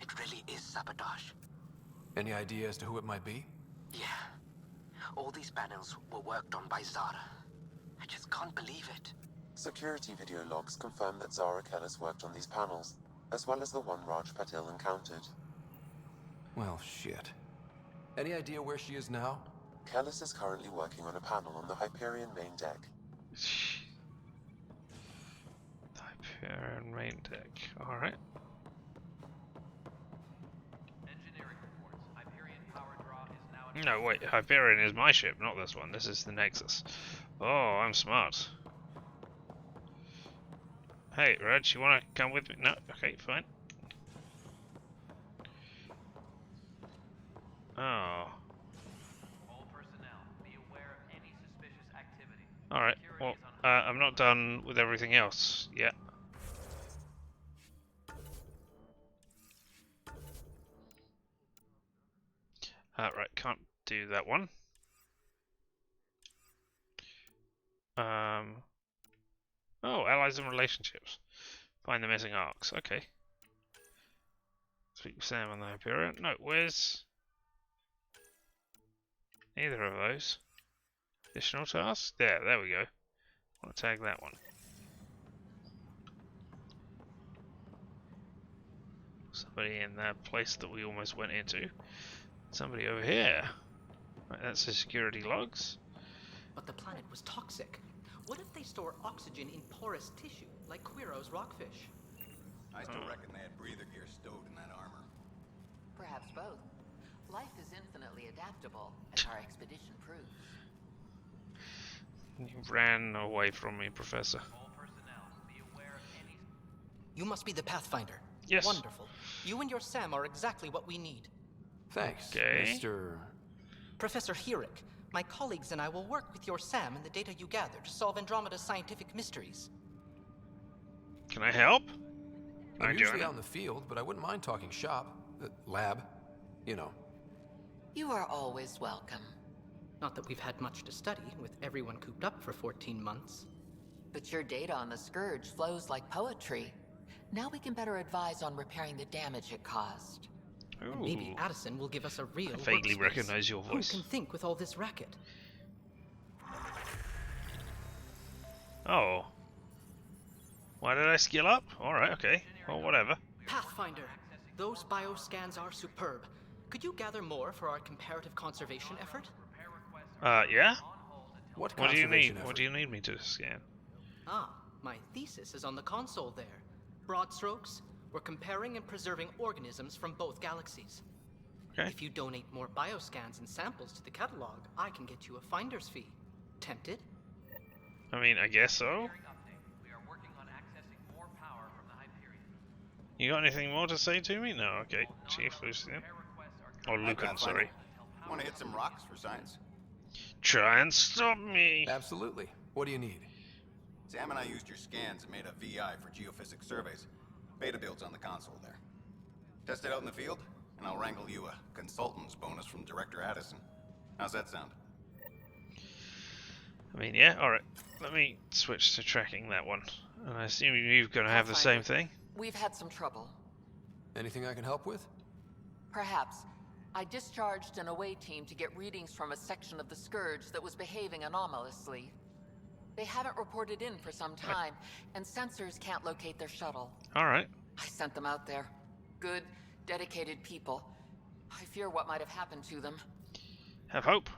S7: It really is sabotage.
S2: Any idea as to who it might be?
S7: Yeah. All these panels were worked on by Zara. I just can't believe it.
S5: Security video logs confirm that Zara Kellis worked on these panels, as well as the one Raj Patil encountered.
S2: Well, shit. Any idea where she is now?
S5: Kellis is currently working on a panel on the Hyperion main deck.
S1: Hyperion main deck. Alright. No, wait, Hyperion is my ship, not this one. This is the Nexus. Oh, I'm smart. Hey, Reg, you wanna come with me? No? Okay, fine. Oh. Alright, well, I'm not done with everything else yet. Right, can't do that one. Oh, allies and relationships. Find the missing arcs. Okay. Speak with Sam on the Hyperion. No, where's neither of those? Additional tasks? There we go. I want to tag that one. Somebody in that place that we almost went into. Somebody over here. Right, that's the security logs.
S13: But the planet was toxic. What if they store oxygen in porous tissue, like Quiro's rockfish?
S18: I still reckon they had breather gear stowed in that armor.
S16: Perhaps both. Life is infinitely adaptable, as our expedition proves.
S1: You ran away from me, Professor.
S13: You must be the Pathfinder.
S1: Yes.
S13: Wonderful. You and your Sam are exactly what we need.
S2: Thanks,
S1: okay.
S2: Mr.
S13: Professor Herrick, my colleagues and I will work with your Sam and the data you gather to solve Andromeda's scientific mysteries.
S1: Can I help?
S2: I'm usually out in the field, but I wouldn't mind talking shop. Lab. You know.
S16: You are always welcome.
S13: Not that we've had much to study, with everyone cooped up for 14 months.
S16: But your data on the Scourge flows like poetry. Now we can better advise on repairing the damage it caused.
S13: And maybe Addison will give us a real
S1: I vaguely
S13: workspace.
S1: recognize your voice.
S13: Who can think with all this racket?
S1: Oh. Why did I skill up? Alright, okay. Well, whatever.
S13: Pathfinder, those bioscans are superb. Could you gather more for our comparative conservation effort?
S1: Yeah?
S13: What
S1: do you need?
S13: effort?
S1: What do you need me to scan?
S13: Ah, my thesis is on the console there. Broad strokes, we're comparing and preserving organisms from both galaxies.
S1: Okay.
S13: If you donate more bioscans and samples to the catalog, I can get you a finder's fee. Tempted?
S1: I mean, I guess so. You got anything more to say to me? No, okay. Chief Lucian. Or Lucan, sorry.
S18: Want to hit some rocks for science?
S1: Try and stop me!
S2: Absolutely. What do you need?
S18: Sam and I used your scans and made a VI for geophysics surveys. Beta builds on the console there. Test it out in the field, and I'll wrangle you a consultant's bonus from Director Addison. How's that sound?
S1: I mean, yeah, alright. Let me switch to tracking that one. And I assume you're going to have the same thing?
S16: We've had some trouble.
S2: Anything I can help with?
S16: Perhaps. I discharged an away team to get readings from a section of the Scourge that was behaving anomalously. They haven't reported in for some time, and sensors can't locate their shuttle.
S1: Alright.
S16: I sent them out there. Good, dedicated people. I fear what might have happened to them.
S1: Have hope.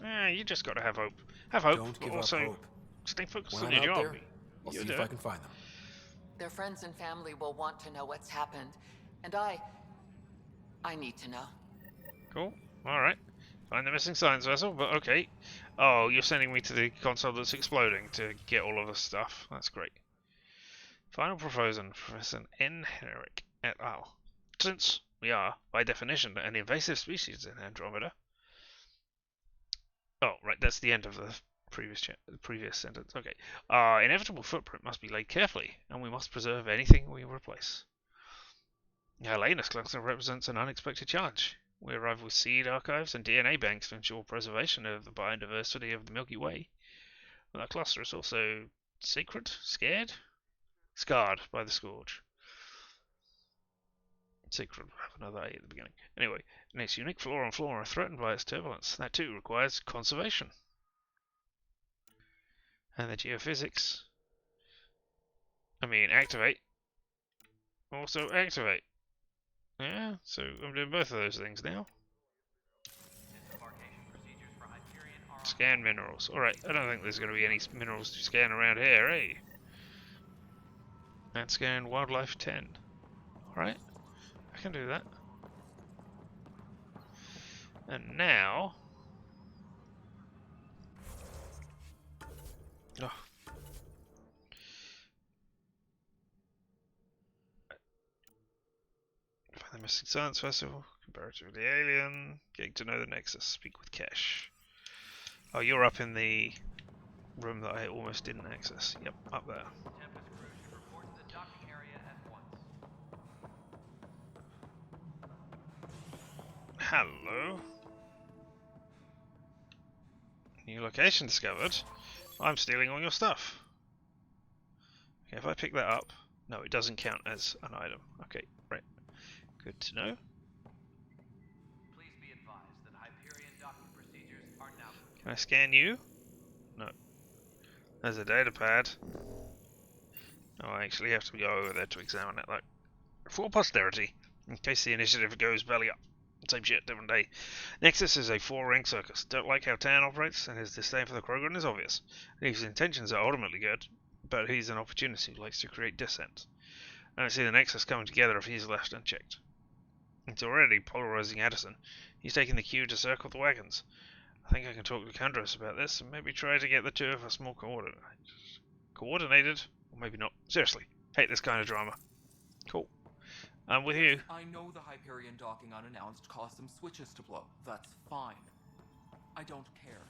S1: You just got to have hope. Have hope,
S2: Don't give
S1: also
S2: up hope.
S1: stay focused
S2: When
S1: on
S2: I'm
S1: your
S2: out
S1: job.
S2: there, I'll see if I can find them.
S16: Their friends and family will want to know what's happened, and I need to know.
S1: Cool. Alright. Find the missing science vessel, but okay. Oh, you're sending me to the console that's exploding to get all of the stuff. That's great. Final proposal, Professor N. Herrick et al. Since we are, by definition, an invasive species in Andromeda. Oh, right, that's the end of the previous sentence. Okay. Our inevitable footprint must be laid carefully, and we must preserve anything we replace. Our Lanus cluster represents an unexpected challenge. We arrive with seed archives and DNA banks to ensure preservation of the biodiversity of the Milky Way. But our cluster is also sacred? Scared? Scarred by the Scourge. Sacred will have another A at the beginning. Anyway, and its unique flora and fauna are threatened by its turbulence. That too requires conservation. And the geophysics. Activate. Also activate. Yeah, so I'm doing both of those things now. Scan minerals. Alright, I don't think there's going to be any minerals to scan around here, eh? And scan wildlife 10. Alright, I can do that. And now... Oh. Find the missing science vessel, compare it to the alien, getting to know the Nexus, speak with Kesh. Oh, you're up in the room that I almost didn't access. Yep, up there. Hello. New location discovered. I'm stealing all your stuff. Okay, if I pick that up, no, it doesn't count as an item. Okay, right. Good to know.
S10: Please be advised that Hyperion docking procedures are now.
S1: Can I scan you? No. There's a data pad. Oh, I actually have to go over there to examine it, though. For posterity, in case the initiative goes belly up. Same shit, different day. Nexus is a 4-ring circus. Don't like how Tan operates, and his disdain for the Krogan is obvious. His intentions are ultimately good, but he's an opportunist who likes to create dissent. I don't see the Nexus coming together if he's left unchecked. It's already polarizing Addison. He's taking the cue to circle the wagons. I think I can talk to Kandros about this, and maybe try to get the two of us more coordinated? Or maybe not. Seriously, hate this kind of drama. Cool. I'm with you.
S15: I know the Hyperion docking unannounced caused some switches to blow. That's fine. I don't care.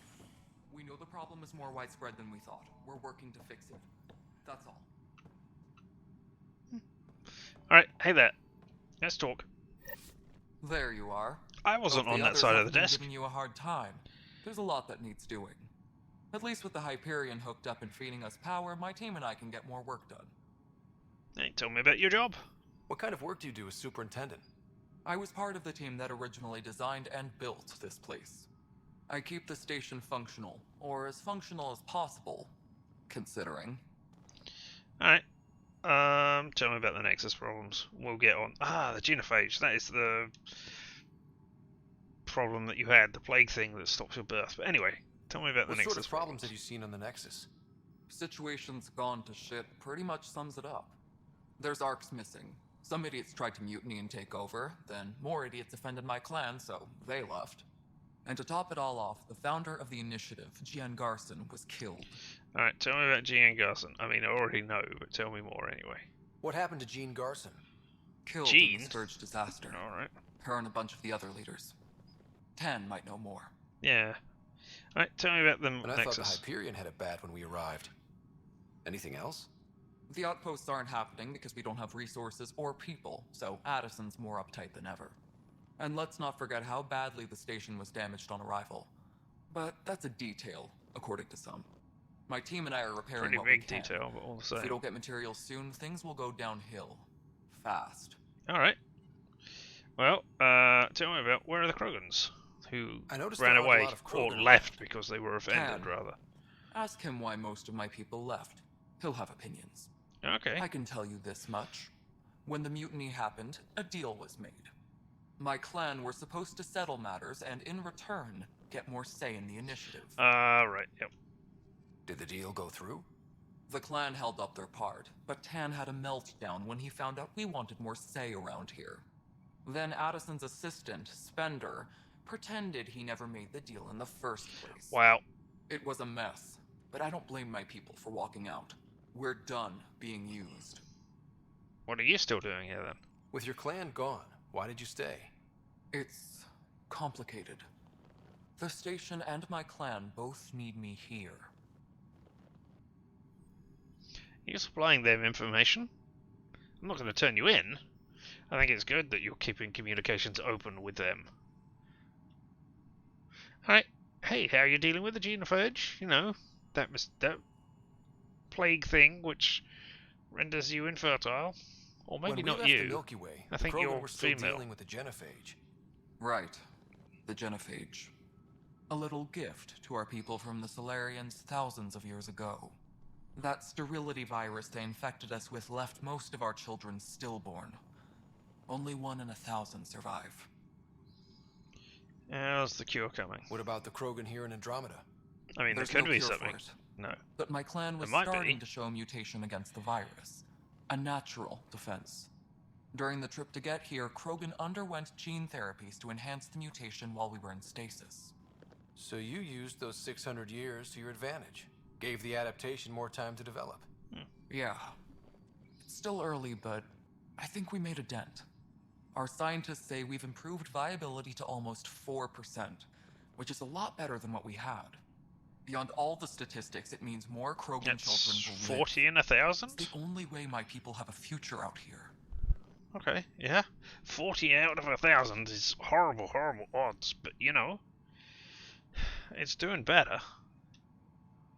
S15: We know the problem is more widespread than we thought. We're working to fix it. That's all.
S1: Alright, hey there. Let's talk.
S15: There you are.
S1: I wasn't on that
S15: others
S1: side of
S15: haven't
S1: the
S15: been
S1: desk.
S15: Giving you a hard time. There's a lot that needs doing. At least with the Hyperion hooked up and feeding us power, my team and I can get more work done.
S1: Hey, tell me about your job.
S2: What kind of work do you do as superintendent?
S15: I was part of the team that originally designed and built this place. I keep the station functional, or as functional as possible, considering.
S1: Alright. Tell me about the Nexus problems. We'll get on. The genophage. That is the problem that you had, the plague thing that stops your birth. But anyway, tell me about the Nexus.
S2: What sort of problems have you seen on the Nexus?
S15: Situation's gone to shit pretty much sums it up. There's arcs missing. Some idiots tried to mutiny and take over, then more idiots offended my clan, so they left. And to top it all off, the founder of the initiative, Gian Garson, was killed.
S1: Alright, tell me about Gian Garson. I mean, I already know, but tell me more anyway.
S2: What happened to Jean Garson?
S15: Killed in the Scourge disaster.
S1: Alright.
S15: Her and a bunch of the other leaders. Tan might know more.
S1: Yeah. Alright, tell me about the
S2: And I
S1: Nexus.
S2: thought the Hyperion had it bad when we arrived. Anything else?
S15: The outposts aren't happening because we don't have resources or people, so Addison's more uptight than ever. And let's not forget how badly the station was damaged on arrival. But that's a detail, according to some. My team and I are repairing
S1: Pretty
S15: what
S1: big
S15: we can.
S1: detail, but all the same.
S15: If we don't get materials soon, things will go downhill. Fast.
S1: Alright. Well, tell me about where are the Krogans? Who ran
S2: there are a
S1: away,
S2: lot of
S1: or
S2: Krogan
S1: left because they were offended,
S15: Can.
S1: rather.
S15: Ask him why most of my people left. He'll have opinions.
S1: Okay.
S15: I can tell you this much. When the mutiny happened, a deal was made. My clan were supposed to settle matters and, in return, get more say in the initiative.
S1: Right, yep.
S2: Did the deal go through?
S15: The clan held up their part, but Tan had a meltdown when he found out we wanted more say around here. Then Addison's assistant, Spender, pretended he never made the deal in the first place.
S1: Wow.
S15: It was a mess, but I don't blame my people for walking out. We're done being used.
S1: What are you still doing here, then?
S2: With your clan gone, why did you stay?
S15: It's complicated. The station and my clan both need me here.
S1: You're supplying them information. I'm not going to turn you in. I think it's good that you're keeping communications open with them. Alright. Hey, how are you dealing with the genophage? You know, that plague thing which renders you infertile. Or maybe not you.
S2: The Milky Way,
S1: I think
S2: the Krogan
S1: you're
S2: were still
S1: female.
S2: dealing with the genophage.
S15: Right. The genophage. A little gift to our people from the Solarians thousands of years ago. That sterility virus they infected us with left most of our children stillborn. Only 1 in 1,000 survive.
S1: How's the cure coming?
S2: What about the Krogan here in Andromeda?
S1: I mean,
S15: There's
S1: there could
S15: no
S1: be
S15: cure
S1: something.
S15: for it.
S1: No.
S15: But my clan was
S1: There might
S15: starting
S1: be.
S15: to show a mutation against the virus. A natural defense. During the trip to get here, Krogan underwent gene therapies to enhance the mutation while we were in stasis.
S2: So you used those 600 years to your advantage. Gave the adaptation more time to develop.
S15: Yeah. It's still early, but I think we made a dent. Our scientists say we've improved viability to almost 4%, which is a lot better than what we had. Beyond all the statistics, it means more Krogan children will live.
S1: 40 in 1,000?
S15: It's the only way my people have a future out here.
S1: Okay, yeah. 40 out of 1,000 is horrible, horrible odds, but you know, it's doing better.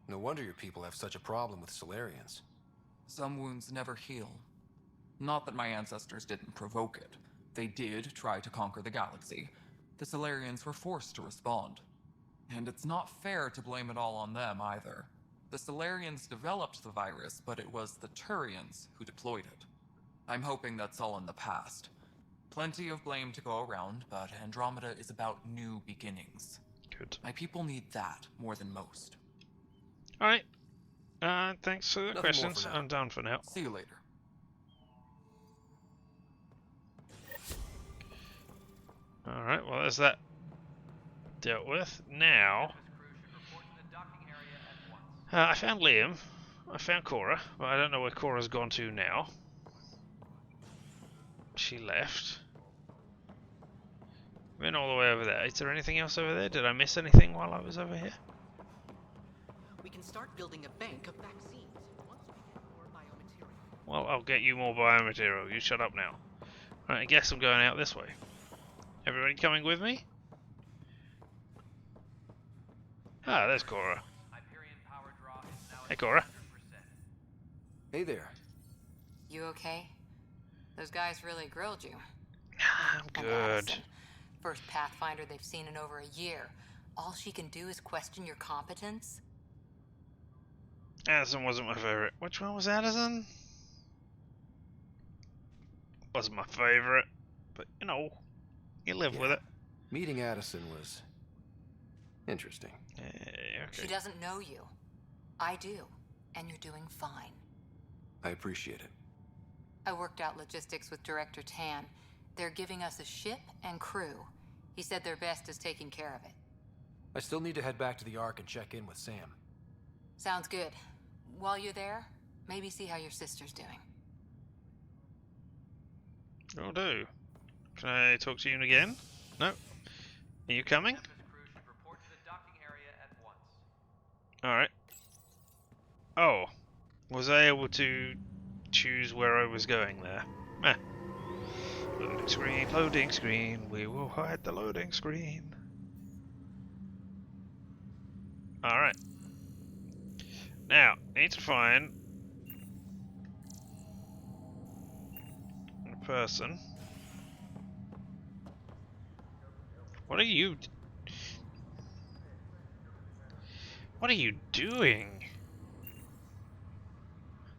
S2: No wonder your people have such a problem with Solarians.
S15: Some wounds never heal. Not that my ancestors didn't provoke it. They did try to conquer the galaxy. The Solarians were forced to respond. And it's not fair to blame it all on them either. The Solarians developed the virus, but it was the Turians who deployed it. I'm hoping that's all in the past. Plenty of blame to go around, but Andromeda is about new beginnings.
S1: Good.
S15: My people need that more than most.
S1: Alright. Thanks for the
S15: Nothing
S1: questions.
S15: more for now.
S1: I'm done for now.
S15: See you later.
S1: Alright, well there's that dealt with. Now, I found Liam. I found Cora, but I don't know where Cora's gone to now. She left. Went all the way over there. Is there anything else over there? Did I miss anything while I was over here?
S13: We can start building a bank of vaccines once we get more biomaterial.
S1: Well, I'll get you more biomaterial. You shut up now. Right, I guess I'm going out this way. Everybody coming with me? Ah, there's Cora. Hey, Cora.
S2: Hey there.
S4: You okay? Those guys really grilled you.
S1: I'm
S4: And
S1: good.
S4: Addison, first Pathfinder they've seen in over a year. All she can do is question your competence?
S1: Addison wasn't my favorite. Which one was Addison? Wasn't my favorite, but you know, you live with it.
S2: Meeting Addison was interesting.
S1: Okay.
S4: She doesn't know you. I do, and you're doing fine.
S2: I appreciate it.
S4: I worked out logistics with Director Tan. They're giving us a ship and crew. He said their best is taking care of it.
S2: I still need to head back to the Ark and check in with Sam.
S4: Sounds good. While you're there, maybe see how your sister's doing.
S1: Will do. Can I talk to you again? No. Are you coming? Alright. Oh. Was I able to choose where I was going there? Meh. Loading screen, loading screen. We will hide the loading screen. Alright. Now, need to find a person. What are you... What are you doing?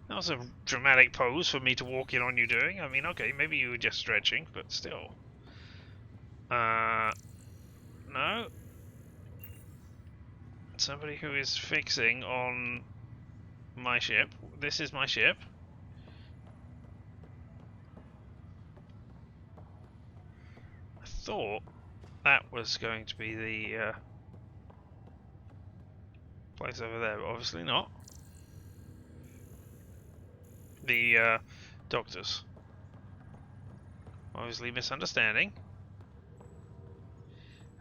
S1: That was a dramatic pose for me to walk in on you doing. I mean, okay, maybe you were just stretching, but still. No. Somebody who is fixing on my ship. This is my ship. I thought that was going to be the place over there, but obviously not. The doctors. Obviously misunderstanding.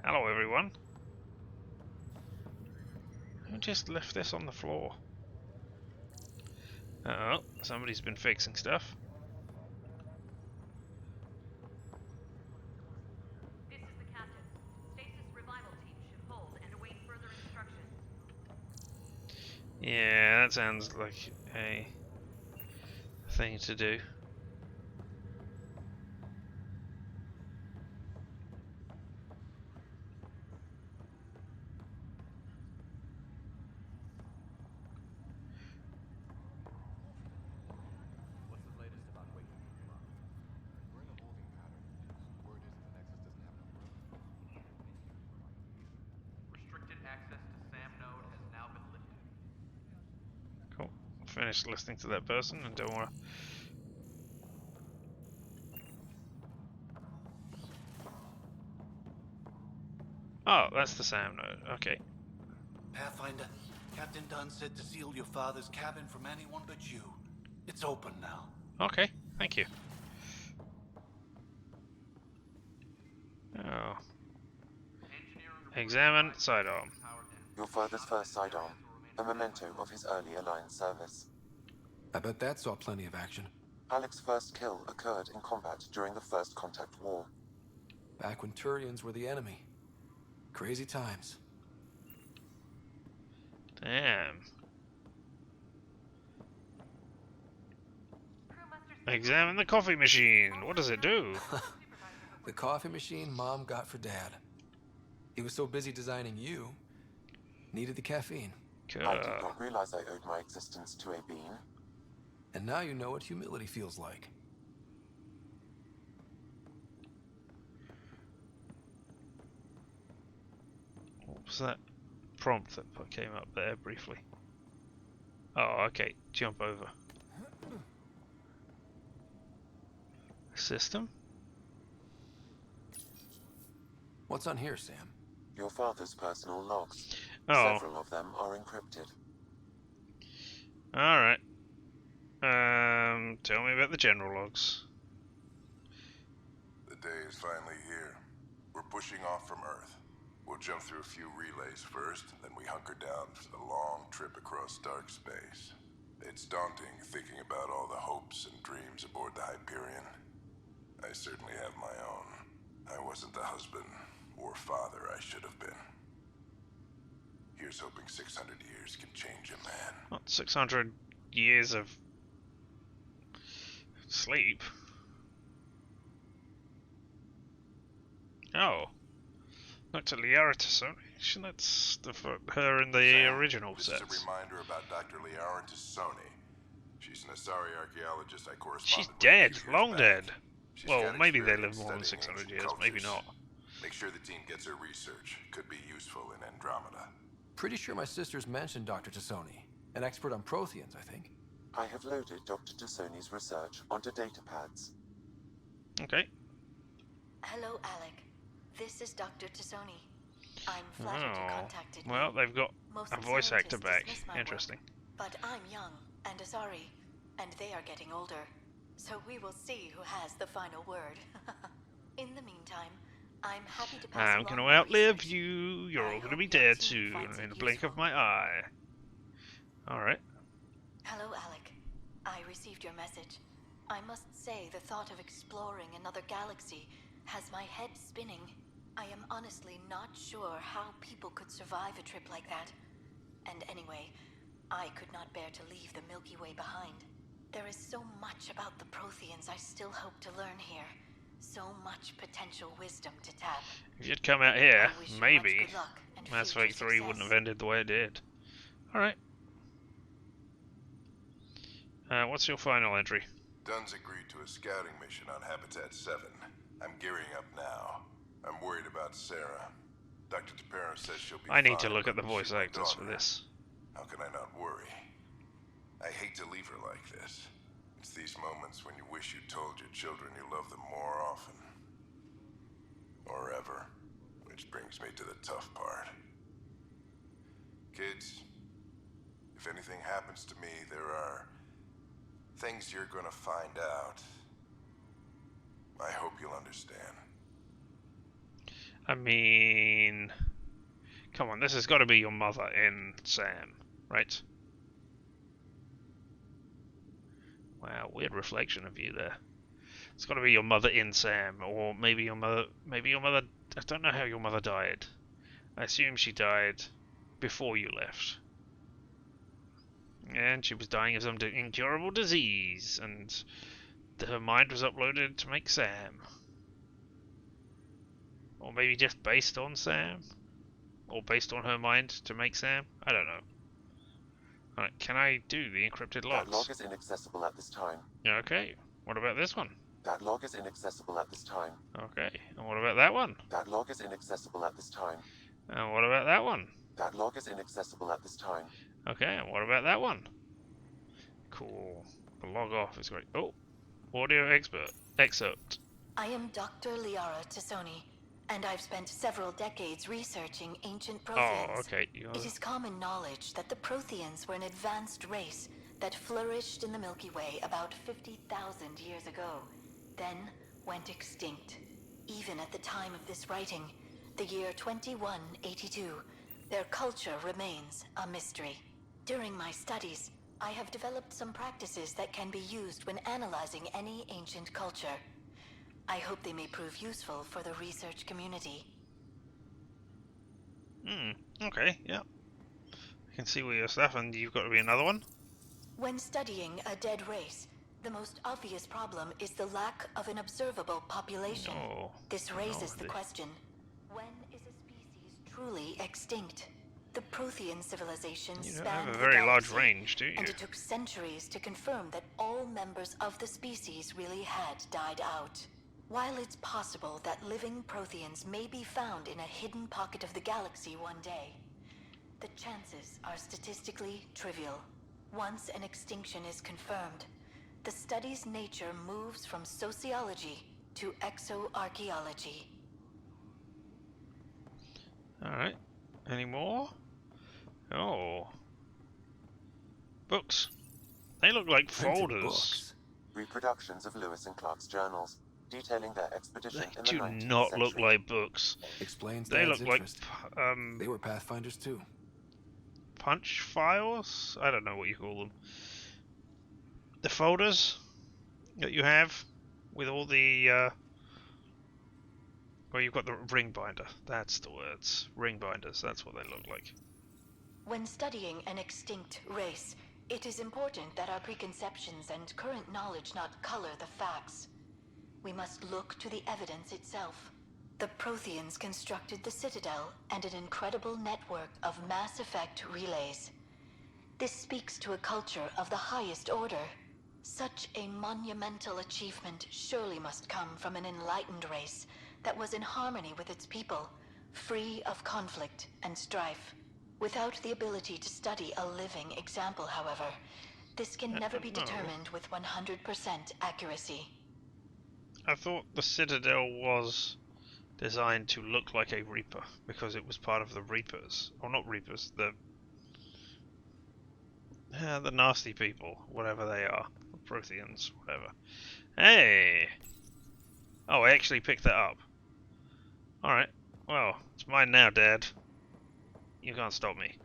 S1: Hello everyone. Who just left this on the floor? Oh, somebody's been fixing stuff.
S17: This is the captain. Stasis revival team should hold and await further instructions.
S1: Yeah, that sounds like a thing to do.
S22: What's the latest about waking people up? We're in a holding pattern. Word is the Nexus doesn't have enough room.
S23: Restricted access to SAM node has now been lifted.
S1: Cool. Finished listening to that person and don't want to... Oh, that's the SAM node. Okay.
S18: Pathfinder, Captain Dunn said to seal your father's cabin from anyone but you. It's open now.
S1: Okay, thank you. Oh. Examine sidearm.
S5: Your father's first sidearm, a memento of his early Alliance service.
S2: I bet that saw plenty of action.
S5: Alec's first kill occurred in combat during the First Contact War.
S2: Back when Turians were the enemy. Crazy times.
S1: Damn. Examine the coffee machine. What does it do?
S2: The coffee machine Mom got for Dad. He was so busy designing you, needed the caffeine.
S5: I did not realize I owed my existence to a bean.
S2: And now you know what humility feels like.
S1: What was that prompt that came up there briefly? Oh, okay. Jump over. System?
S2: What's on here, Sam?
S5: Your father's personal logs.
S1: Oh.
S5: Several of them are encrypted.
S1: Alright. Tell me about the general logs.
S24: The day is finally here. We're pushing off from Earth. We'll jump through a few relays first, then we hunker down for the long trip across dark space. It's daunting thinking about all the hopes and dreams aboard the Hyperion. I certainly have my own. I wasn't the husband or father I should have been. Here's hoping 600 years can change a man.
S1: Not 600 years of sleep. Oh. Dr. Liara Tassoni. That's her in the original
S24: This
S1: sets.
S24: is a reminder about Dr. Liara Tassoni. She's an Asari archaeologist I corresponded
S1: She's
S24: with
S1: dead.
S24: a few years
S1: Long
S24: back.
S1: dead.
S24: She's
S1: Well,
S24: got
S1: maybe they
S24: experience
S1: live more than
S24: studying
S1: 600
S24: ancient
S1: years. Maybe
S24: cultures.
S1: not.
S24: Make sure the team gets her research. Could be useful in Andromeda.
S2: Pretty sure my sisters mentioned Dr. Tassoni. An expert on Protheans, I think.
S5: I have loaded Dr. Tassoni's research onto data pads.
S1: Okay.
S21: Hello, Alec. This is Dr. Tassoni. I'm flattered you contacted me.
S1: Well, they've got
S21: Most
S1: a voice actor
S21: scientists
S1: back.
S21: dismiss my
S1: Interesting.
S21: work, but I'm young and sorry, and they are getting older. So we will see who has the final word. In the meantime, I'm happy to pass
S1: I'm
S21: along
S1: going to
S21: my
S1: outlive
S21: research.
S1: you. You're all going to
S21: hope
S1: be
S21: your
S1: dead
S21: team
S1: soon
S21: finds
S1: in
S21: it
S1: the blink of
S21: useful.
S1: my eye. Alright.
S21: Hello, Alec. I received your message. I must say, the thought of exploring another galaxy has my head spinning. I am honestly not sure how people could survive a trip like that. And anyway, I could not bear to leave the Milky Way behind. There is so much about the Protheans I still hope to learn here. So much potential wisdom to tap.
S1: If you'd come out here,
S21: I wish you
S1: maybe
S21: much good luck and
S1: Mass
S21: future
S1: Effect 3 wouldn't
S21: success.
S1: have ended the way it did. Alright. What's your final entry?
S24: Dunn's agreed to a scouting mission on Habitat 7. I'm gearing up now. I'm worried about Sarah. Dr. Tapero says she'll be
S1: I need
S24: fine,
S1: to look at the
S24: but
S1: voice
S24: she's my
S1: actors for
S24: daughter.
S1: this.
S24: How can I not worry? I hate to leave her like this. It's these moments when you wish you told your children you love them more often. Or ever. Which brings me to the tough part. Kids, if anything happens to me, there are things you're gonna find out. I hope you'll understand.
S1: I mean... Come on, this has got to be your mother in Sam, right? Wow, weird reflection of you there. It's got to be your mother in Sam, or maybe your mother... I don't know how your mother died. I assume she died before you left. And she was dying of some incurable disease, and her mind was uploaded to make Sam. Or maybe just based on Sam? Or based on her mind to make Sam? I don't know. Alright, can I do the encrypted logs?
S5: That log is inaccessible at this time.
S1: Okay, what about this one?
S5: That log is inaccessible at this time.
S1: Okay, and what about that one?
S5: That log is inaccessible at this time.
S1: And what about that one?
S5: That log is inaccessible at this time.
S1: Okay, and what about that one? Cool. The log off is great. Oh, audio excerpt.
S21: I am Dr. Liara Tassoni, and I've spent several decades researching ancient Protheans.
S1: Oh, okay.
S21: It is common knowledge that the Protheans were an advanced race that flourished in the Milky Way about 50,000 years ago, then went extinct. Even at the time of this writing, the year 2182, their culture remains a mystery. During my studies, I have developed some practices that can be used when analyzing any ancient culture. I hope they may prove useful for the research community.
S1: Okay, yeah. I can see where your stuff, and you've got to be another one?
S21: When studying a dead race, the most obvious problem is the lack of an observable population.
S1: Oh,
S21: This raises the question, when is a species truly extinct? The Prothean civilization
S1: You don't
S21: spanned
S1: have a
S21: the
S1: very large
S21: galaxy,
S1: range, do you?
S21: and it took centuries to confirm that all members of the species really had died out. While it's possible that living Protheans may be found in a hidden pocket of the galaxy one day, the chances are statistically trivial. Once an extinction is confirmed, the study's nature moves from sociology to exoarchaeology.
S1: Alright. Any more? Oh. Books. They look like folders.
S5: Reproductions of Lewis and Clark's journals, detailing their expedition in the
S1: They
S5: 19th
S1: do not
S5: century.
S1: look like books.
S2: Explains
S1: They
S2: Dad's
S1: look like
S2: interest. They were Pathfinders too.
S1: punch files? I don't know what you call them. The folders that you have with all the well, you've got the ring binder. That's the words. Ring binders. That's what they look like.
S21: When studying an extinct race, it is important that our preconceptions and current knowledge not color the facts. We must look to the evidence itself. The Protheans constructed the Citadel and an incredible network of mass effect relays. This speaks to a culture of the highest order. Such a monumental achievement surely must come from an enlightened race that was in harmony with its people, free of conflict and strife. Without the ability to study a living example, however,
S3: This can never be determined with 100% accuracy.
S1: I thought the Citadel was designed to look like a Reaper because it was part of the Reapers, or not Reapers, the nasty people, whatever they are, Protheans, whatever. Hey! Oh, I actually picked that up. Alright, well, it's mine now, Dad. You can't stop me.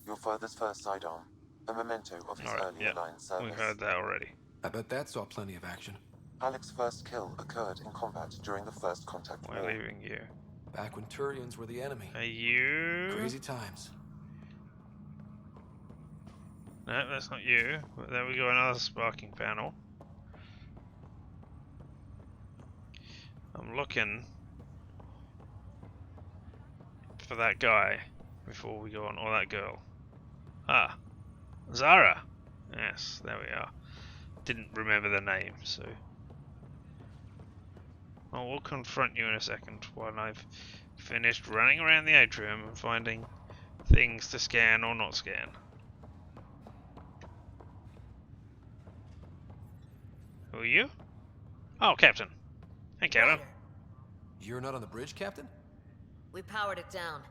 S5: Your father's first sidearm, a memento of his early Alliance service.
S1: We heard that already.
S2: I bet that saw plenty of action.
S5: Alec's first kill occurred in combat during the First Contact War.
S1: We're leaving you.
S2: Back when Turians were the enemy.
S1: Are you?
S2: Crazy times.
S1: No, that's not you. But there we go, another sparking panel. I'm looking for that guy before we go on, or that girl. Ah, Zara. Yes, there we are. Didn't remember the name, so. Well, we'll confront you in a second while I've finished running around the atrium and finding things to scan or not scan. Who are you? Oh, Captain. Hey, Captain.
S2: You're not on the bridge, Captain?
S11: We powered it down.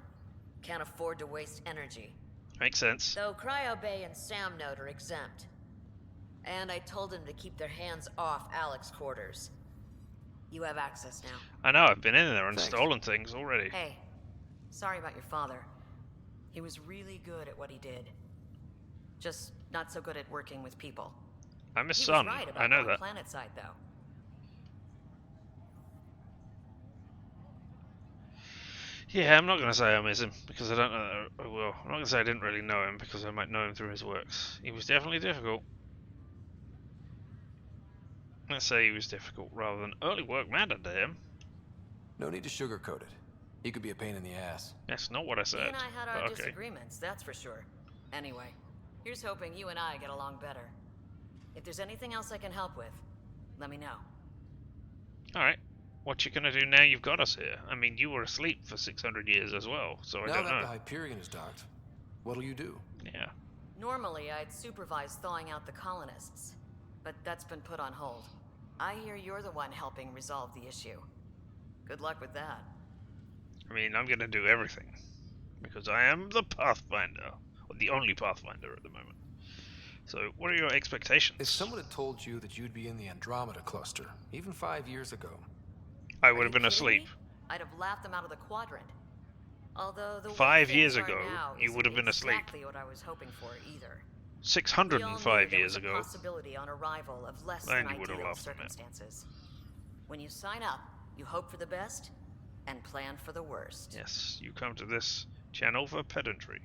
S11: Can't afford to waste energy.
S1: Makes sense.
S11: Though Cryo Bay and Sam Node are exempt. And I told them to keep their hands off Alec's quarters. You have access now.
S1: I know, I've been in there and stolen things already.
S11: Hey, sorry about your father. He was really good at what he did. Just not so good at working with people.
S1: I'm his
S11: He
S1: son.
S11: was right about
S1: I know
S11: going
S1: that.
S11: planet side, though.
S1: Yeah, I'm not going to say I miss him, because I don't know. Well, I'm not going to say I didn't really know him, because I might know him through his works. He was definitely difficult. Let's say he was difficult, rather than early work mattered to him.
S2: No need to sugarcoat it. He could be a pain in the ass.
S1: That's not what I said.
S11: He and I had our
S1: but okay.
S11: disagreements, that's for sure. Anyway, here's hoping you and I get along better. If there's anything else I can help with, let me know.
S1: Alright. What you gonna do now you've got us here? I mean, you were asleep for 600 years as well, so I don't know.
S2: Now that the Hyperion is docked, what'll you do?
S1: Yeah.
S11: Normally, I'd supervise thawing out the colonists, but that's been put on hold. I hear you're the one helping resolve the issue. Good luck with that.
S1: I mean, I'm gonna do everything. Because I am the Pathfinder. Or the only Pathfinder at the moment. So, what are your expectations?
S2: If someone had told you that you'd be in the Andromeda cluster, even 5 years ago...
S1: I would have been asleep.
S11: I'd have laughed them out of the quadrant. Although the
S1: 5
S11: way
S1: years
S11: things are
S1: ago,
S11: now
S1: you would have been asleep.
S11: Exactly what I was hoping for either.
S1: 605 years ago.
S11: Possibility on arrival of less
S1: Then
S11: than
S1: you would have
S11: ideal
S1: laughed at me.
S11: circumstances. When you sign up, you hope for the best and plan for the worst.
S1: Yes, you come to this channel for pedantry.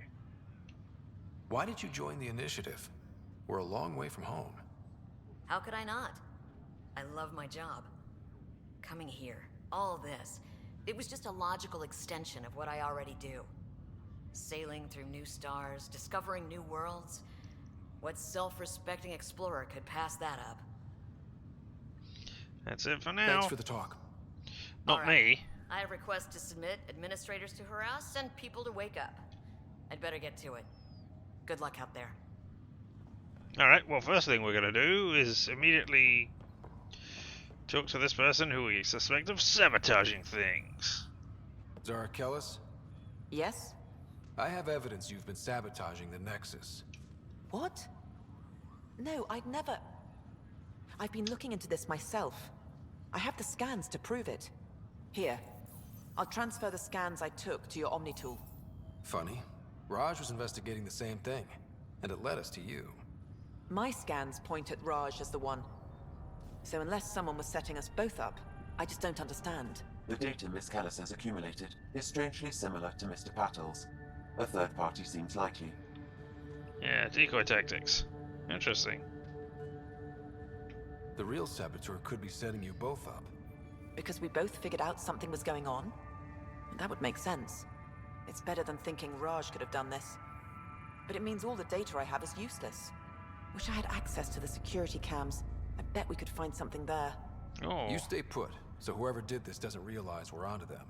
S2: Why did you join the initiative? We're a long way from home.
S11: How could I not? I love my job. Coming here, all this, it was just a logical extension of what I already do. Sailing through new stars, discovering new worlds. What self-respecting explorer could pass that up?
S1: That's it for now.
S2: Thanks for the talk.
S1: Not me.
S11: I have requests to submit, administrators to harass, and people to wake up. I'd better get to it. Good luck out there.
S1: Alright, well, first thing we're going to do is immediately talk to this person who we suspect of sabotaging things.
S2: Zara Kellis?
S16: Yes?
S2: I have evidence you've been sabotaging the Nexus.
S16: What? No, I'd never... I've been looking into this myself. I have the scans to prove it. Here, I'll transfer the scans I took to your Omni tool.
S2: Funny. Raj was investigating the same thing, and it led us to you.
S16: My scans point at Raj as the one. So unless someone was setting us both up, I just don't understand.
S5: The data Miss Kellis has accumulated is strangely similar to Mr. Patel's. A third party seems likely.
S1: Yeah, decoy tactics. Interesting.
S2: The real saboteur could be setting you both up.
S16: Because we both figured out something was going on? That would make sense. It's better than thinking Raj could have done this. But it means all the data I have is useless. Wish I had access to the security cams. I bet we could find something there.
S1: Oh.
S2: You stay put, so whoever did this doesn't realize we're onto them.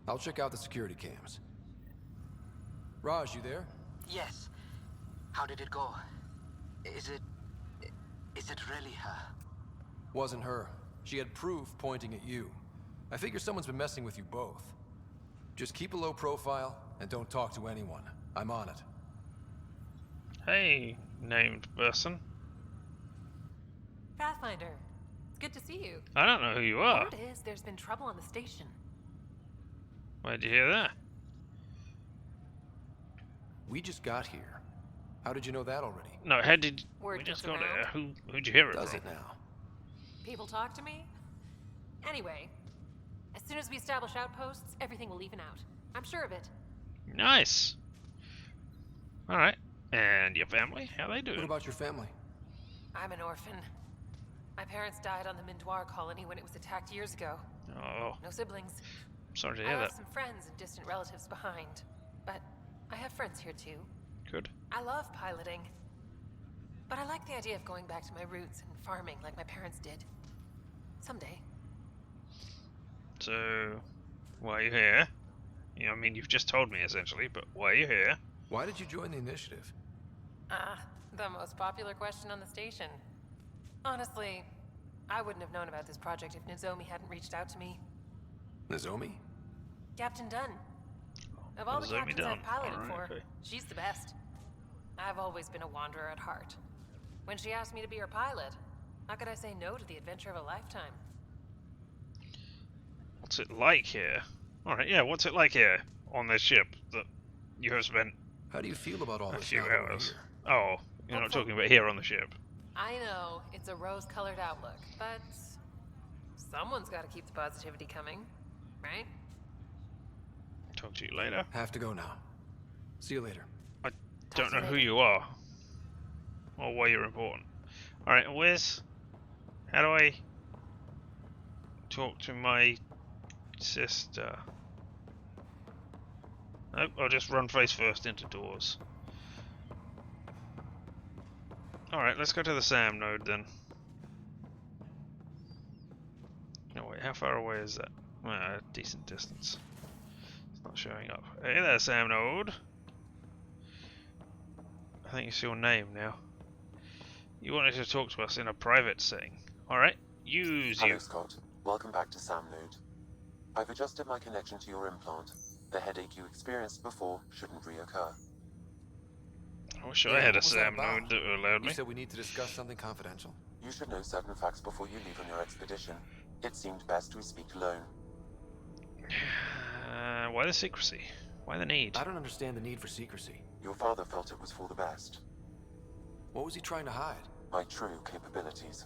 S2: I'll check out the security cams. Raj, you there?
S7: Yes. How did it go? Is it really her?
S2: Wasn't her. She had proof pointing at you. I figure someone's been messing with you both. Just keep a low profile and don't talk to anyone. I'm on it.
S1: Hey, named person.
S17: Pathfinder, it's good to see you.
S1: I don't know who you are.
S17: Word is there's been trouble on the station.
S1: Where'd you hear that?
S2: We just got here. How did you know that already?
S1: No, how did
S17: Word
S1: we just
S17: gets
S1: got
S17: around.
S1: there? Who'd you hear it
S2: Does
S1: from?
S2: it now?
S17: People talk to me? Anyway, as soon as we establish outposts, everything will even out. I'm sure of it.
S1: Nice. All right. And your family? How they doing?
S2: What about your family?
S17: I'm an orphan. My parents died on the Mindoir colony when it was attacked years ago.
S1: Oh.
S17: No siblings.
S1: Sorry to
S17: I
S1: hear
S17: left
S1: that.
S17: some friends and distant relatives behind, but I have friends here too.
S1: Good.
S17: I love piloting, but I like the idea of going back to my roots and farming like my parents did. Someday.
S1: So, why are you here? I mean, you've just told me essentially, but why are you here?
S2: Why did you join the initiative?
S17: The most popular question on the station. Honestly, I wouldn't have known about this project if Nozomi hadn't reached out to me.
S2: Nozomi?
S17: Captain Dunn. Of all the
S1: Nozomi
S17: captains
S1: Dunn.
S17: I've piloted
S1: Alright,
S17: for,
S1: okay.
S17: she's the best. I've always been a wanderer at heart. When she asked me to be her pilot, how could I say no to the adventure of a lifetime?
S1: What's it like here? Alright, yeah, what's it like here on this ship that you have spent
S2: How do you feel about all
S1: a
S2: this
S1: few
S2: now that we're
S1: hours?
S2: here?
S1: Oh, you're not talking about here on the ship.
S17: I know, it's a rose-colored outlook, but someone's got to keep the positivity coming, right?
S1: Talk to you later.
S2: Have to go now. See you later.
S1: I don't know who you are. Or why you're important. Alright, how do I talk to my sister? Nope, I'll just run face first into doors. Alright, let's go to the SAM node then. No, wait, how far away is that? A decent distance. It's not showing up. Hey there, SAM node. I think it's your name now. You wanted to talk to us in a private setting. Alright, use
S5: Hello,
S1: you.
S5: Scott. Welcome back to SAM node. I've adjusted my connection to your implant. The headache you experienced before shouldn't reoccur.
S1: I wish I had a SAM node that allowed me.
S2: You said we need to discuss something confidential?
S5: You should know certain facts before you leave on your expedition. It seemed best we speak alone.
S1: Why the secrecy? Why the need?
S2: I don't understand the need for secrecy.
S5: Your father felt it was for the best.
S2: What was he trying to hide?
S5: My true capabilities.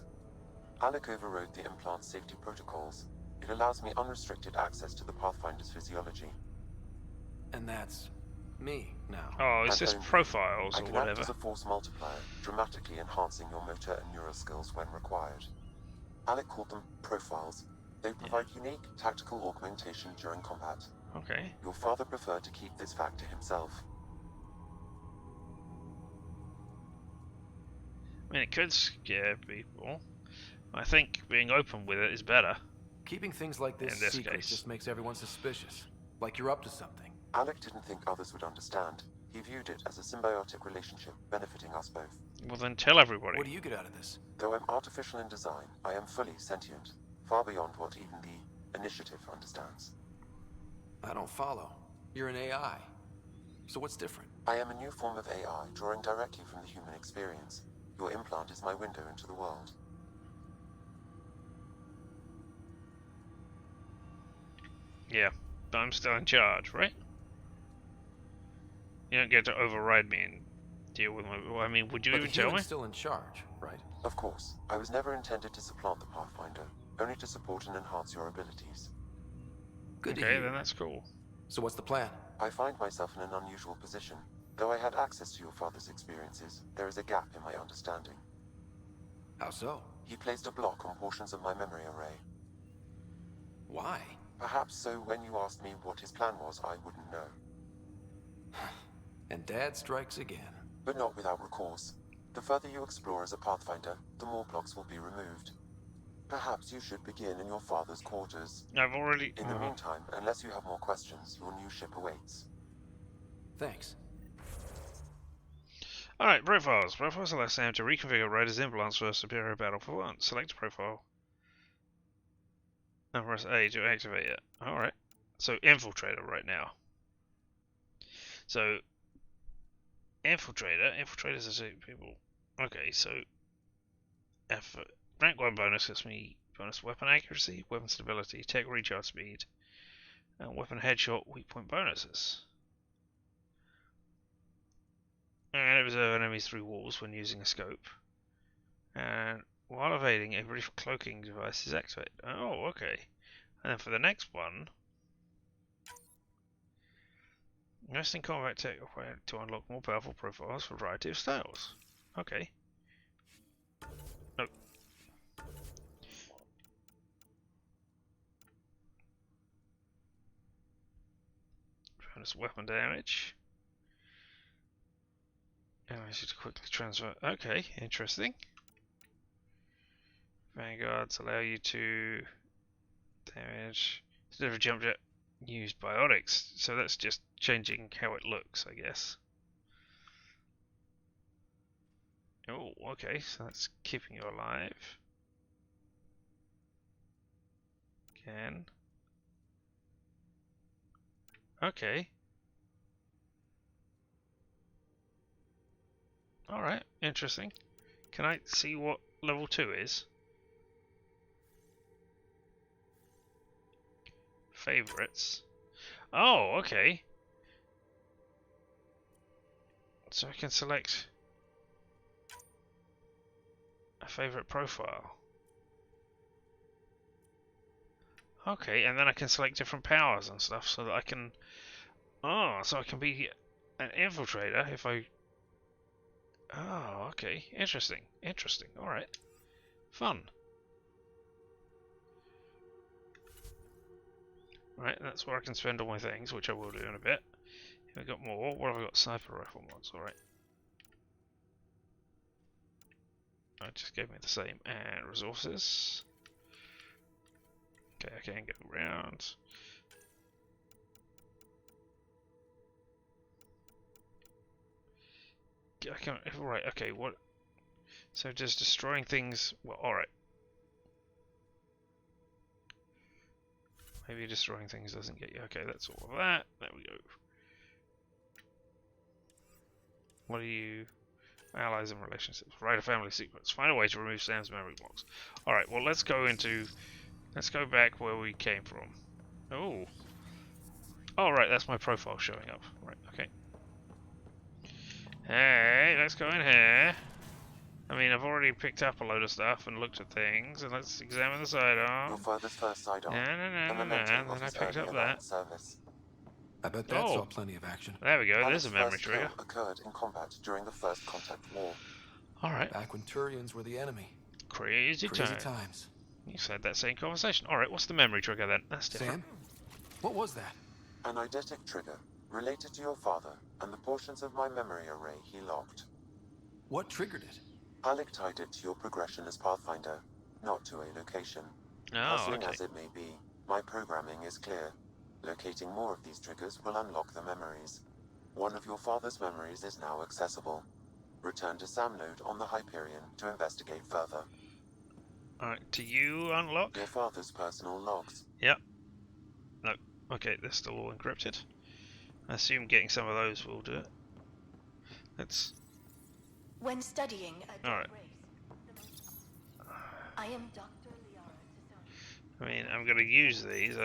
S5: Alec overrode the implant's safety protocols. It allows me unrestricted access to the Pathfinder's physiology.
S2: And that's me now.
S1: Oh, is
S5: And
S1: this
S5: only
S1: profiles
S5: I
S1: or
S5: can
S1: whatever?
S5: act as a force multiplier, dramatically enhancing your motor and neural skills when required. Alec called them profiles. They provide unique tactical augmentation during combat.
S1: Okay.
S5: Your father preferred to keep this fact to himself.
S1: I mean, it could scare people. I think being open with it is better.
S2: Keeping things like this
S1: in this
S2: secret
S1: case.
S2: just makes everyone suspicious. Like you're up to something.
S5: Alec didn't think others would understand. He viewed it as a symbiotic relationship benefiting us both.
S1: Well, then tell everybody.
S2: What do you get out of this?
S5: Though I'm artificial in design, I am fully sentient, far beyond what even the Initiative understands.
S2: I don't follow. You're an AI. So what's different?
S5: I am a new form of AI, drawing directly from the human experience. Your implant is my window into the world.
S1: Yeah, but I'm still in charge, right? You don't get to override me and deal with my... Well, I mean, would you
S2: But
S1: even
S2: the
S1: tell me?
S2: human's still in charge, right?
S5: Of course. I was never intended to supplant the Pathfinder, only to support and enhance your abilities.
S2: Good to
S1: Okay,
S2: hear.
S1: then that's cool.
S2: So what's the plan?
S5: I find myself in an unusual position. Though I had access to your father's experiences, there is a gap in my understanding.
S2: How so?
S5: He placed a block on portions of my memory array.
S2: Why?
S5: Perhaps so when you asked me what his plan was, I wouldn't know.
S2: And Dad strikes again.
S5: But not without recourse. The further you explore as a Pathfinder, the more blocks will be removed. Perhaps you should begin in your father's quarters.
S1: I've already...
S5: In the meantime, unless you have more questions, your new ship awaits.
S2: Thanks.
S1: Alright, profiles. Profiles allow Sam to reconfigure Ryder's implants for a superior battle for one. Select a profile. And press A to activate it. Alright. So, Infiltrator right now. So, Infiltrators are two people. Okay, so, rank 1 bonus gives me bonus weapon accuracy, weapon stability, tech recharge speed, and weapon headshot weak point bonuses. And observe enemies through walls when using a scope. And while evading, a brief cloaking device is activated. Oh, okay. And then for the next one, invest in combat tech to unlock more powerful profiles for a variety of styles. Okay. Nope. Bonus weapon damage. And I should quickly transfer. Okay, interesting. Vanguards allow you to damage instead of a jump jet. Use biotics, so that's just changing how it looks, I guess. Oh, okay, so that's keeping you alive. Can. Okay. Alright, interesting. Can I see what level 2 is? Favorites. Oh, okay. So I can select a favorite profile. Okay, and then I can select different powers and stuff so that I can... Oh, so I can be an infiltrator if I... Oh, okay. Interesting. Interesting. Alright. Fun. Right, that's where I can spend all my things, which I will do in a bit. Here we got more. What have I got? Sniper rifle mods, alright. It just gave me the same. And resources. Okay, I can go around. I can't. Right, okay, what? So just destroying things. Well, alright. Maybe destroying things doesn't get you. Okay, that's all of that. There we go. What are you? Allies and relationships. Write a family secrets. Find a way to remove Sam's memory blocks. Alright, well let's go back where we came from. Oh. Oh right, that's my profile showing up. Right, okay. Hey, let's go in here. I mean, I've already picked up a load of stuff and looked at things, and let's examine the sidearm.
S5: Your father's first sidearm.
S1: And then I picked up that.
S5: Service.
S2: I bet that saw plenty of action.
S1: There we go, there's
S5: Alec's
S1: a memory
S5: first
S1: trigger.
S5: kill occurred in combat during the First Contact War.
S1: Alright.
S2: Back when Turians were the enemy.
S1: Crazy times. You said that same conversation. Alright, what's the memory trigger then? That's different.
S2: Sam? What was that?
S5: An eidetic trigger, related to your father, and the portions of my memory array he locked.
S2: What triggered it?
S5: Alec tied it to your progression as Pathfinder, not to a location.
S1: Oh,
S5: Puzzling
S1: okay.
S5: as it may be, my programming is clear. Locating more of these triggers will unlock the memories. One of your father's memories is now accessible. Return to Sam Node on the Hyperion to investigate further.
S1: Alright, do you unlock?
S5: Your father's personal logs.
S1: Yep. No. Okay, they're still all encrypted. I assume getting some of those will do it. Let's...
S3: When studying a
S1: Alright.
S3: I am Dr. Liara.
S1: I mean, I'm going to use these.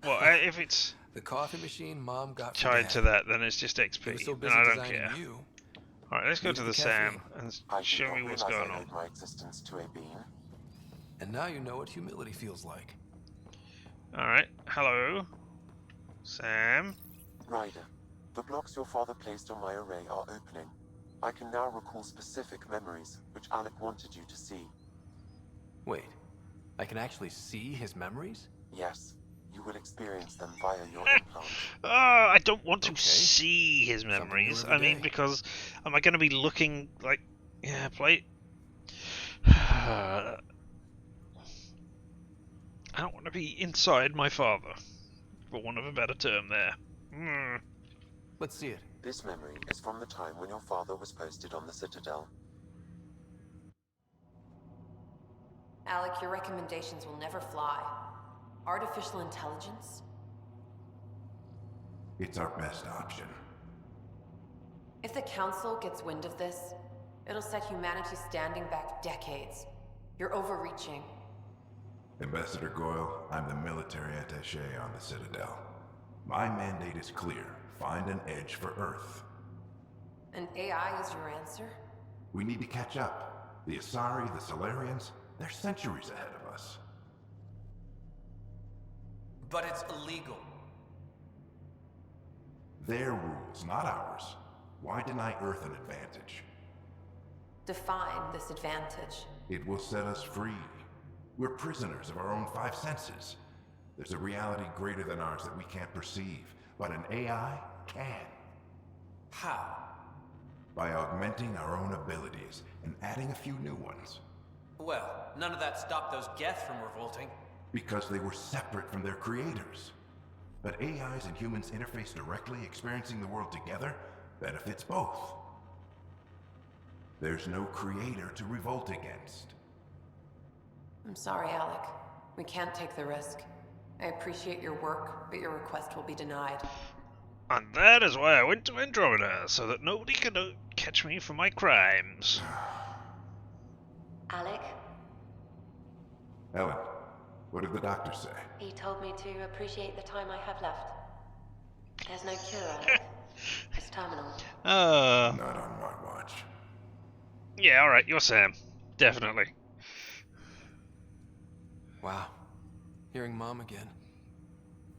S1: Well, if it's
S2: the coffee machine Mom got
S1: tied to that, then it's just XP,
S2: so
S1: and I don't care. Alright, let's go to the SAM and show me what's going on.
S5: My existence to a being.
S2: And now you know what humility feels like.
S1: Alright, hello, Sam.
S5: Ryder, the blocks your father placed on my array are opening. I can now recall specific memories, which Alec wanted you to see.
S2: Wait, I can actually see his memories?
S5: Yes, you will experience them via your implant.
S1: I don't want to see his memories. I mean, because am I going to be looking like... Yeah, play... I don't want to be inside my father, for want of a better term there.
S2: Let's see it.
S5: This memory is from the time when your father was posted on the Citadel.
S6: Alec, your recommendations will never fly. Artificial intelligence?
S9: It's our best option.
S6: If the Council gets wind of this, it'll set humanity standing back decades. You're overreaching.
S9: Ambassador Goyle, I'm the military attaché on the Citadel. My mandate is clear. Find an edge for Earth.
S6: And AI is your answer?
S9: We need to catch up. The Asari, the Solarians, they're centuries ahead of us.
S2: But it's illegal.
S9: Their rules, not ours. Why deny Earth an advantage?
S6: Define this advantage.
S9: It will set us free. We're prisoners of our own five senses. There's a reality greater than ours that we can't perceive, but an AI can.
S2: How?
S9: By augmenting our own abilities and adding a few new ones.
S2: Well, none of that stopped those Geth from revolting.
S9: Because they were separate from their creators. But AIs and humans interface directly, experiencing the world together, benefits both. There's no creator to revolt against.
S6: I'm sorry, Alec. We can't take the risk. I appreciate your work, but your request will be denied.
S1: And that is why I went to Andromeda, so that nobody could catch me for my crimes.
S12: Alec,
S9: Ellen, what did the doctor say?
S12: he told me to appreciate the time I have left. There's no cure, Alec. It's terminal.
S9: Not on my watch.
S1: Yeah, alright, you're Sam. Definitely.
S2: Wow. Hearing Mom again.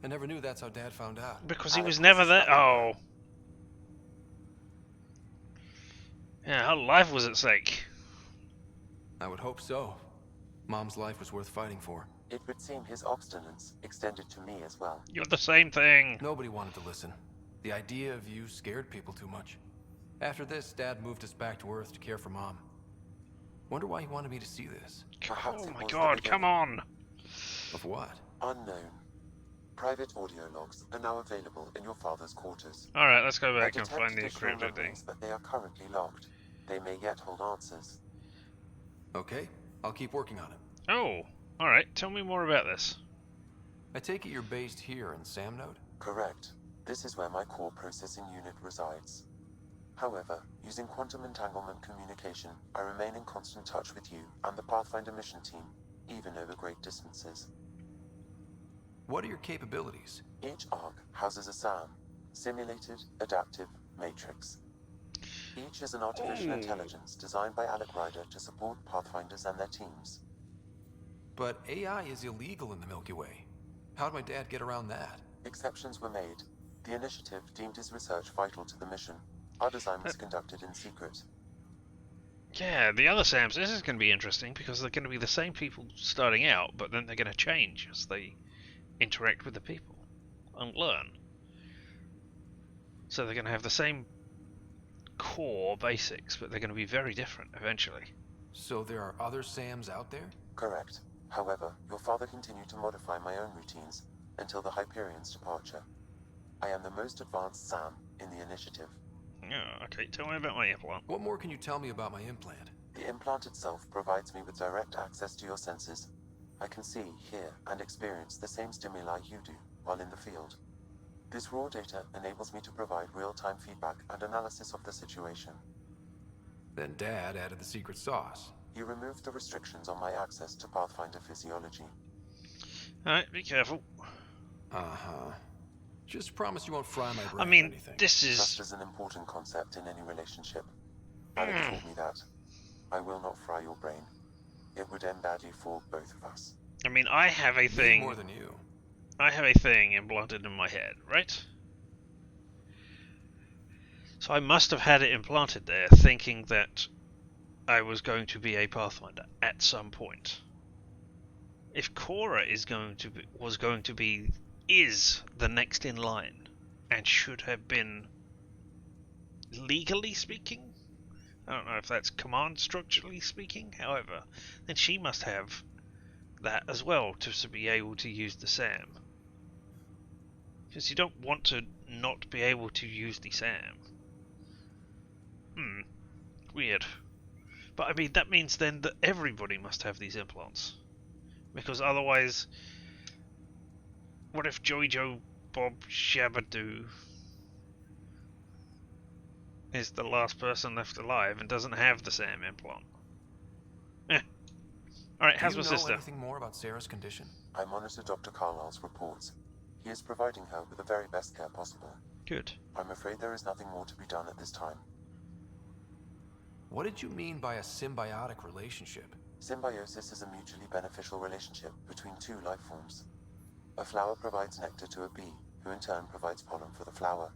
S2: I never knew that's how Dad found out.
S1: Because he was never there. Oh. Yeah, her life was at stake.
S2: I would hope so. Mom's life was worth fighting for.
S5: It would seem his obstinance extended to me as well.
S1: You're the same thing.
S2: Nobody wanted to listen. The idea of you scared people too much. After this, Dad moved us back to Earth to care for Mom. Wonder why he wanted me to see this.
S5: Perhaps
S1: Oh
S5: it
S1: my
S5: was
S1: god,
S5: the
S1: come on!
S2: Of what?
S5: Unknown. Private audio logs are now available in your father's quarters.
S1: Alright, let's go back
S5: I
S1: and find the
S5: detect additional
S1: encrypted thing.
S5: memories, but they are currently locked. They may yet hold answers.
S2: Okay, I'll keep working on it.
S1: Oh, alright, tell me more about this.
S2: I take it you're based here in Sam Node?
S5: Correct. This is where my core processing unit resides. However, using quantum entanglement communication, I remain in constant touch with you and the Pathfinder mission team, even over great distances.
S2: What are your capabilities?
S5: Each arc houses a SAM, Simulated Adaptive Matrix. Each is an artificial intelligence designed by Alec Ryder to support Pathfinders and their teams.
S2: But AI is illegal in the Milky Way. How'd my dad get around that?
S5: Exceptions were made. The initiative deemed his research vital to the mission. Our design was conducted in secret.
S1: Yeah, the other Sams, this is going to be interesting because they're going to be the same people starting out, but then they're going to change as they interact with the people and learn. So they're going to have the same core basics, but they're going to be very different eventually.
S2: So there are other Sams out there?
S5: Correct. However, your father continued to modify my own routines until the Hyperion's departure. I am the most advanced SAM in the initiative.
S1: Oh, okay, tell me about my implant.
S2: What more can you tell me about my implant?
S5: The implant itself provides me with direct access to your senses. I can see, hear, and experience the same stimuli you do while in the field. This raw data enables me to provide real-time feedback and analysis of the situation.
S2: Then Dad added the secret sauce.
S5: You removed the restrictions on my access to Pathfinder physiology.
S1: Alright, be careful.
S2: Uh-huh. Just promise you won't fry my brain
S1: I mean,
S2: or anything.
S1: this is...
S5: Trust is an important concept in any relationship. Alec told me that. I will not fry your brain. It would end badly for both of us.
S1: I mean, I have a thing...
S2: more than you.
S1: I have a thing implanted in my head, right? So I must have had it implanted there, thinking that I was going to be a Pathfinder at some point. If Cora is the next in line, and should have been, legally speaking, I don't know if that's command structurally speaking, however, then she must have that as well to be able to use the SAM. Because you don't want to not be able to use the SAM. Weird. But I mean, that means then that everybody must have these implants. Because otherwise, what if Joey Joe Bob Shabadoo is the last person left alive and doesn't have the SAM implant? Alright, how's my sister?
S2: Do you know anything more about Sarah's condition?
S5: I monitor Dr. Carlisle's reports. He is providing her with the very best care possible.
S1: Good.
S5: I'm afraid there is nothing more to be done at this time.
S2: What did you mean by a symbiotic relationship?
S5: Symbiosis is a mutually beneficial relationship between two life forms. A flower provides nectar to a bee, who in turn provides pollen for the flower.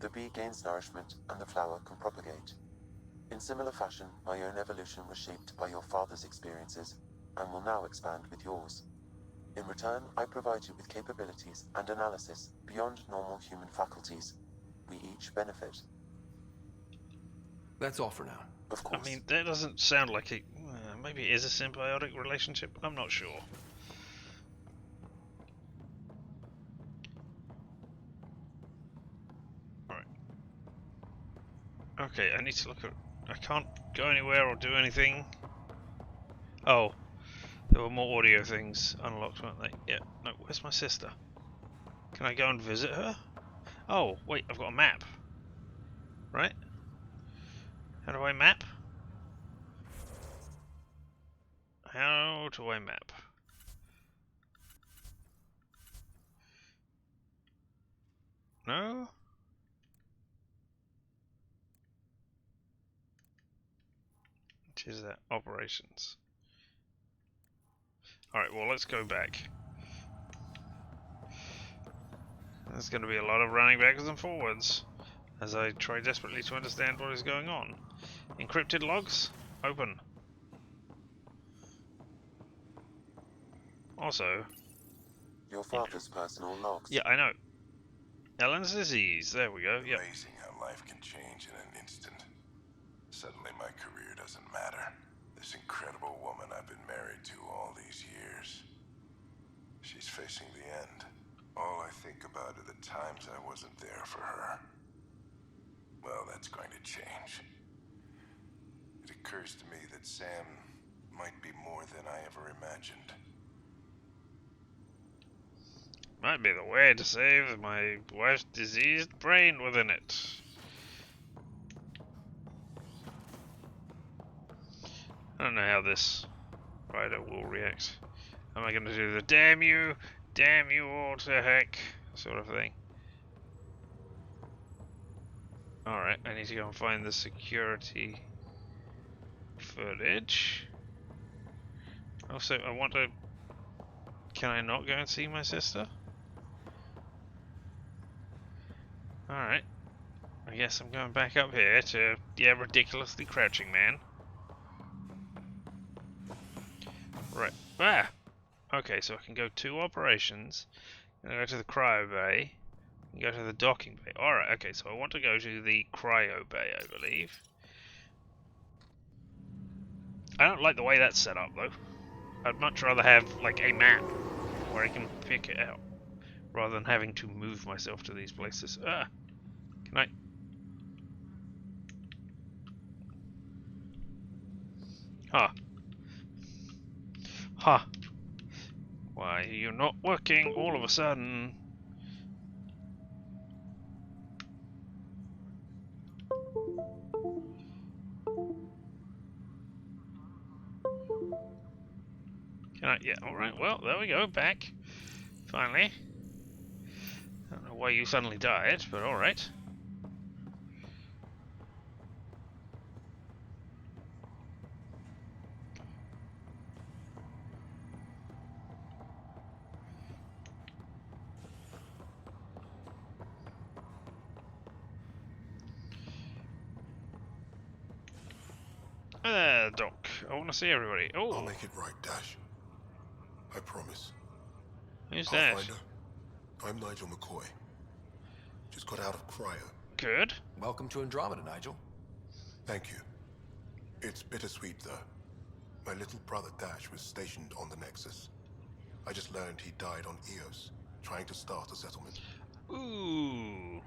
S5: The bee gains nourishment, and the flower can propagate. In similar fashion, my own evolution was shaped by your father's experiences, and will now expand with yours. In return, I provide you with capabilities and analysis beyond normal human faculties. We each benefit.
S2: That's all for now.
S5: Of course.
S1: I mean, that doesn't sound like it. Maybe it is a symbiotic relationship. I'm not sure. Alright. Okay, I need to look at... I can't go anywhere or do anything. Oh. There were more audio things unlocked, weren't they? Yeah. No, where's my sister? Can I go and visit her? Oh, wait, I've got a map. Right? How do I map? How do I map? No? Which is that? Operations. Alright, well, let's go back. There's going to be a lot of running backwards and forwards as I try desperately to understand what is going on. Encrypted logs? Open. Also...
S5: Your father's personal logs.
S1: Yeah, I know. Ellen's disease. There we go. Yep.
S24: Amazing how life can change in an instant. Suddenly my career doesn't matter. This incredible woman I've been married to all these years. She's facing the end. All I think about are the times I wasn't there for her. Well, that's going to change. It occurs to me that Sam might be more than I ever imagined.
S1: Might be the way to save my wife's diseased brain within it. I don't know how this rider will react. Am I going to do the damn you all to heck sort of thing? Alright, I need to go and find the security footage. Also, I want to... Can I not go and see my sister? Alright. I guess I'm going back up here to, yeah, ridiculously crouching man. Right. Ah! Okay, so I can go to operations. I'm gonna go to the cryo bay. And go to the docking bay. Alright, okay, so I want to go to the cryo bay, I believe. I don't like the way that's set up, though. I'd much rather have, like, a map where I can pick it out, rather than having to move myself to these places. Ah! Can I... Huh. Huh. Why are you not working all of a sudden? Can I? Yeah, alright, well, there we go, back. Finally. I don't know why you suddenly died, but alright. Doc. I want to see everybody. Oh,
S24: I'll make it right, Dash. I promise.
S1: Who's that?
S24: Pathfinder, I'm Nigel McCoy. Just got out of cryo.
S1: Good.
S2: Welcome to Andromeda, Nigel.
S24: Thank you. It's bittersweet, though. My little brother Dash was stationed on the Nexus. I just learned he died on Eos, trying to start a settlement.
S1: Ooh.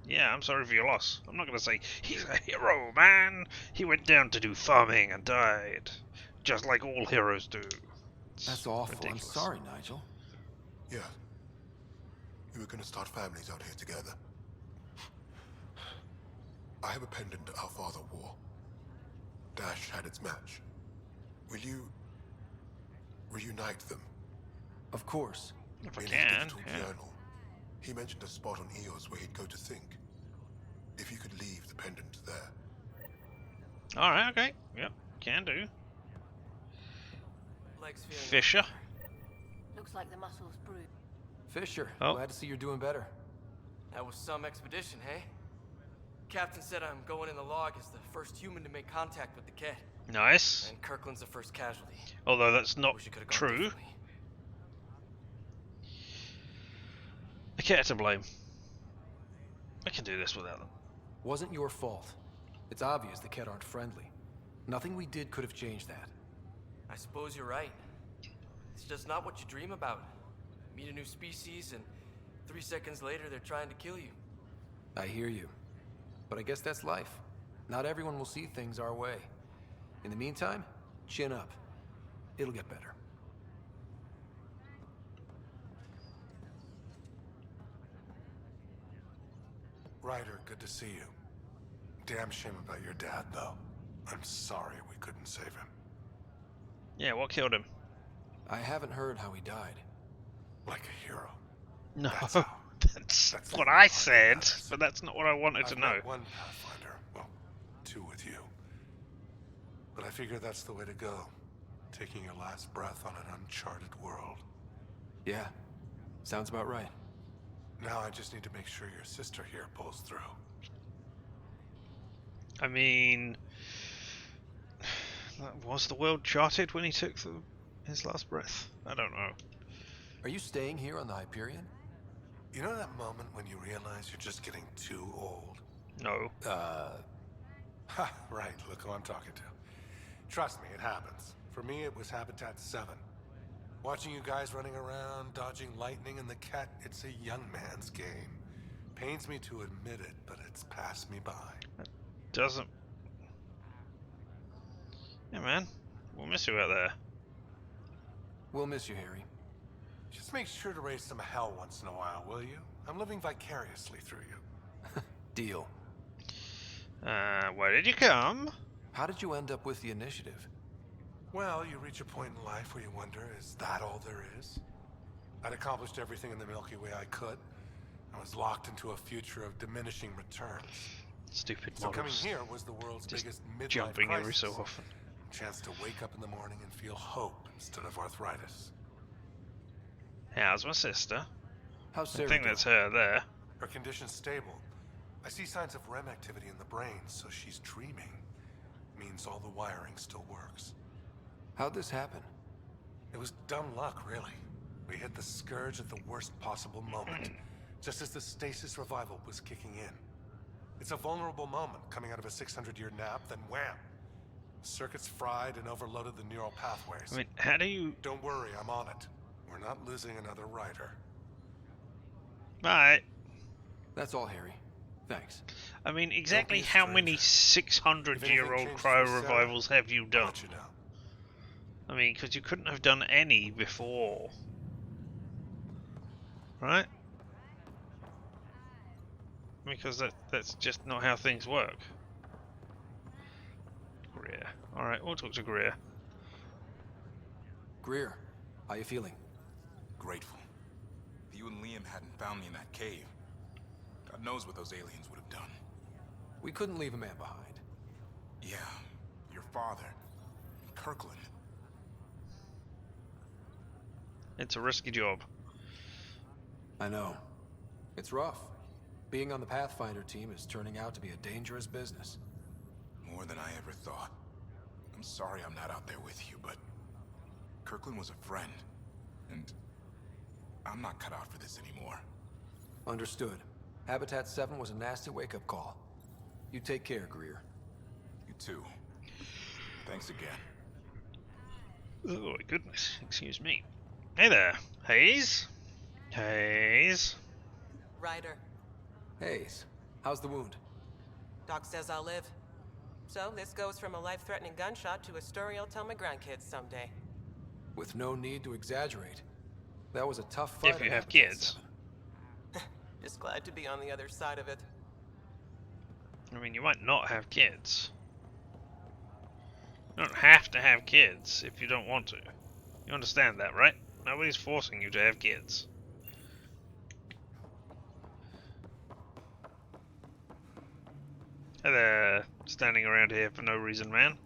S1: Yeah, I'm sorry for your loss. I'm not going to say, he's a hero, man! He went down to do farming and died. Just like all heroes do.
S2: That's awful.
S1: Ridiculous.
S2: I'm sorry, Nigel.
S8: Yeah. You were gonna start families out here together. I have a pendant our father wore. Dash had its match. Will you reunite them?
S2: Of course.
S1: If I
S8: In
S1: can,
S8: his digital journal, he mentioned a spot on Eos where he'd go to think. If you could leave the pendant there.
S1: Alright, okay. Yep, can do. Fisher?
S14: Looks like the muscle's bruised.
S2: Fisher,
S1: Oh.
S2: glad to see you're doing better.
S19: That was some expedition, hey? Captain said I'm going in the log as the first human to make contact with the Ket.
S1: Nice.
S19: And Kirkland's the first casualty.
S1: Although that's not
S19: Wish it could've gone
S1: true.
S19: differently.
S1: The Ket to blame. I can do this without them.
S2: Wasn't your fault. It's obvious the Ket aren't friendly. Nothing we did could have changed that.
S19: I suppose you're right. It's just not what you dream about. Meet a new species and 3 seconds later they're trying to kill you.
S2: I hear you. But I guess that's life. Not everyone will see things our way. In the meantime, chin up. It'll get better.
S8: Ryder, good to see you. Damn shame about your dad, though. I'm sorry we couldn't save him.
S1: Yeah, what killed him?
S2: I haven't heard how he died.
S8: Like a hero.
S1: No,
S8: That's
S1: what I said, but that's not what I wanted to
S8: I've
S1: know.
S8: met one Pathfinder. Well, 2 with you. But I figure that's the way to go. Taking your last breath on an uncharted world.
S2: Yeah, sounds about right.
S8: Now I just need to make sure your sister here pulls through.
S1: I mean, was the world charted when he took his last breath? I don't know.
S2: Are you staying here on the Hyperion?
S8: You know that moment when you realize you're just getting too old?
S1: No.
S8: Ha, right, look who I'm talking to. Trust me, it happens. For me, it was Habitat 7. Watching you guys running around, dodging lightning and the Ket, it's a young man's game. Pains me to admit it, but it's passed me by.
S1: Doesn't. Yeah, man. We'll miss you out there.
S2: We'll miss you, Harry.
S8: Just make sure to raise some hell once in a while, will you? I'm living vicariously through you.
S2: Deal.
S1: Where did you come?
S2: How did you end up with the initiative?
S8: Well, you reach a point in life where you wonder, is that all there is? I'd accomplished everything in the Milky Way I could. I was locked into a future of diminishing returns.
S1: Stupid
S8: So coming
S1: models.
S8: here was the world's
S1: Just
S8: biggest midlife
S1: jumping
S8: crisis.
S1: every so often.
S8: Chance to wake up in the morning and feel hope instead of arthritis.
S1: How's my sister?
S2: How's
S1: I
S2: Sarah
S1: think
S2: doing?
S1: that's her there.
S8: Her condition's stable. I see signs of REM activity in the brain, so she's dreaming. Means all the wiring still works.
S2: How'd this happen?
S8: It was dumb luck, really. We hit the scourge at the worst possible moment, just as the stasis revival was kicking in. It's a vulnerable moment coming out of a 600-year nap, then wham! Circuits fried and overloaded the neural pathways.
S1: I mean, how do you...
S8: Don't worry, I'm on it. We're not losing another writer.
S1: Right.
S2: That's all, Harry. Thanks.
S1: I mean, exactly how many 600-year-old cryo revivals have you done? I mean, because you couldn't have done any before. Right? Because that's just not how things work. Greer. Alright, we'll talk to Greer.
S2: Greer, how you feeling?
S20: Grateful. If you and Liam hadn't found me in that cave, God knows what those aliens would have done.
S2: We couldn't leave a man behind.
S20: Yeah, your father, Kirkland.
S1: It's a risky job.
S2: I know. It's rough. Being on the Pathfinder team is turning out to be a dangerous business.
S20: More than I ever thought. I'm sorry I'm not out there with you, but Kirkland was a friend, and I'm not cut out for this anymore.
S2: Understood. Habitat 7 was a nasty wake-up call. You take care, Greer.
S20: You too. Thanks again.
S1: Oh my goodness, excuse me. Hey there, Hayes. Hayes.
S4: Ryder.
S2: Hayes, how's the wound?
S4: Doc says I'll live. So this goes from a life-threatening gunshot to a story I'll tell my grandkids someday.
S2: With no need to exaggerate. That was a tough fight.
S1: If you
S2: on
S1: have
S2: Habitat
S1: kids.
S2: 7.
S4: Just glad to be on the other side of it.
S1: I mean, you might not have kids. You don't have to have kids if you don't want to. You understand that, right? Nobody's forcing you to have kids. Hey there, standing around here for no reason, man.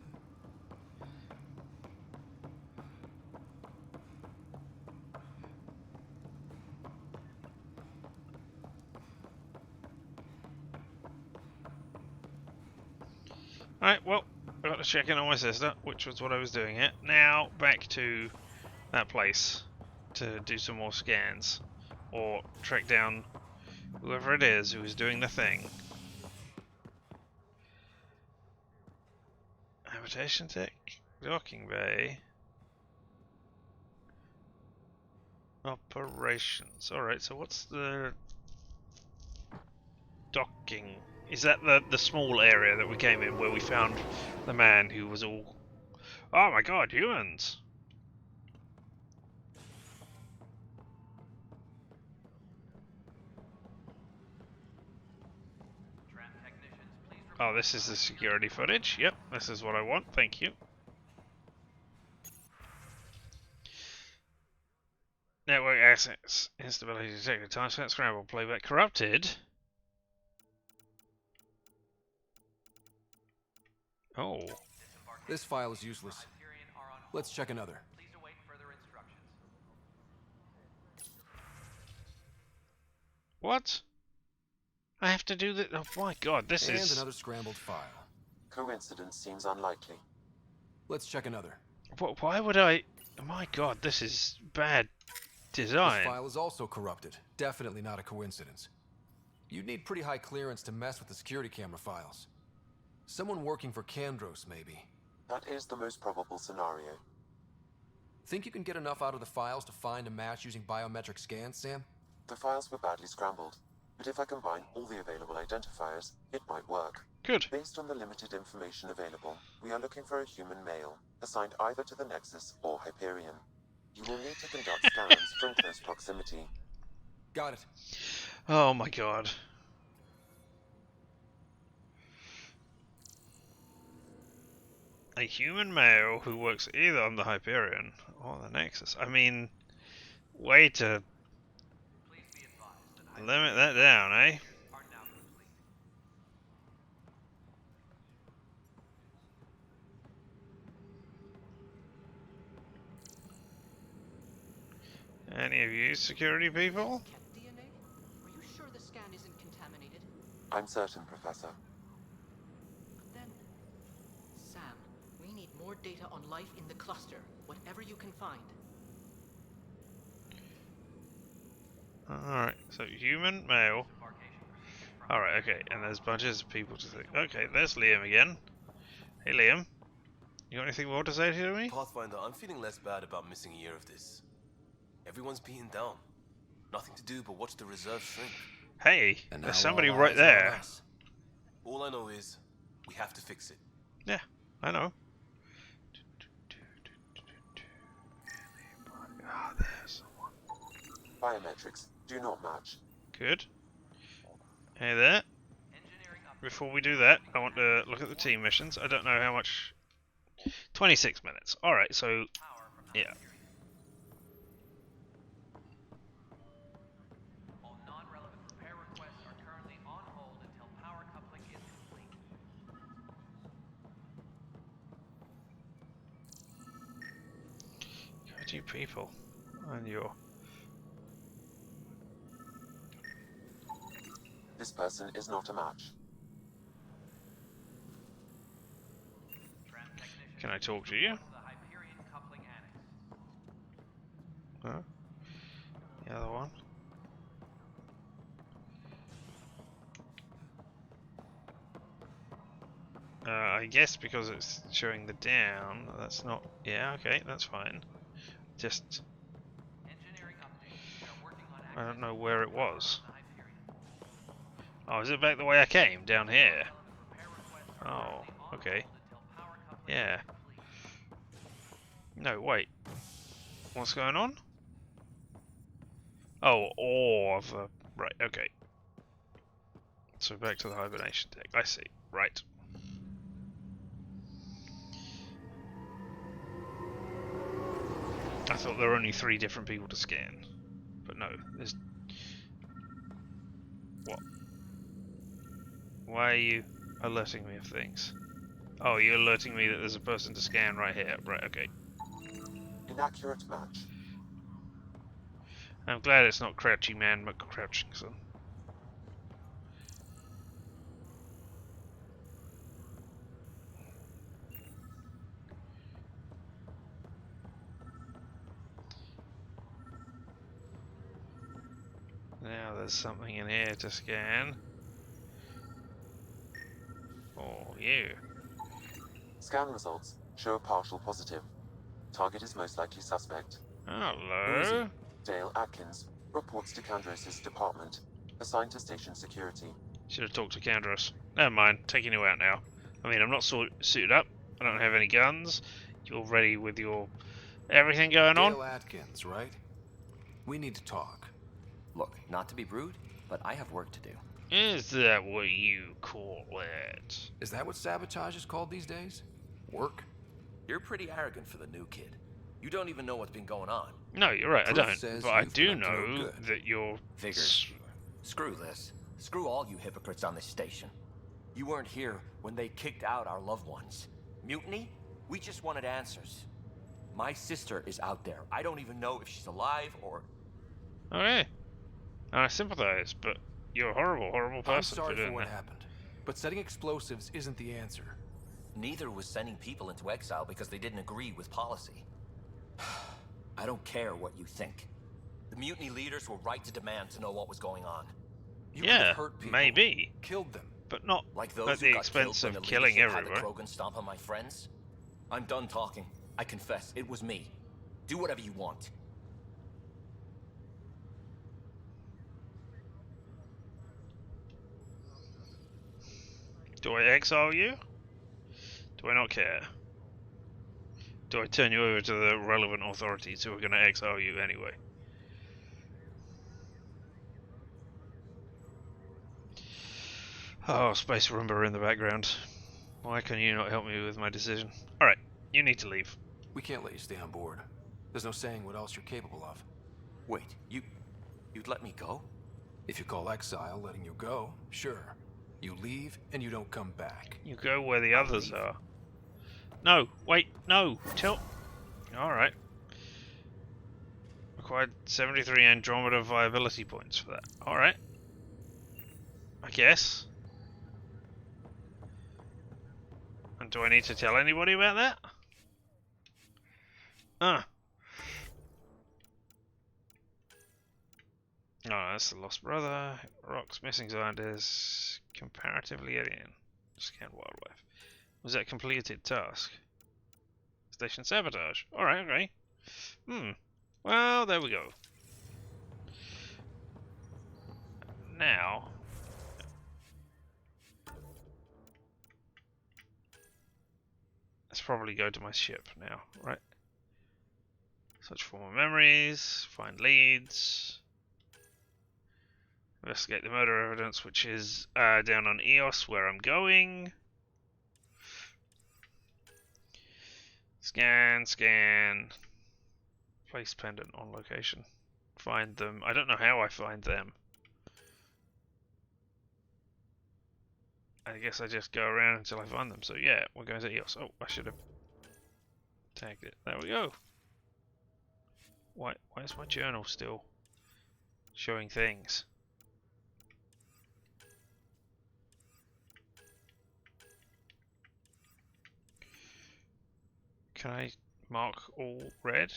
S1: Alright, well, I've got to check in on my sister, which was what I was doing here. Now, back to that place to do some more scans. Or track down whoever it is who is doing the thing. Habitation tech, docking bay, operations. Alright, so what's the docking? Is that the small area that we came in where we found the man who was all... Oh my god, humans! Oh, this is the security footage. Yep, this is what I want. Thank you. Network assets. Instability detected. Timestamp scramble. Playback corrupted. Oh.
S2: This file is useless. Let's check another.
S1: What? I have to do that? Oh my god, this is...
S2: And another scrambled file.
S5: Coincidence seems unlikely.
S2: Let's check another.
S1: Why would I... Oh my god, this is bad design.
S2: This file is also corrupted. Definitely not a coincidence. You'd need pretty high clearance to mess with the security camera files. Someone working for Kandros, maybe.
S5: That is the most probable scenario.
S2: Think you can get enough out of the files to find a match using biometric scans, Sam?
S5: The files were badly scrambled, but if I combine all the available identifiers, it might work.
S1: Good.
S5: Based on the limited information available, we are looking for a human male, assigned either to the Nexus or Hyperion. You will need to conduct scans from close proximity.
S2: Got it.
S1: Oh my god. A human male who works either on the Hyperion or the Nexus. I mean, way to limit that down, eh? Any of you security people?
S10: DNA? Are you sure the scan isn't contaminated?
S5: I'm certain, Professor.
S10: Then, Sam, we need more data on life in the cluster, whatever you can find.
S1: Alright, so human, male. Alright, okay, and there's bunches of people to think. Okay, there's Liam again. Hey Liam, you got anything more to say to me?
S13: Pathfinder, I'm feeling less bad about missing a year of this. Everyone's beaten down. Nothing to do but watch the reserve shrink.
S1: Hey, there's somebody right there.
S13: All I know is, we have to fix it.
S1: Yeah, I know. Ah, there's someone.
S5: Biometrics do not match.
S1: Good. Hey there. Before we do that, I want to look at the team missions. I don't know how much... 26 minutes. Alright, so... yeah. Go to people. And your...
S5: This person is not a match.
S1: Can I talk to you? Huh? The other one? I guess because it's showing the down, that's not... yeah, okay, that's fine. Just... I don't know where it was. Oh, is it back the way I came? Down here? Oh, okay. Yeah. No, wait. What's going on? Oh, all of the... Right, okay. So back to the hibernation deck. I see. Right. I thought there were only 3 different people to scan. But no, there's... What? Why are you alerting me of things? Oh, you're alerting me that there's a person to scan right here. Right, okay.
S5: Inaccurate match.
S1: I'm glad it's not Crouching Man, but Crouching Son. Now there's something in here to scan. Oh, you.
S5: Scan results show a partial positive. Target is most likely suspect.
S1: Hello.
S5: Dale Atkins reports to Candros' department, assigned to station security.
S1: Should have talked to Candros. Never mind, taking you out now. I mean, I'm not suited up. I don't have any guns. You're ready with your everything going on?
S2: Dale Atkins, right? We need to talk.
S15: Look, not to be rude, but I have work to do.
S1: Is that what you call it?
S2: Is that what sabotage is called these days? Work?
S15: You're pretty arrogant for the new kid. You don't even know what's been going on.
S1: No, you're right, I don't.
S2: Says
S1: but I
S15: you've
S1: do
S15: been up to no
S1: know
S15: good.
S1: that you're...
S15: Figures. Screw this. Screw all you hypocrites on this station. You weren't here when they kicked out our loved ones. Mutiny? We just wanted answers. My sister is out there. I don't even know if she's alive or...
S1: Okay. I sympathize, but you're a horrible, horrible person
S2: I'm sorry
S1: for doing
S2: for what
S1: that.
S2: happened, but setting explosives isn't the answer.
S15: Neither was sending people into exile because they didn't agree with policy. I don't care what you think. The mutiny leaders were right to demand to know what was going on.
S2: You could
S1: Yeah,
S2: have hurt people,
S1: maybe.
S2: killed them.
S1: But not
S15: like those
S1: at
S15: who
S1: the
S15: got
S1: expense
S15: killed
S1: of
S15: when the
S1: killing
S15: leadership had
S1: everyone.
S15: the Krogan stomp on my friends. I'm done talking. I confess, it was me. Do whatever you want.
S1: Do I exile you? Do I not care? Do I turn you over to the relevant authorities who are going to exile you anyway? Oh, Space Roomba in the background. Why can you not help me with my decision? Alright, you need to leave.
S2: We can't let you stay on board. There's no saying what else you're capable of.
S15: Wait, you'd let me go?
S2: If you call exile letting you go, sure. You leave and you don't come back.
S1: You go where the others are. No, wait, no, Alright. Required 73 Andromeda viability points for that. Alright. I guess. And do I need to tell anybody about that? Oh, that's the lost brother. Rocks, missing scientists. Comparatively alien. Scan wildlife. Was that a completed task? Station sabotage. Alright, okay. Well, there we go. Now... let's probably go to my ship now, right? Search for more memories, find leads. Investigate the murder evidence, which is down on EOS, where I'm going. Scan. Place pendant on location. Find them. I don't know how I find them. I guess I just go around until I find them. So yeah, we're going to EOS. Oh, I should have tagged it. There we go. Why is my journal still showing things? Can I mark all red?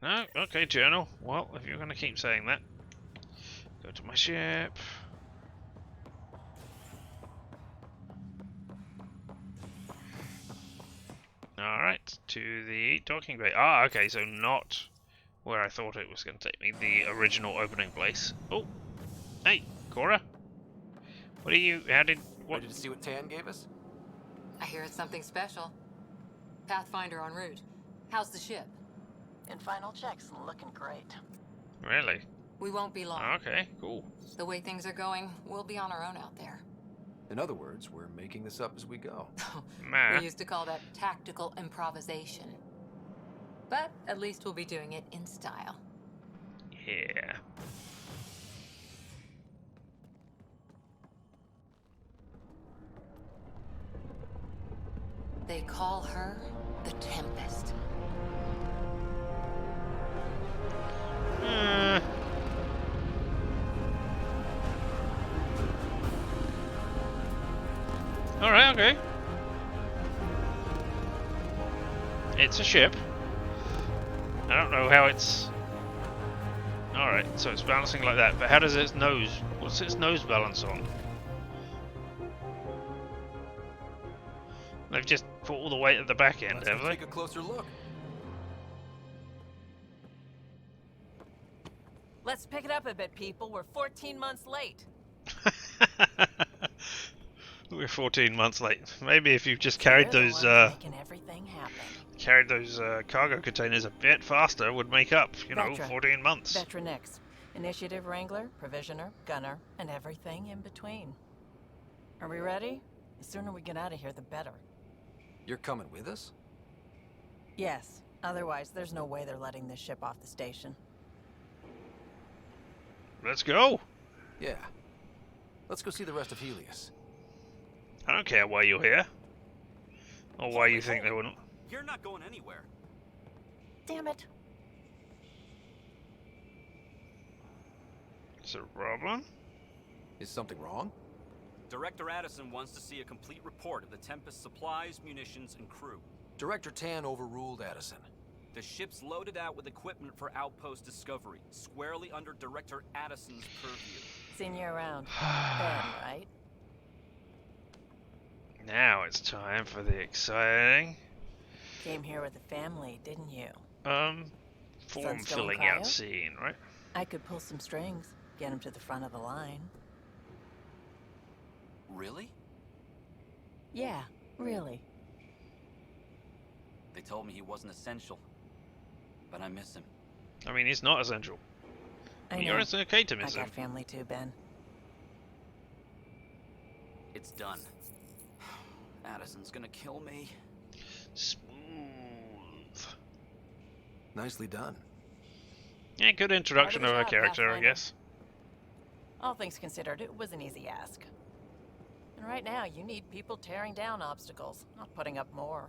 S1: No? Okay, journal. Well, if you're going to keep saying that. Go to my ship. to the docking bay. Ah, okay, so not where I thought it was going to take me. The original opening place. Oh, hey, Cora. What are you? How did? What?
S2: Ready to see what Tan gave us?
S6: I hear it's something special. Pathfinder en route. How's the ship?
S10: In final checks, looking great.
S1: Really?
S6: We won't be long.
S1: Okay, cool.
S6: The way things are going, we'll be on our own out there.
S2: In other words, we're making this up as we go.
S6: We used to call that tactical improvisation. But at least we'll be doing it in style.
S1: Yeah.
S6: They call her the Tempest.
S1: Alright, okay. It's a ship. I don't know how it's... Alright, so it's balancing like that, but how does its nose... What's its nose balance on? They've just put all the weight at the back end, have they?
S2: Take a closer look.
S4: Let's pick it up a bit, people. We're 14 months late.
S1: We're 14 months late. Maybe if you've just carried those
S10: making everything happen.
S1: cargo containers a bit faster, would make up, you know, 14 months.
S10: Veteran X. Initiative Wrangler, Provisioner, Gunner, and everything in between. Are we ready? The sooner we get out of here, the better.
S2: You're coming with us?
S10: Yes. Otherwise, there's no way they're letting this ship off the station.
S1: Let's go.
S2: Yeah. Let's go see the rest of Helios.
S1: I don't care why you're here. Or why you think they wouldn't.
S18: You're not going anywhere.
S10: Damn it.
S1: Is there a problem?
S2: Is something wrong?
S18: Director Addison wants to see a complete report of the Tempest's supplies, munitions, and crew.
S2: Director Tan overruled Addison.
S18: The ship's loaded out with equipment for outpost discovery, squarely under Director Addison's purview.
S10: Seen you around. Ben, right?
S1: Now it's time for the exciting...
S10: Came here with a family, didn't you?
S1: Form filling out scene, right?
S10: I could pull some strings, get him to the front of the line.
S18: Really?
S10: Yeah, really.
S18: They told me he wasn't essential, but I miss him.
S1: I mean, he's not essential.
S10: I
S1: You're
S10: know.
S1: okay to miss
S10: I
S1: him.
S10: got family too, Ben.
S18: It's done. Addison's gonna kill me.
S1: Smooth.
S2: Nicely done.
S1: Yeah, good introduction of
S10: Part
S1: her
S10: the job,
S1: character, I
S10: Pathfinder.
S1: guess.
S10: All things considered, it was an easy ask. And right now, you need people tearing down obstacles, not putting up more.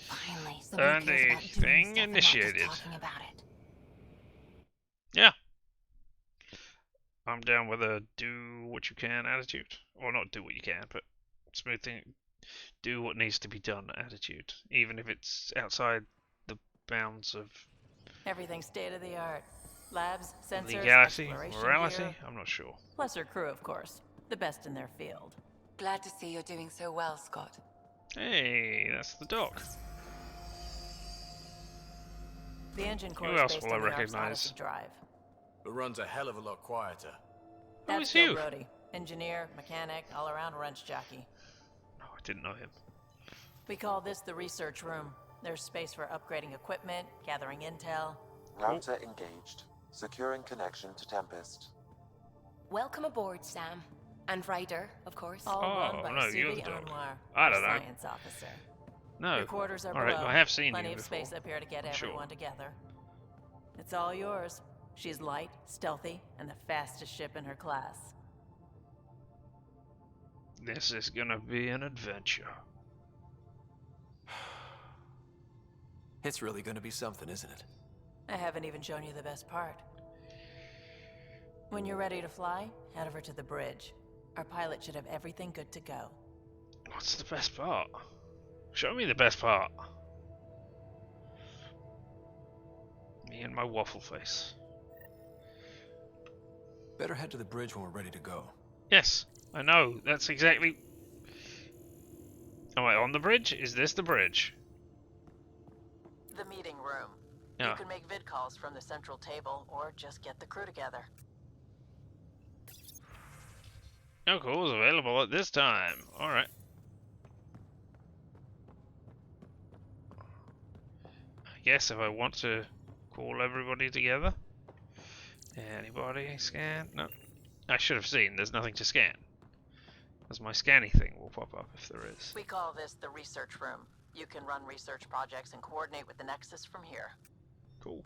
S10: Finally,
S1: And the thing initiated. Yeah. I'm down with a do what you can attitude. Or not do what you can, but smooth thing, do what needs to be done attitude. Even if it's outside the bounds of
S10: Everything's state of the art. Labs, sensors,
S1: legality,
S10: exploration
S1: morality,
S10: gear.
S1: I'm not sure.
S10: Plus her crew, of course. The best in their field.
S12: Glad to see you're doing so well, Scott.
S1: Hey, that's the dock.
S10: The engine core
S1: Who
S10: is
S1: else
S10: based
S1: will I
S10: on the Ark's
S1: recognize?
S10: Odyssey drive.
S2: It runs a hell of a lot quieter.
S10: That's
S1: is
S10: Bill
S1: you?
S10: Brody. Engineer, mechanic, all-around wrench jockey.
S1: Oh, I didn't know him.
S10: We call this the research room. There's space for upgrading equipment, gathering intel.
S5: Router engaged. Securing connection to Tempest.
S12: Welcome aboard, Sam. And Ryder, of course.
S10: All run by
S1: no, you're the
S10: Subi
S1: dog.
S10: Anwar,
S1: I
S10: our
S1: don't know.
S10: science officer.
S1: No.
S10: Your quarters are
S1: Alright,
S10: below.
S1: I have seen
S10: Plenty
S1: you
S10: of
S1: before.
S10: space up here to get
S1: Sure.
S10: everyone together. It's all yours. She's light, stealthy, and the fastest ship in her class.
S1: This is gonna be an adventure.
S2: It's really gonna be something, isn't it?
S10: I haven't even shown you the best part. When you're ready to fly, head over to the bridge. Our pilot should have everything good to go.
S1: What's the best part? Show me the best part. Me and my waffle face.
S2: Better head to the bridge when we're ready to go.
S1: Yes, I know. That's exactly... Am I on the bridge? Is this the bridge?
S10: The meeting room.
S1: Yeah.
S10: You can make vid calls from the central table, or just get the crew together.
S1: No calls available at this time. Alright. I guess if I want to call everybody together. Anybody scan? No. I should have seen. There's nothing to scan. As my scanny thing will pop up if there is.
S10: We call this the research room. You can run research projects and coordinate with the Nexus from here.
S1: Cool.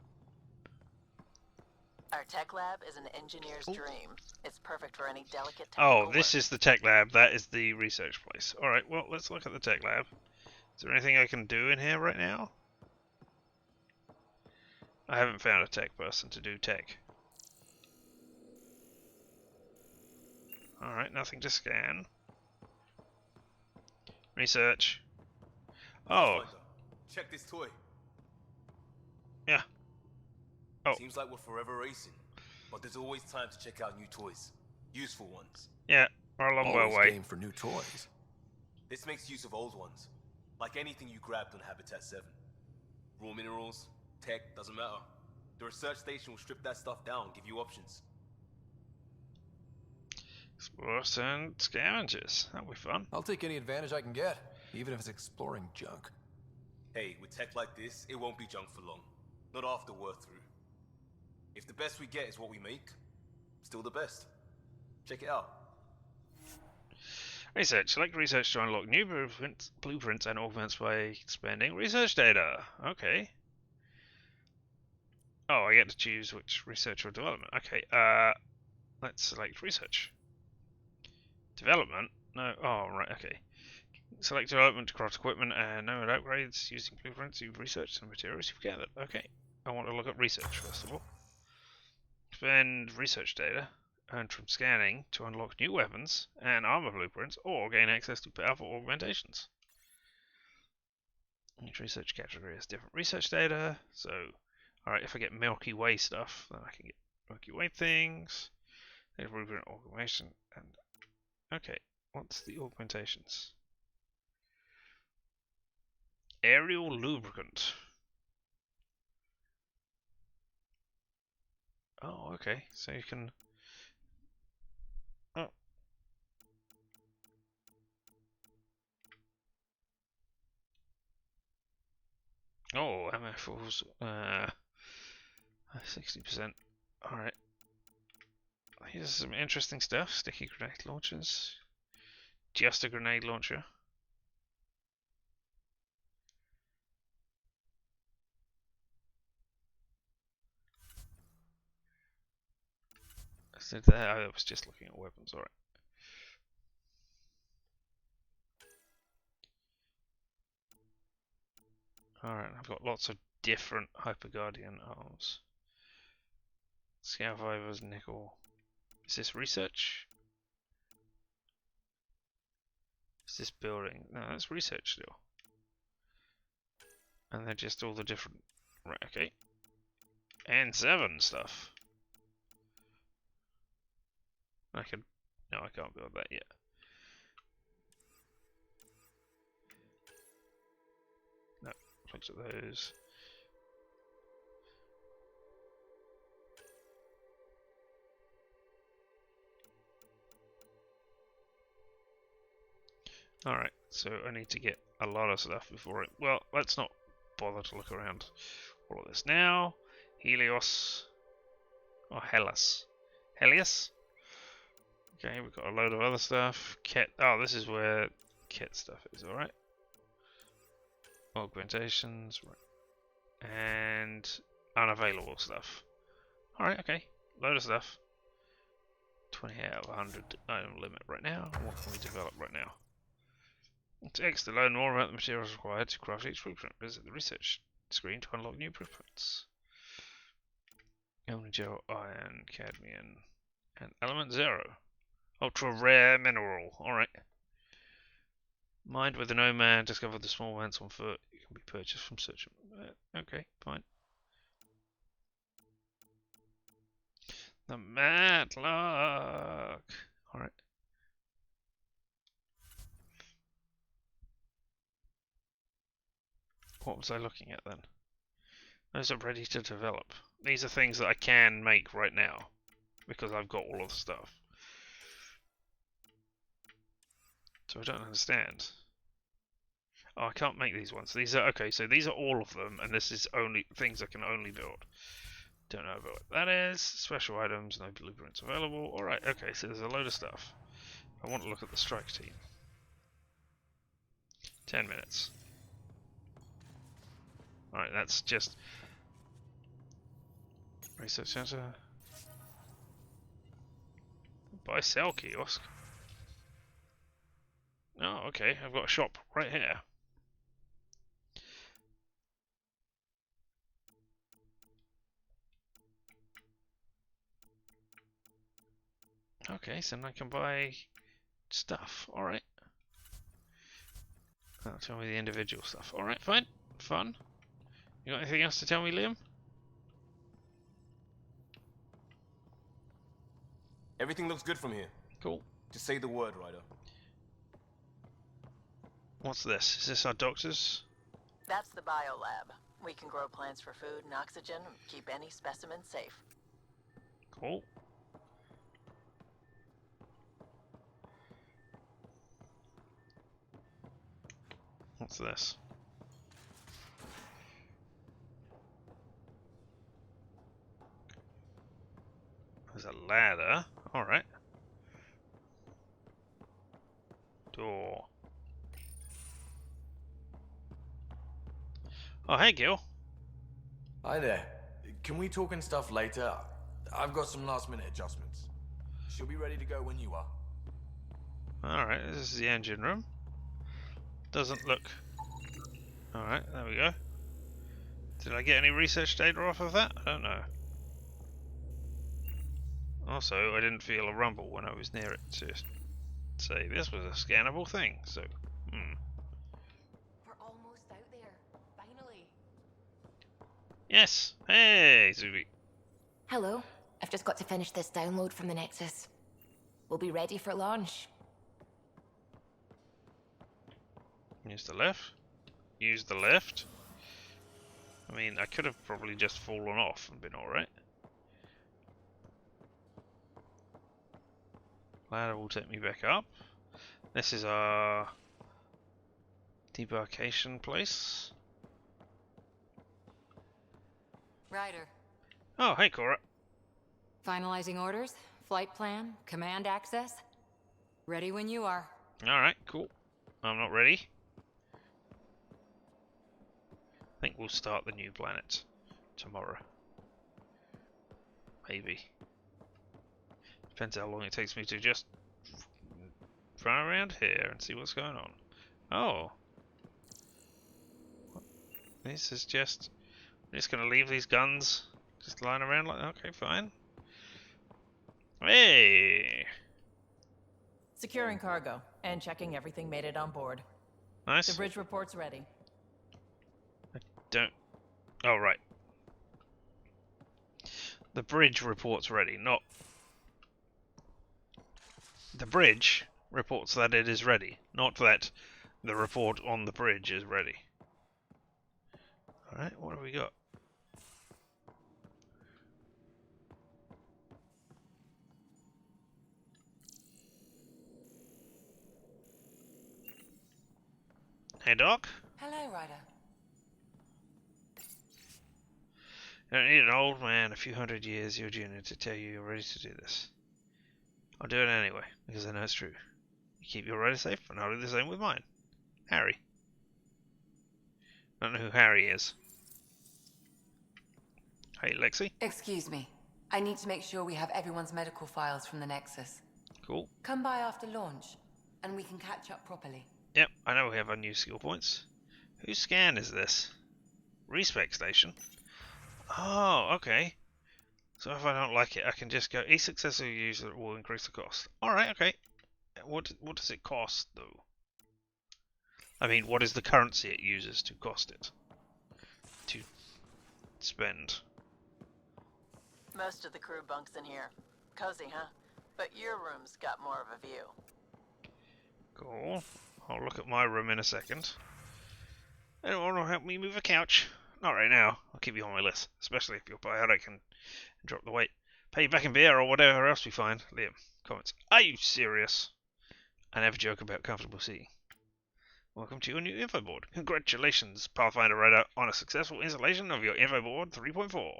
S10: Our tech lab is an engineer's dream. It's perfect for any delicate
S1: Oh,
S10: technical
S1: this is the tech lab. That is the research place. Alright, well, let's look at the tech lab. Is there anything I can do in here right now? I haven't found a tech person to do tech. Alright, nothing to scan. Research. Oh.
S13: Check this toy.
S1: Yeah. Oh.
S13: Seems like we're forever racing, but there's always time to check out new toys. Useful ones.
S1: Yeah, we're a long way away.
S2: Game for new toys.
S13: This makes use of old ones. Like anything you grabbed on Habitat 7. Raw minerals, tech, doesn't matter. The research station will strip that stuff down, give you options.
S1: Explorers and scavengers. That'll be fun.
S2: I'll take any advantage I can get, even if it's exploring junk.
S13: Hey, with tech like this, it won't be junk for long. Not after we're through. If the best we get is what we make, still the best. Check it out.
S1: Research. Select research to unlock new blueprints and augments by expanding research data. Okay. Oh, I get to choose which research or development. Okay, let's select research. Development? No, oh, right, okay. Select development to craft equipment and nomad upgrades using blueprints you've researched and materials you've gathered. Okay, I want to look at research first of all. Spend research data earned from scanning to unlock new weapons and armor blueprints or gain access to powerful augmentations. Each research category has different research data, so alright, if I get Milky Way stuff, then I can get Milky Way things. There's blueprint augmentation and okay, what's the augmentations? Aerial lubricant. Oh, okay, so you can. Oh. Oh, MF4's 60%. Alright. Here's some interesting stuff. Sticky grenade launchers. Just a grenade launcher. So there, I was just looking at weapons, alright. Alright, I've got lots of different Hyper Guardian arms. Scout Vivers, nickel. Is this research? Is this building? No, that's research still. And they're just all the different. Right, okay. And 7 stuff. I can. No, I can't build that yet. No, looks at those. Alright, so I need to get a lot of stuff before it. Well, let's not bother to look around all of this now. Helios. Or Hellas. Helios? Okay, we've got a load of other stuff. Ket. Oh, this is where Ket stuff is, alright. Augmentations. Right. And unavailable stuff. Alright, okay. Load of stuff. 20 out of 100 item limit right now. What can we develop right now? Text to learn more about the materials required to craft each blueprint. Visit the research screen to unlock new blueprints. Only gel, iron, cadmium, and element 0. Ultra rare mineral. Alright. Mined with the nomad, discover the small ants on foot. It can be purchased from search. Okay, fine. The Matlock. Alright. What was I looking at then? Those are ready to develop. These are things that I can make right now because I've got all of the stuff. So I don't understand. Oh, I can't make these ones. These are okay. So these are all of them, and this is only things I can only build. Don't know what that is. Special items, no blueprints available. All right. Okay. So there's a load of stuff. I want to look at the strike team. 10 minutes. All right. That's just research center. Buy sell kiosk. Oh, okay. I've got a shop right here. Okay, so I can buy stuff. Alright. That'll tell me the individual stuff. Alright, fine. Fun. You got anything else to tell me, Liam?
S13: Everything looks good from here.
S1: Cool.
S13: Just say the word, Ryder.
S1: What's this? Is this our doctor's?
S10: That's the biolab. We can grow plants for food and oxygen and keep any specimen safe.
S1: Cool. What's this? There's a ladder. Alright. Door. Oh, hey, Gil.
S19: Hi there. Can we talk and stuff later? I've got some last-minute adjustments. She'll be ready to go when you are.
S1: Alright, this is the engine room. Doesn't look... Alright, there we go. Did I get any research data off of that? I don't know. Also, I didn't feel a rumble when I was near it to say this was a scannable thing, so...
S6: We're almost out there. Finally.
S1: Yes! Hey, Zubi.
S11: Hello. I've just got to finish this download from the Nexus. We'll be ready for launch.
S1: Use the left. Use the left. I mean, I could have probably just fallen off and been alright. Ladder will take me back up. This is our debarkation place.
S21: Ryder.
S1: Oh, hey, Cora.
S21: Finalizing orders, flight plan, command access. Ready when you are.
S1: Alright, cool. I'm not ready. I think we'll start the new planet tomorrow. Maybe. Depends how long it takes me to just run around here and see what's going on. Oh. This is just... I'm just gonna leave these guns just lying around like... Okay, fine. Hey!
S10: Securing cargo and checking everything made it on board.
S1: Nice.
S10: The bridge report's ready.
S1: Don't... Oh, right. The bridge report's ready, not... The bridge reports that it is ready, not that the report on the bridge is ready. Alright, what have we got? Hey, Doc?
S16: Hello, Ryder.
S1: You don't need an old man a few hundred years your junior to tell you you're ready to do this. I'll do it anyway, because I know it's true. You keep your rider safe, and I'll do the same with mine. Harry. I don't know who Harry is. Hey, Lexi.
S16: Excuse me. I need to make sure we have everyone's medical files from the Nexus.
S1: Cool.
S16: Come by after launch, and we can catch up properly.
S1: Yep, I know we have our new skill points. Whose scan is this? Respec station? Oh, okay. So if I don't like it, I can just go, each successive user will increase the cost. Alright, okay. What does it cost, though? I mean, what is the currency it uses to cost it? To spend.
S10: Most of the crew bunks in here. Cozy, huh? But your room's got more of a view.
S1: Cool. I'll look at my room in a second. Anyone want to help me move a couch? Not right now. I'll keep you on my list, especially if you're biotic and drop the weight. Pay you back in beer or whatever else we find. Liam comments. Are you serious? I never joke about comfortable seating. Welcome to your new info board. Congratulations, Pathfinder Radar, on a successful installation of your info board 3.4.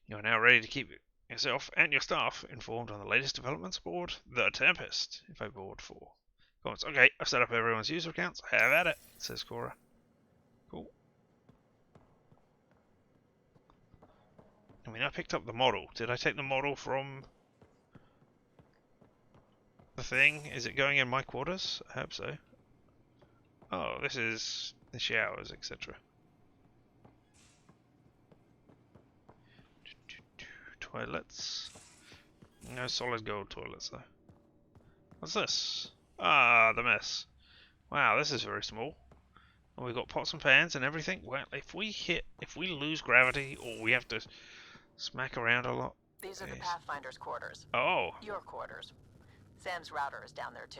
S1: You are now ready to keep yourself and your staff informed on the latest developments aboard the Tempest. Info board 4. Comments. Okay, I've set up everyone's user accounts. Have at it, says Cora. Cool. I mean, I picked up the model. Did I take the model from the thing? Is it going in my quarters? I hope so. Oh, this is the showers, etc. Toilets. No solid gold toilets, though. What's this? Ah, the mess. Wow, this is very small. And we've got pots and pans and everything. Well, if we lose gravity, or we have to smack around a lot.
S10: These are the Pathfinder's quarters.
S1: Oh.
S10: Your quarters. Sam's router is down there, too.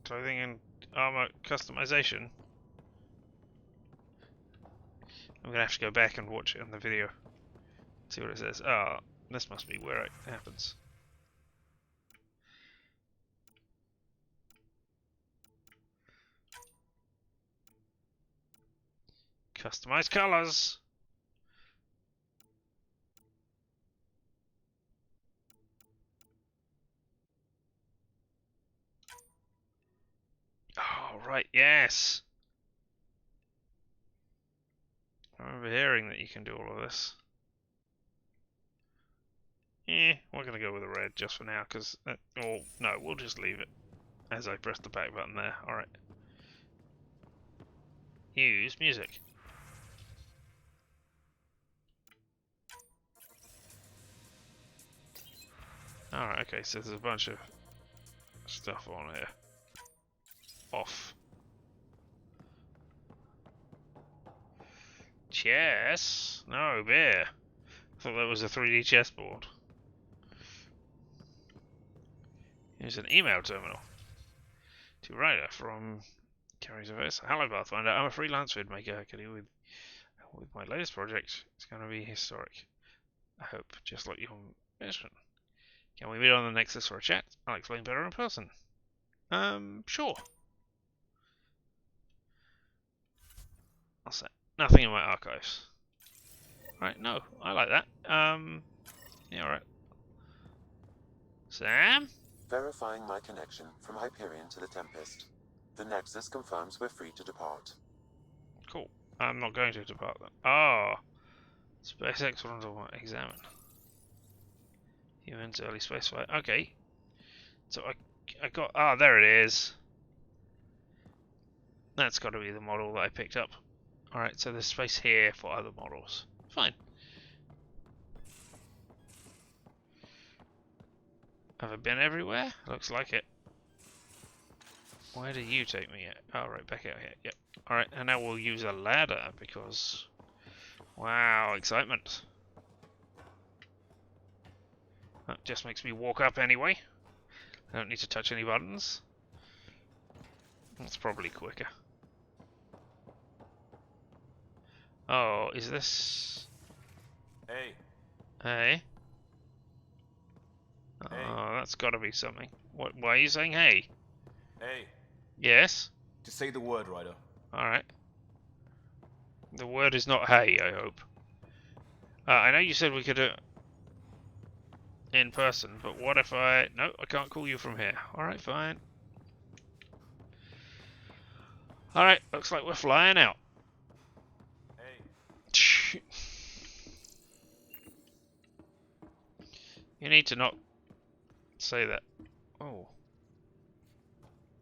S1: Clothing and armor customization. I'm gonna have to go back and watch it in the video. See what it says. Ah, oh, this must be where it happens. Customize colors. Oh, right, yes. I remember hearing that you can do all of this. We're going to go with the red just for now, because... oh, no, we'll just leave it as I press the back button there. Alright. Use music. Alright, okay, so there's a bunch of stuff on here. Off. Chess? No, beer. I thought that was a 3D chessboard. Here's an email terminal. To Ryder from Carries Verse. Hello, Pathfinder. I'm a freelance vid maker. Can you with my latest project? It's going to be historic. I hope, just like your mission. Can we meet on the Nexus for a chat? I'll explain better in person. Sure. I'll say nothing in my archives. Right, no, I like that. Yeah, alright. Sam?
S5: Verifying my connection from Hyperion to the Tempest. The Nexus confirms we're free to depart.
S1: Cool. I'm not going to depart then. Oh! SpaceX will examine. Humans, early spaceflight. Okay. So I got... ah, there it is. That's got to be the model that I picked up. Alright, so there's space here for other models. Fine. Have I been everywhere? Looks like it. Where do you take me at? Oh, right, back out here. Yep. Alright, and now we'll use a ladder because... wow, excitement. That just makes me walk up anyway. I don't need to touch any buttons. That's probably quicker. Oh, is this...
S13: Hey.
S1: Hey? Oh, that's gotta be something. What? Why are you saying hey?
S13: Hey.
S1: Yes?
S13: Just say the word, Ryder.
S1: Alright. The word is not hey, I hope. I know you said we could do it in person, but what if I... no, I can't call you from here. Alright, fine. Alright, looks like we're flying out. Hey. You need to not say that. Oh.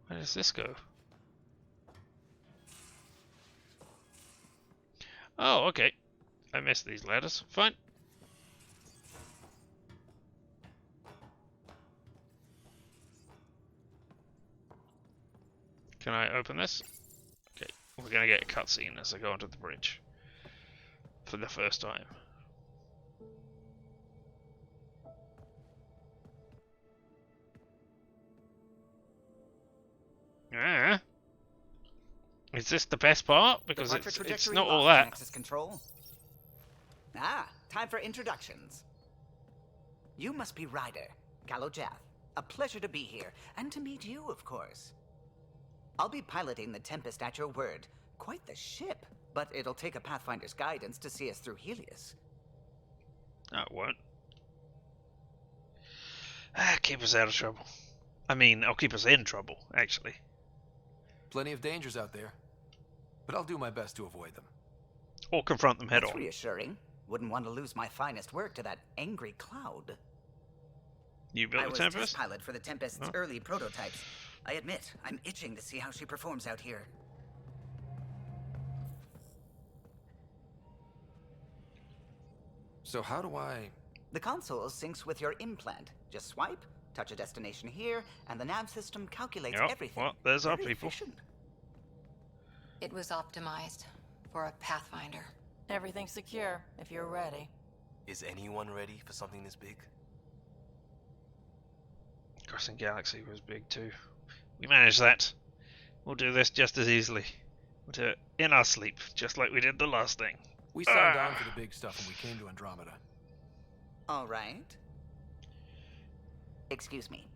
S1: Where does this go? Oh, okay. I missed these ladders. Fine. Can I open this? Okay. We're gonna get a cutscene as I go onto the bridge. For the first time. Is this the best part? Because
S7: Departure
S1: it's
S7: trajectory
S1: not all
S7: locked,
S1: that.
S7: Nexus control. Ah, time for introductions. You must be Ryder, Kalojath. A pleasure to be here, and to meet you, of course. I'll be piloting the Tempest at your word. Quite the ship, but it'll take a Pathfinder's guidance to see us through Helios.
S1: No, it won't. Keep us out of trouble. I mean, I'll keep us in trouble, actually.
S2: Plenty of dangers out there, but I'll do my best to avoid them.
S1: Or confront them head
S7: That's
S1: on.
S7: reassuring. Wouldn't want to lose my finest work to that angry cloud.
S1: You built
S7: I
S1: the
S7: was
S1: Tempest?
S7: test pilot for the Tempest's early prototypes. I admit, I'm itching to see how she performs out here.
S2: So how do I...
S7: The console syncs with your implant. Just swipe, touch a destination here, and the nav system calculates everything.
S1: Well, there's our
S7: Very
S1: people.
S7: efficient.
S21: It was optimized for a Pathfinder.
S10: Everything's secure, if you're ready.
S13: Is anyone ready for something this big?
S1: Crossing Galaxy was big too. We managed that. We'll do this just as easily. We'll do it in our sleep, just like we did the last thing.
S2: We signed on for the big stuff when we came to Andromeda.
S7: All right. Excuse me.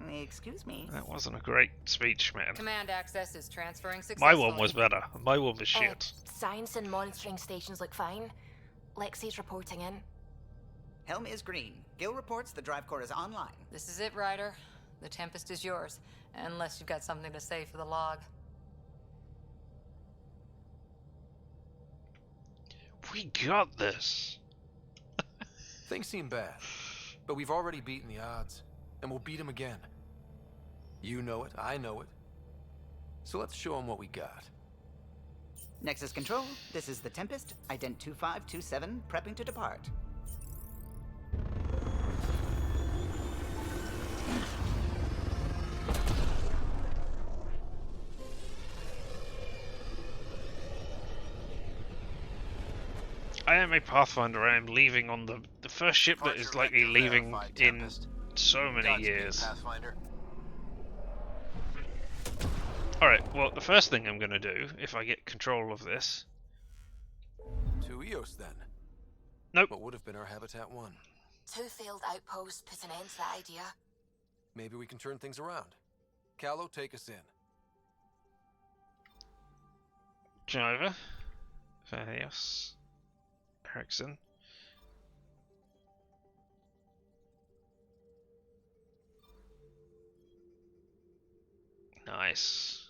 S7: Excuse me.
S1: That wasn't a great speech, man.
S21: Command access is transferring
S1: My
S21: successfully.
S1: one was better. My one was shit.
S11: Science and monitoring stations look fine. Lexi's reporting in.
S7: Helm is green. Gil reports the drive core is online.
S21: This is it, Ryder. The Tempest is yours, unless you've got something to say for the log.
S1: We got this.
S2: Things seem bad, but we've already beaten the odds, and we'll beat them again. You know it, I know it. So let's show them what we got.
S7: Nexus Control, this is the Tempest, ident 2527, prepping to depart.
S1: I am a Pathfinder. I am leaving on the first ship that is likely leaving in so many years. Alright, well, the first thing I'm going to do, if I get control of this...
S2: To Eos, then.
S1: Nope.
S2: What would have been our Habitat 1?
S11: 2 failed outposts put an end to that idea.
S2: Maybe we can turn things around. Callow, take us in.
S1: Driver. Vowels. Erickson. Nice.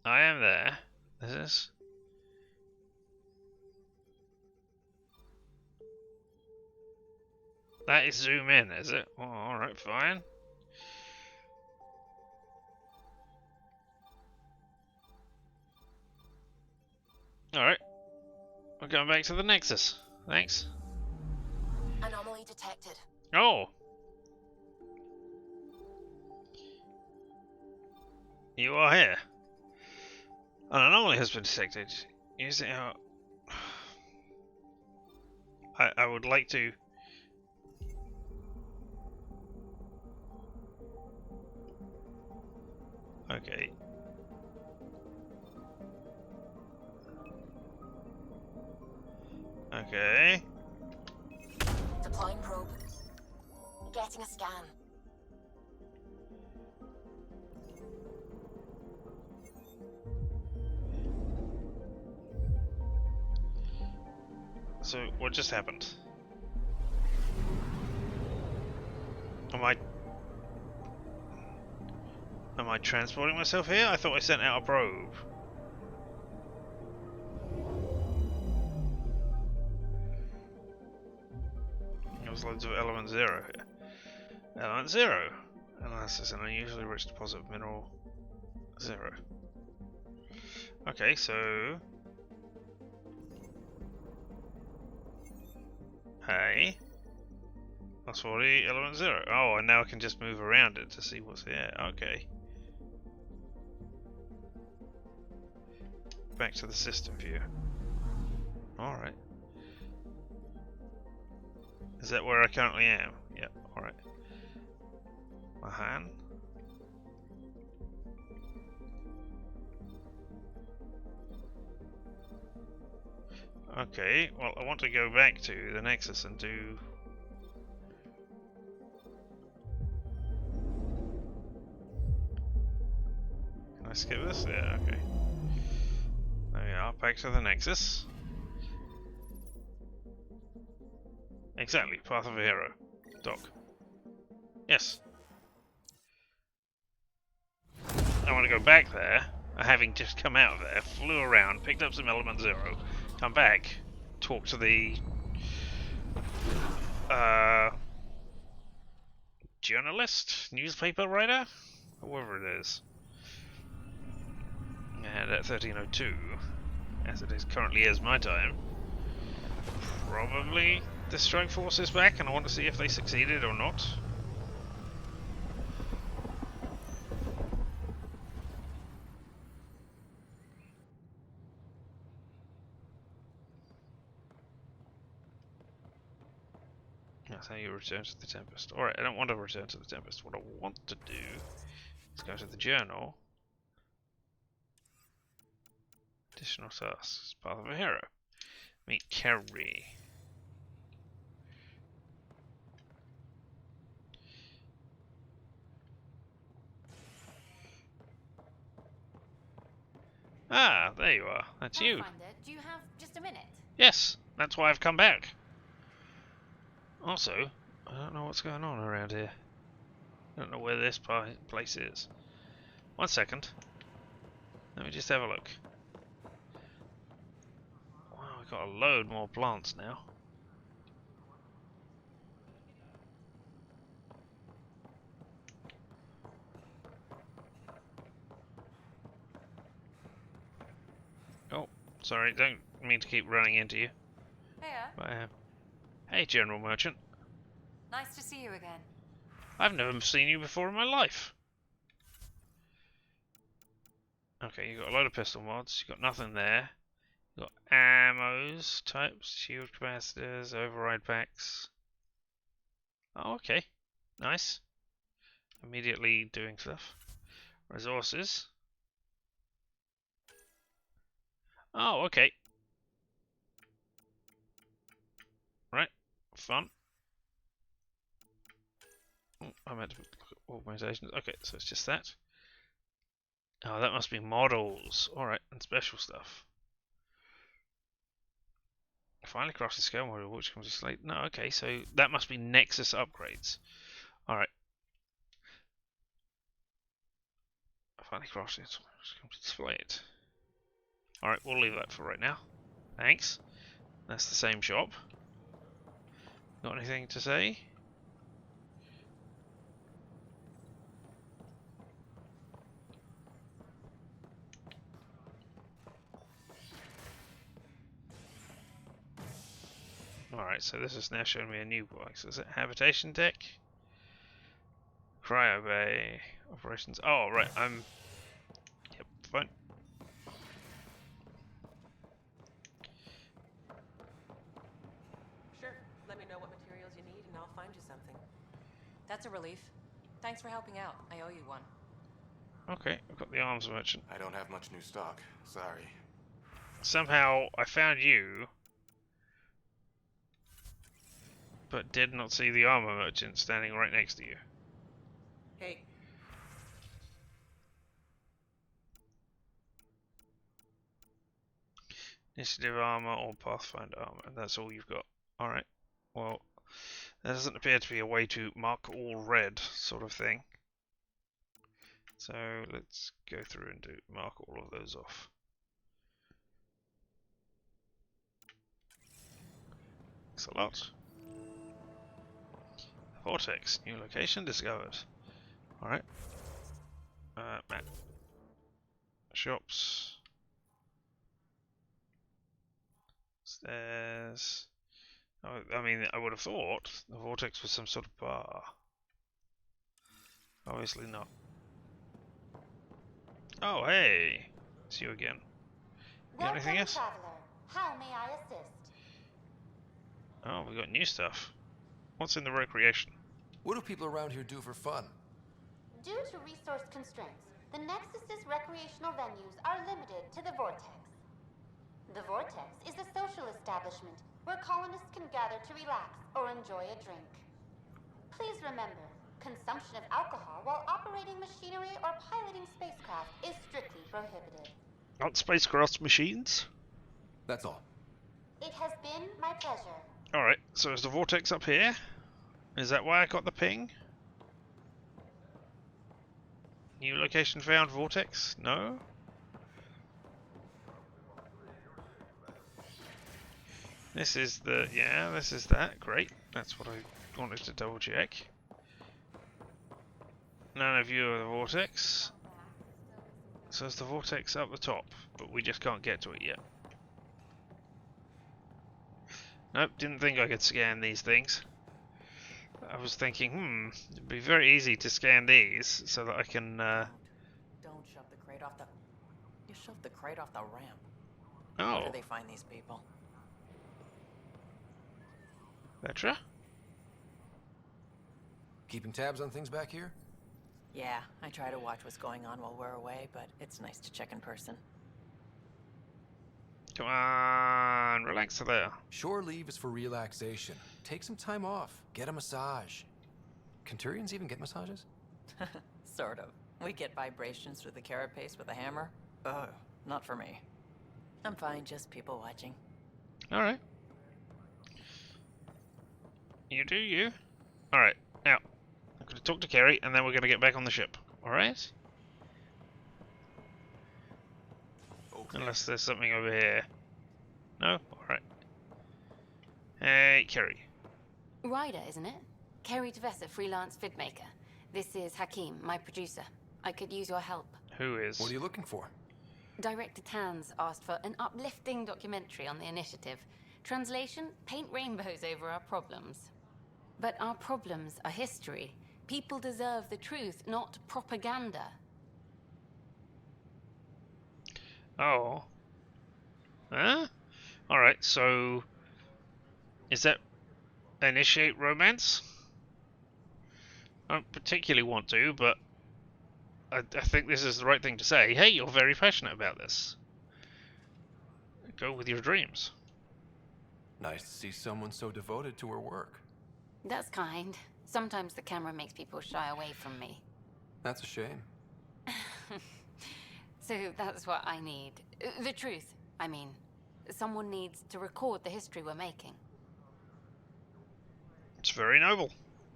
S1: I am there. This is... That is zoom in, is it? Oh, alright, fine. Alright. We're going back to the Nexus. Thanks.
S11: Anomaly detected.
S1: Oh! You are here. An anomaly has been detected. Using our... I would like to... Okay. Okay.
S11: Deploying probe. Getting a scan.
S1: So, what just happened? Am I transporting myself here? I thought I sent out a probe. There was loads of element 0 here. Element 0. Analysis an unusually rich deposit of mineral 0. Okay, so... Hey. Plus 40, element 0. Oh, and now I can just move around it to see what's here. Okay. Back to the system view. Alright. Is that where I currently am? Yep, alright. Mahan. Okay, well, I want to go back to the Nexus and do... Can I skip this? Yeah, okay. There we are, back to the Nexus. Exactly, Path of a Hero. Doc. Yes. I want to go back there, having just come out of there, flew around, picked up some Element Zero, come back, talk to the journalist, newspaper writer, whoever it is. And at 13:02, as it is currently is my time, probably the strike force is back, and I want to see if they succeeded or not. That's how you return to the Tempest. Alright, I don't want to return to the Tempest. What I want to do is go to the journal. Additional tasks. Path of a Hero. Meet Kerry. Ah, there you are. That's you.
S21: Do you have just a minute?
S1: Yes, that's why I've come back. Also, I don't know what's going on around here. I don't know where this place is. 1 second. Let me just have a look. Wow, we've got a load more plants now. Oh, sorry, don't mean to keep running into you.
S21: Hiya.
S1: But I am. Hey, General Merchant.
S21: Nice to see you again.
S1: I've never seen you before in my life. Okay, you got a load of pistol mods. You got nothing there. You got ammos, types, shield capacitors, override packs. Oh, okay, nice. Immediately doing stuff. Resources. Oh, okay. Right, fun. Oh, I meant to look at organizations. Okay, so it's just that. Oh, that must be models. Alright, and special stuff. Finally crossed the scale model, which comes to slate. No, okay, so that must be Nexus upgrades. Alright. Finally crossed it. Display it. Alright, we'll leave that for right now. Thanks. That's the same shop. Got anything to say? Alright, so this is now showing me a new box. Is it habitation deck? Cryo bay. Operations. Oh, right, I'm... Yep, fine.
S4: Sure. Let me know what materials you need and I'll find you something.
S10: That's a relief. Thanks for helping out. I owe you one.
S1: Okay, I've got the arms merchant.
S20: I don't have much new stock. Sorry.
S1: Somehow I found you, but did not see the armor merchant standing right next to you.
S4: Hey.
S1: Initiative armor or Pathfinder armor. That's all you've got. Alright. Well, there doesn't appear to be a way to mark all red sort of thing. So let's go through and mark all of those off. Thanks a lot. Vortex, new location discovered. Alright. Map. Shops. Stairs. Oh, I mean, I would have thought the vortex was some sort of bar. Obviously not. Oh, hey! It's you again. You got anything else?
S3: Traveler. How may I assist?
S1: Oh, we got new stuff. What's in the recreation?
S2: What do people around here do for fun?
S3: Due to resource constraints, the Nexus's recreational venues are limited to the Vortex. The Vortex is a social establishment where colonists can gather to relax or enjoy a drink. Please remember, consumption of alcohol while operating machinery or piloting spacecraft is strictly prohibited.
S1: Not spacecraft machines?
S2: That's all.
S3: It has been my pleasure.
S1: Alright, so is the vortex up here? Is that why I got the ping? New location found, vortex? No? This is the... yeah, this is that. Great. That's what I wanted to double check. None of you are the vortex. So it's the vortex up the top, but we just can't get to it yet. Nope, didn't think I could scan these things. I was thinking, it'd be very easy to scan these so that I can...
S10: Don't shove the crate off the... You shoved the crate off the ramp.
S1: Oh.
S10: How do they find these people?
S1: Petra?
S2: Keeping tabs on things back here?
S10: Yeah, I try to watch what's going on while we're away, but it's nice to check in person.
S1: Come on, relax there.
S2: Shore leave is for relaxation. Take some time off. Get a massage. Centurions even get massages?
S10: Sort of. We get vibrations through the carapace with a hammer. Ugh, not for me. I'm fine, just people watching.
S1: Alright. You do you. Alright, now, I'm going to talk to Kerry, and then we're going to get back on the ship. Alright? Okay. Unless there's something over here. No? Alright. Hey, Kerry.
S11: Ryder, isn't it? Kerry Tvessa, freelance vidmaker. This is Hakim, my producer. I could use your help.
S1: Who is?
S2: What are you looking for?
S11: Director Tanz asked for an uplifting documentary on the initiative. Translation, paint rainbows over our problems. But our problems are history. People deserve the truth, not propaganda.
S1: Oh. Huh? Alright, so... is that... initiate romance? I don't particularly want to, but... I think this is the right thing to say. Hey, you're very passionate about this. Go with your dreams.
S2: Nice to see someone so devoted to her work.
S11: That's kind. Sometimes the camera makes people shy away from me.
S2: That's a shame.
S11: So that's what I need. The truth, I mean. Someone needs to record the history we're making.
S1: It's very noble.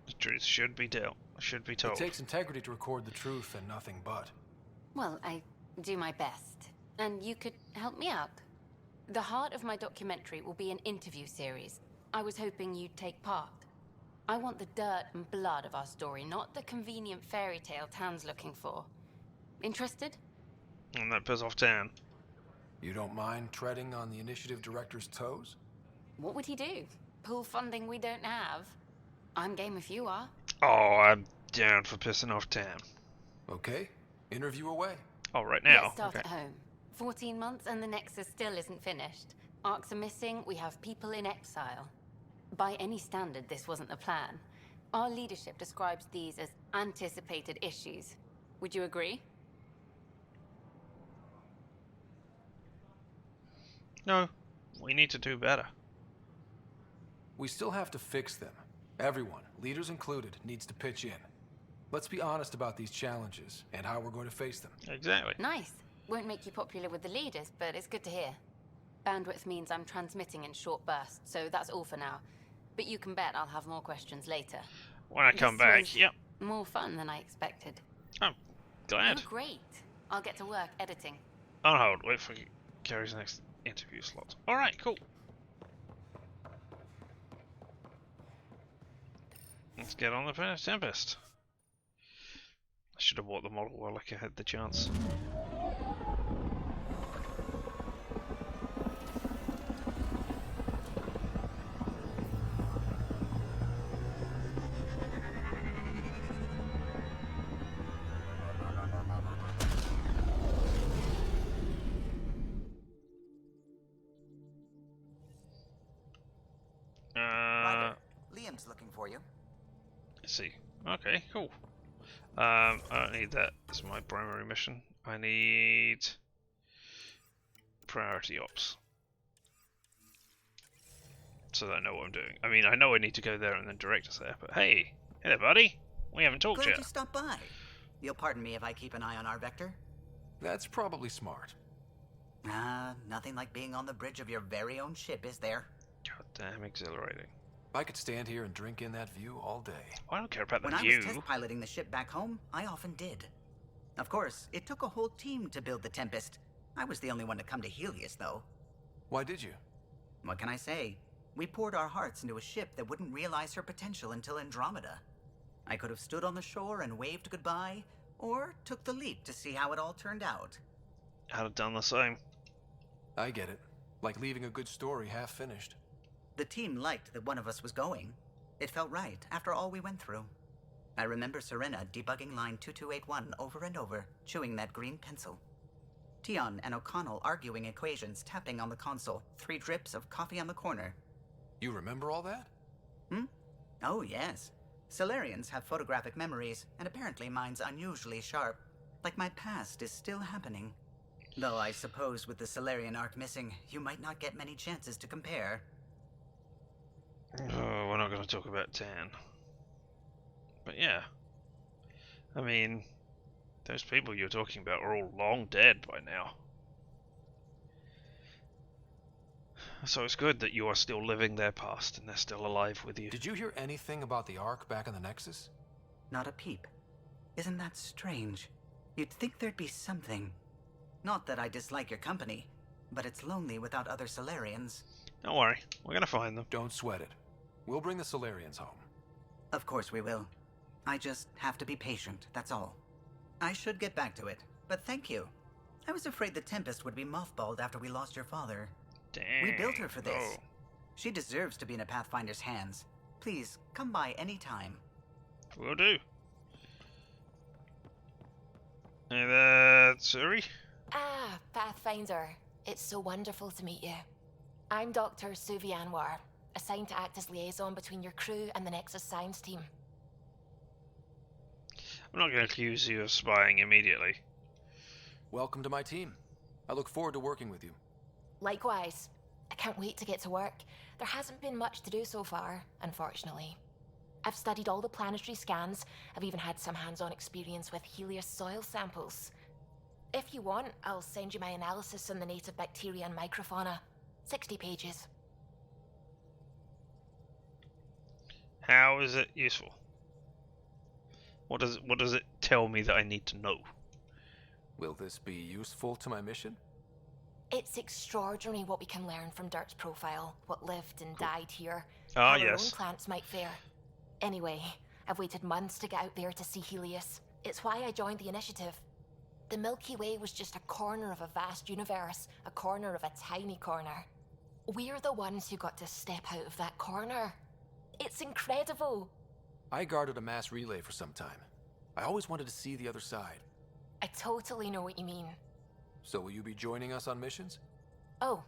S1: The truth should be told.
S2: It takes integrity to record the truth and nothing but.
S11: Well, I do my best. And you could help me out. The heart of my documentary will be an interview series. I was hoping you'd take part. I want the dirt and blood of our story, not the convenient fairy tale Tan's looking for. Interested?
S1: And that piss off Tan.
S2: You don't mind treading on the initiative director's toes?
S11: What would he do? Pool funding we don't have? I'm game if you are.
S1: Oh, I'm down for pissing off Tan.
S2: Okay, interview away.
S1: Oh, right now.
S11: Let's start at home. 14 months and the Nexus still isn't finished. Arcs are missing, we have people in exile. By any standard, this wasn't the plan. Our leadership describes these as anticipated issues. Would you agree?
S1: No, we need to do better.
S2: We still have to fix them. Everyone, leaders included, needs to pitch in. Let's be honest about these challenges and how we're going to face them.
S1: Exactly.
S11: Nice. Won't make you popular with the leaders, but it's good to hear. Bandwidth means I'm transmitting in short bursts, so that's all for now. But you can bet I'll have more questions later.
S1: When I come back, yep.
S11: More fun than I expected.
S1: I'm glad.
S11: Oh, great. I'll get to work editing.
S1: On hold. Wait for Kerry's next interview slot. Alright, cool. Let's get on the Tempest. I should have bought the model while I had the chance.
S7: Liam's looking for you.
S1: Let's see. Okay, cool. I don't need that as my primary mission. I need priority ops. so that I know what I'm doing. I mean, I know I need to go there and then direct us there, but hey, hello, buddy. We haven't talked
S7: Glad
S1: yet.
S7: you stopped by. You'll pardon me if I keep an eye on our vector?
S2: That's probably smart.
S7: Nothing like being on the bridge of your very own ship, is there?
S1: God damn exhilarating.
S2: I could stand here and drink in that view all day.
S1: I don't care about the
S7: when
S1: view.
S7: I was test piloting the ship back home, I often did. Of course, it took a whole team to build the Tempest. I was the only one to come to Helios, though.
S2: Why did you?
S7: What can I say? We poured our hearts into a ship that wouldn't realize her potential until Andromeda. I could have stood on the shore and waved goodbye, or took the leap to see how it all turned out.
S1: I'd have done the same.
S2: I get it. Like leaving a good story half finished.
S7: The team liked that one of us was going. It felt right, after all we went through. I remember Serena debugging line 2281 over and over, chewing that green pencil. Tion and O'Connell arguing equations, tapping on the console, 3 drips of coffee on the corner.
S2: You remember all that?
S7: Oh, yes. Solarians have photographic memories, and apparently mine's unusually sharp. Like my past is still happening. Though I suppose with the Solarian arc missing, you might not get many chances to compare.
S1: Oh, we're not going to talk about Tan. But yeah. I mean, those people you're talking about are all long dead by now. So it's good that you are still living their past and they're still alive with you.
S2: Did you hear anything about the Ark back in the Nexus?
S7: Not a peep. Isn't that strange? You'd think there'd be something. Not that I dislike your company, but it's lonely without other Solarians.
S1: Don't worry, we're going to find them.
S2: Don't sweat it. We'll bring the Solarians home.
S7: Of course we will. I just have to be patient, that's all. I should get back to it, but thank you. I was afraid the Tempest would be mothballed after we lost your father.
S1: Dang.
S7: We built her for this.
S1: Oh.
S7: She deserves to be in a Pathfinder's hands. Please, come by any time.
S1: Will do. Hey there, Suri.
S9: Ah, Pathfinder. It's so wonderful to meet you. I'm Dr. Suvi Anwar, assigned to act as liaison between your crew and the Nexus science team.
S1: I'm not going to accuse you of spying immediately.
S2: Welcome to my team. I look forward to working with you.
S9: Likewise. I can't wait to get to work. There hasn't been much to do so far, unfortunately. I've studied all the planetary scans. I've even had some hands-on experience with Helios soil samples. If you want, I'll send you my analysis on the native bacteria and microfauna. 60 pages.
S1: How is it useful? What does it tell me that I need to know?
S2: Will this be useful to my mission?
S9: It's extraordinary what we can learn from Dirt's profile, what lived and died here,
S1: Ah,
S9: how
S1: yes.
S9: our own plants might fare. Anyway, I've waited months to get out there to see Helios. It's why I joined the initiative. The Milky Way was just a corner of a vast universe, a corner of a tiny corner. We're the ones who got to step out of that corner. It's incredible.
S2: I guarded a mass relay for some time. I always wanted to see the other side.
S9: I totally know what you mean.
S2: So will you be joining us on missions?
S9: Oh,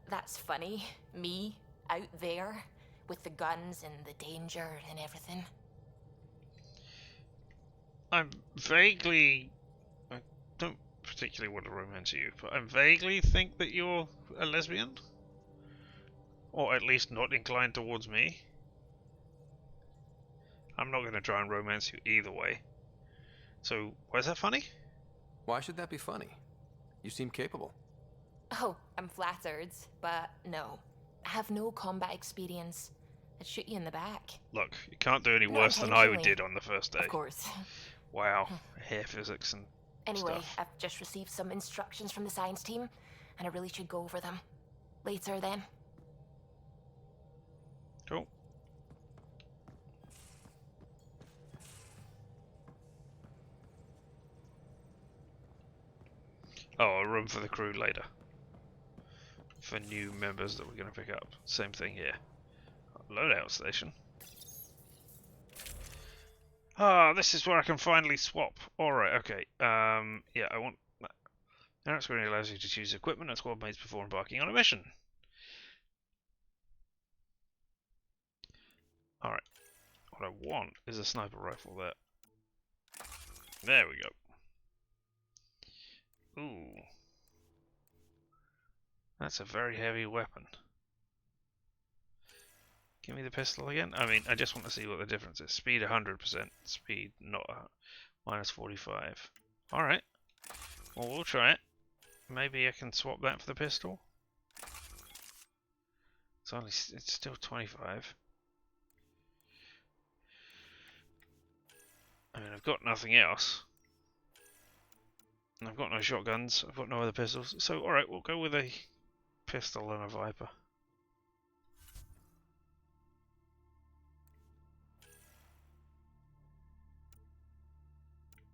S9: that's funny. Me, out there, with the guns and the danger and everything.
S1: I don't particularly want to romance you, but I vaguely think that you're a lesbian. Or at least not inclined towards me. I'm not going to try and romance you either way. So, why is that funny?
S2: Why should that be funny? You seem capable.
S9: Oh, I'm flattered, but no. I have no combat experience. I'd shoot you in the back.
S1: Look, you can't do any
S9: Not
S1: worse than I
S9: intentionally.
S1: did on the first day.
S9: Of course.
S1: Wow, hair physics and
S9: Anyway,
S1: stuff.
S9: I've just received some instructions from the science team, and I really should go over them. Later, then.
S1: Cool. Oh, a room for the crew later. For new members that we're going to pick up. Same thing here. Loadout station. Ah, this is where I can finally swap. Alright, okay. Yeah, I want that. Now screen allows you to choose equipment and squad mates before embarking on a mission. Alright. What I want is a sniper rifle there. There we go. Ooh. That's a very heavy weapon. Give me the pistol again. I mean, I just want to see what the difference is. Speed 100%. Speed not minus 45. Alright. Well, we'll try it. Maybe I can swap that for the pistol. It's still 25. I mean, I've got nothing else. And I've got no shotguns. I've got no other pistols. So, alright, we'll go with a pistol and a Viper.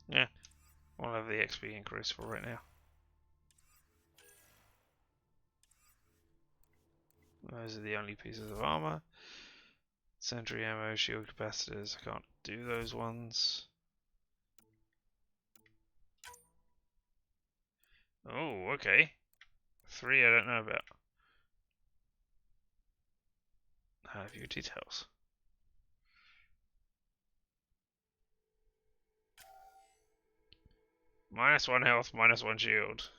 S1: Yeah, we'll have the XP increase for right now. Those are the only pieces of armor. Sentry ammo, shield capacitors. I can't do those ones. Oh, okay. 3 I don't know about. Have your details. -1 health, -1 shield.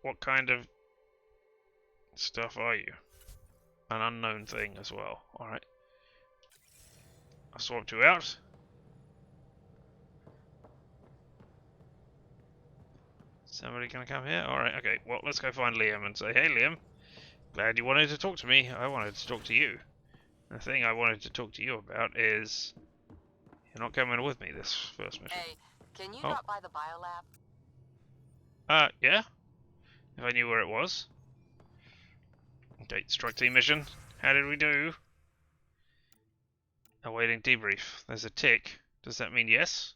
S1: What kind of stuff are you? An unknown thing as well. Alright. I swapped you out. Somebody gonna come here? Alright, okay. Well, let's go find Liam and say, hey Liam, glad you wanted to talk to me. I wanted to talk to you. The thing I wanted to talk to you about is you're not coming with me this first mission.
S16: Hey, can you drop by the biolab?
S1: Yeah. If I knew where it was. Okay, strike team mission. How did we do? Awaiting debrief. There's a tick. Does that mean yes?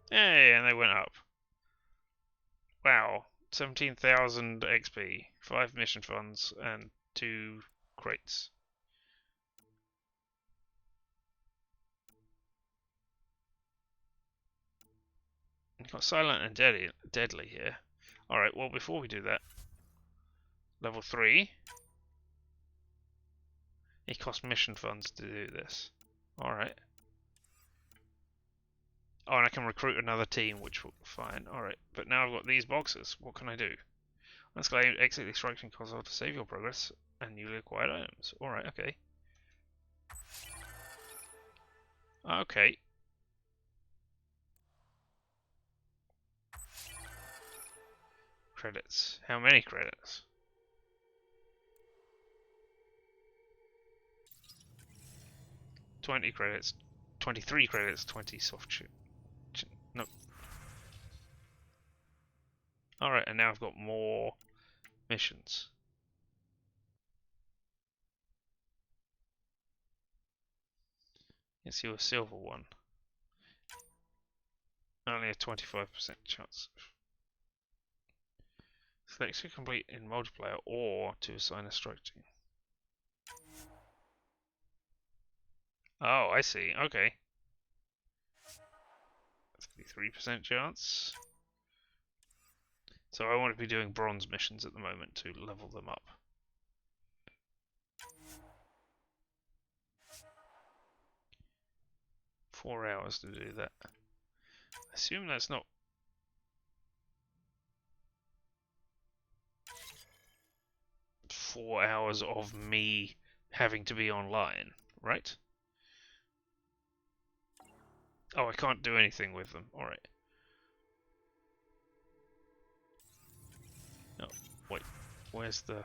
S1: Hey, and they went up. Wow. 17,000 XP. 5 mission funds and 2 crates. We've got silent and deadly here. Alright, well before we do that, level 3. It costs mission funds to do this. Alright. Oh, and I can recruit another team, which will fine. Alright, but now I've got these boxes. What can I do? Let's go exit the extraction console to save your progress and newly acquired items. Alright, okay. Okay. Credits. How many credits? $20 credits. 23 credits, 20 soft shit. No. Alright, and now I've got more missions. Let's see a silver one. Only a 25% chance. Select to complete in multiplayer or to assign a strike team. Oh, I see. Okay. 33% chance. So I want to be doing bronze missions at the moment to level them up. $4 hours to do that. I assume that's not... $4 hours of me having to be online, right? Oh, I can't do anything with them. Alright. No, wait. Where's the...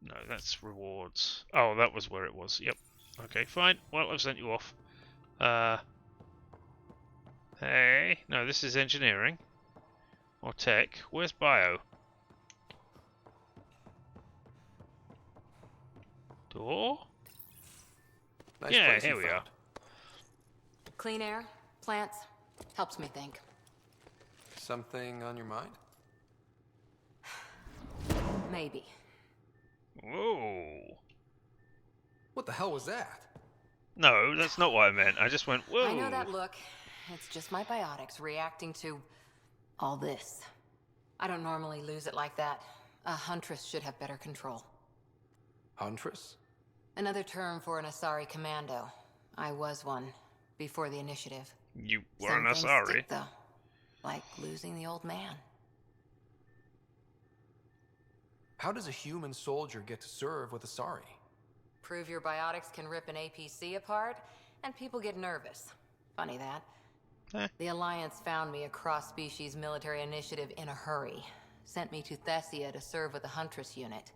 S1: No, that's rewards. Oh, that was where it was. Yep. Okay, fine. Well, I've sent you off. Hey. No, this is engineering. Or tech. Where's bio? Door?
S10: Nice
S1: yeah,
S10: place
S1: here
S10: you
S1: we
S10: found.
S1: are.
S6: Clean air, plants, helps me think.
S2: Something on your mind?
S6: Maybe.
S1: Whoa.
S2: What the hell was that?
S1: No, that's not what I meant. I just went, whoa.
S6: I know that look. It's just my biotics reacting to all this. I don't normally lose it like that. A huntress should have better control.
S2: Huntress?
S6: Another term for an Asari commando. I was one, before the initiative.
S1: You were
S6: Some
S1: an
S6: things
S1: Asari.
S6: stick, though. Like losing the old man.
S2: How does a human soldier get to serve with Asari?
S6: Prove your biotics can rip an APC apart, and people get nervous. Funny that. The Alliance found me a cross-species military initiative in a hurry. Sent me to Thessia to serve with the Huntress unit.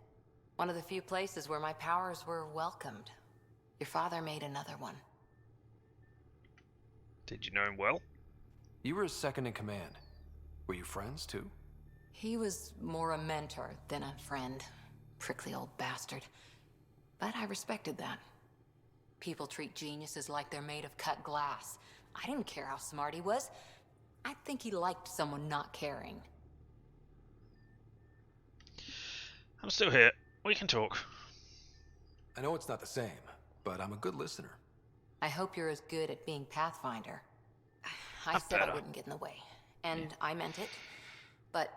S6: One of the few places where my powers were welcomed. Your father made another one.
S1: Did you know him well?
S2: You were his second in command. Were you friends, too?
S6: He was more a mentor than a friend. Prickly old bastard. But I respected that. People treat geniuses like they're made of cut glass. I didn't care how smart he was. I think he liked someone not caring.
S1: I'm still here. We can talk.
S2: I know it's not the same, but I'm a good listener.
S6: I hope you're as good at being Pathfinder. I said I wouldn't get in the way, and I meant it. But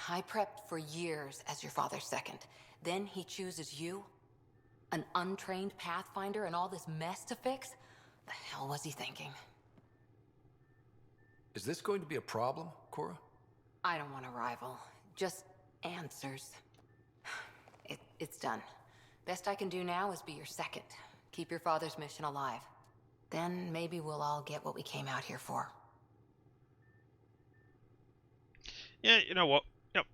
S6: I prepped for years as your father's second. Then he chooses you? An untrained Pathfinder and all this mess to fix? The hell was he thinking?
S2: Is this going to be a problem, Cora?
S6: I don't want a rival. Just answers. It's done. Best I can do now is be your second. Keep your father's mission alive. Then maybe we'll all get what we came out here for.
S1: Yeah, you know what? Yep.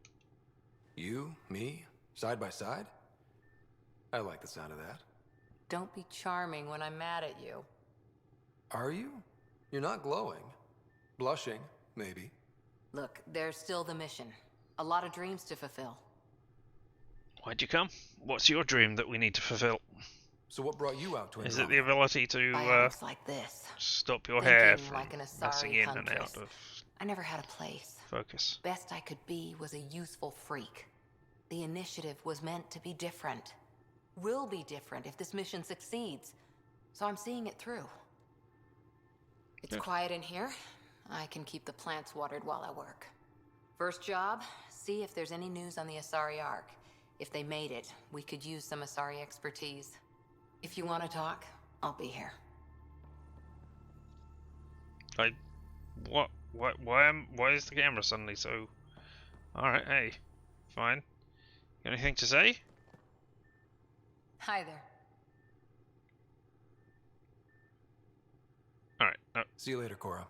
S2: You, me, side by side? I like the sound of that.
S6: Don't be charming when I'm mad at you.
S2: Are you? You're not glowing. Blushing, maybe.
S6: Look, there's still the mission. A lot of dreams to fulfill.
S1: Why'd you come? What's your dream that we need to fulfill?
S2: So what brought you out to
S1: Is
S2: Andromeda?
S1: it the ability to
S6: like this.
S1: stop your
S6: Thinking
S1: hair from
S6: like an
S1: messing
S6: Asari
S1: in
S6: huntress.
S1: and out of
S6: I never had a place.
S1: focus?
S6: Best I could be was a useful freak. The initiative was meant to be different. Will be different if this mission succeeds. So I'm seeing it through. It's quiet in here. I can keep the plants watered while I work. First job, see if there's any news on the Asari Ark. If they made it, we could use some Asari expertise. If you want to talk, I'll be here.
S1: Why is the camera suddenly so... Alright, hey. Fine. Got anything to say?
S6: Hi there.
S1: Alright, no.
S2: See you later, Cora.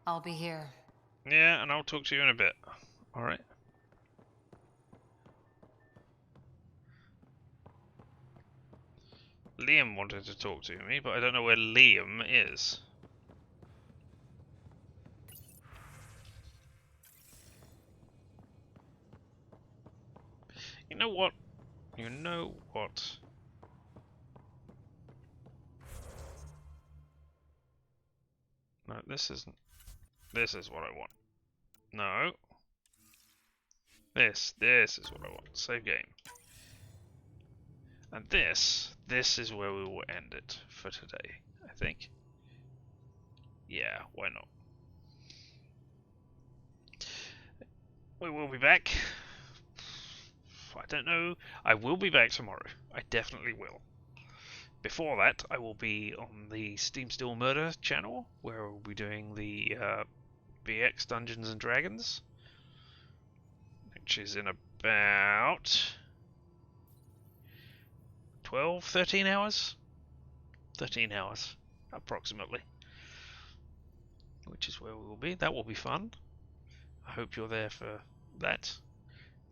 S6: I'll be here.
S1: Yeah, and I'll talk to you in a bit. Alright. Liam wanted to talk to me, but I don't know where Liam is. You know what? You know what? No, this isn't. This is what I want. No. This is what I want. Save game. And this is where we will end it for today, I think. Yeah, why not? We will be back. I don't know. I will be back tomorrow. I definitely will. Before that, I will be on the Steam Still Murder channel, where we'll be doing the BX Dungeons and Dragons, which is in about 12, 13 hours? 13 hours, approximately. Which is where we will be. That will be fun. I hope you're there for that.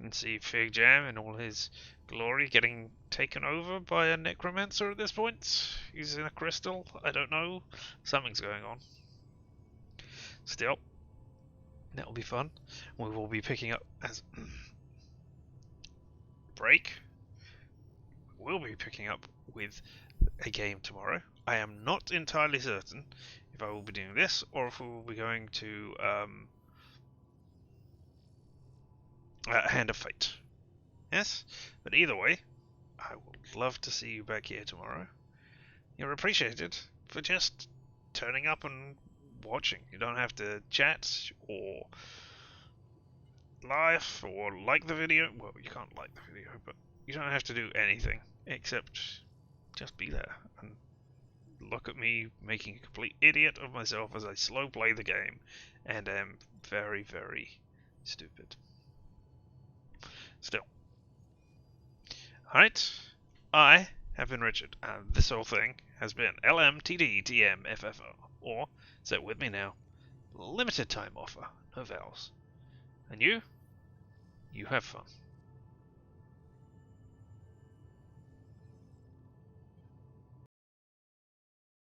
S1: And see Fig Jam in all his glory getting taken over by a necromancer at this point. He's in a crystal. I don't know. Something's going on. Still, that'll be fun. We will be picking up as break. We'll be picking up with a game tomorrow. I am not entirely certain if I will be doing this or if we will be going to Hand of Fate. Yes, but either way, I would love to see you back here tomorrow. You're appreciated for just turning up and watching. You don't have to chat or laugh or like the video. Well, you can't like the video, but you don't have to do anything except just be there and look at me making a complete idiot of myself as I slow play the game, and am very, very stupid. Still. Alright, I have been Richard, and this whole thing has been LMTDTMFFO, or, say it with me now, limited time offer, no vowels. And you have fun.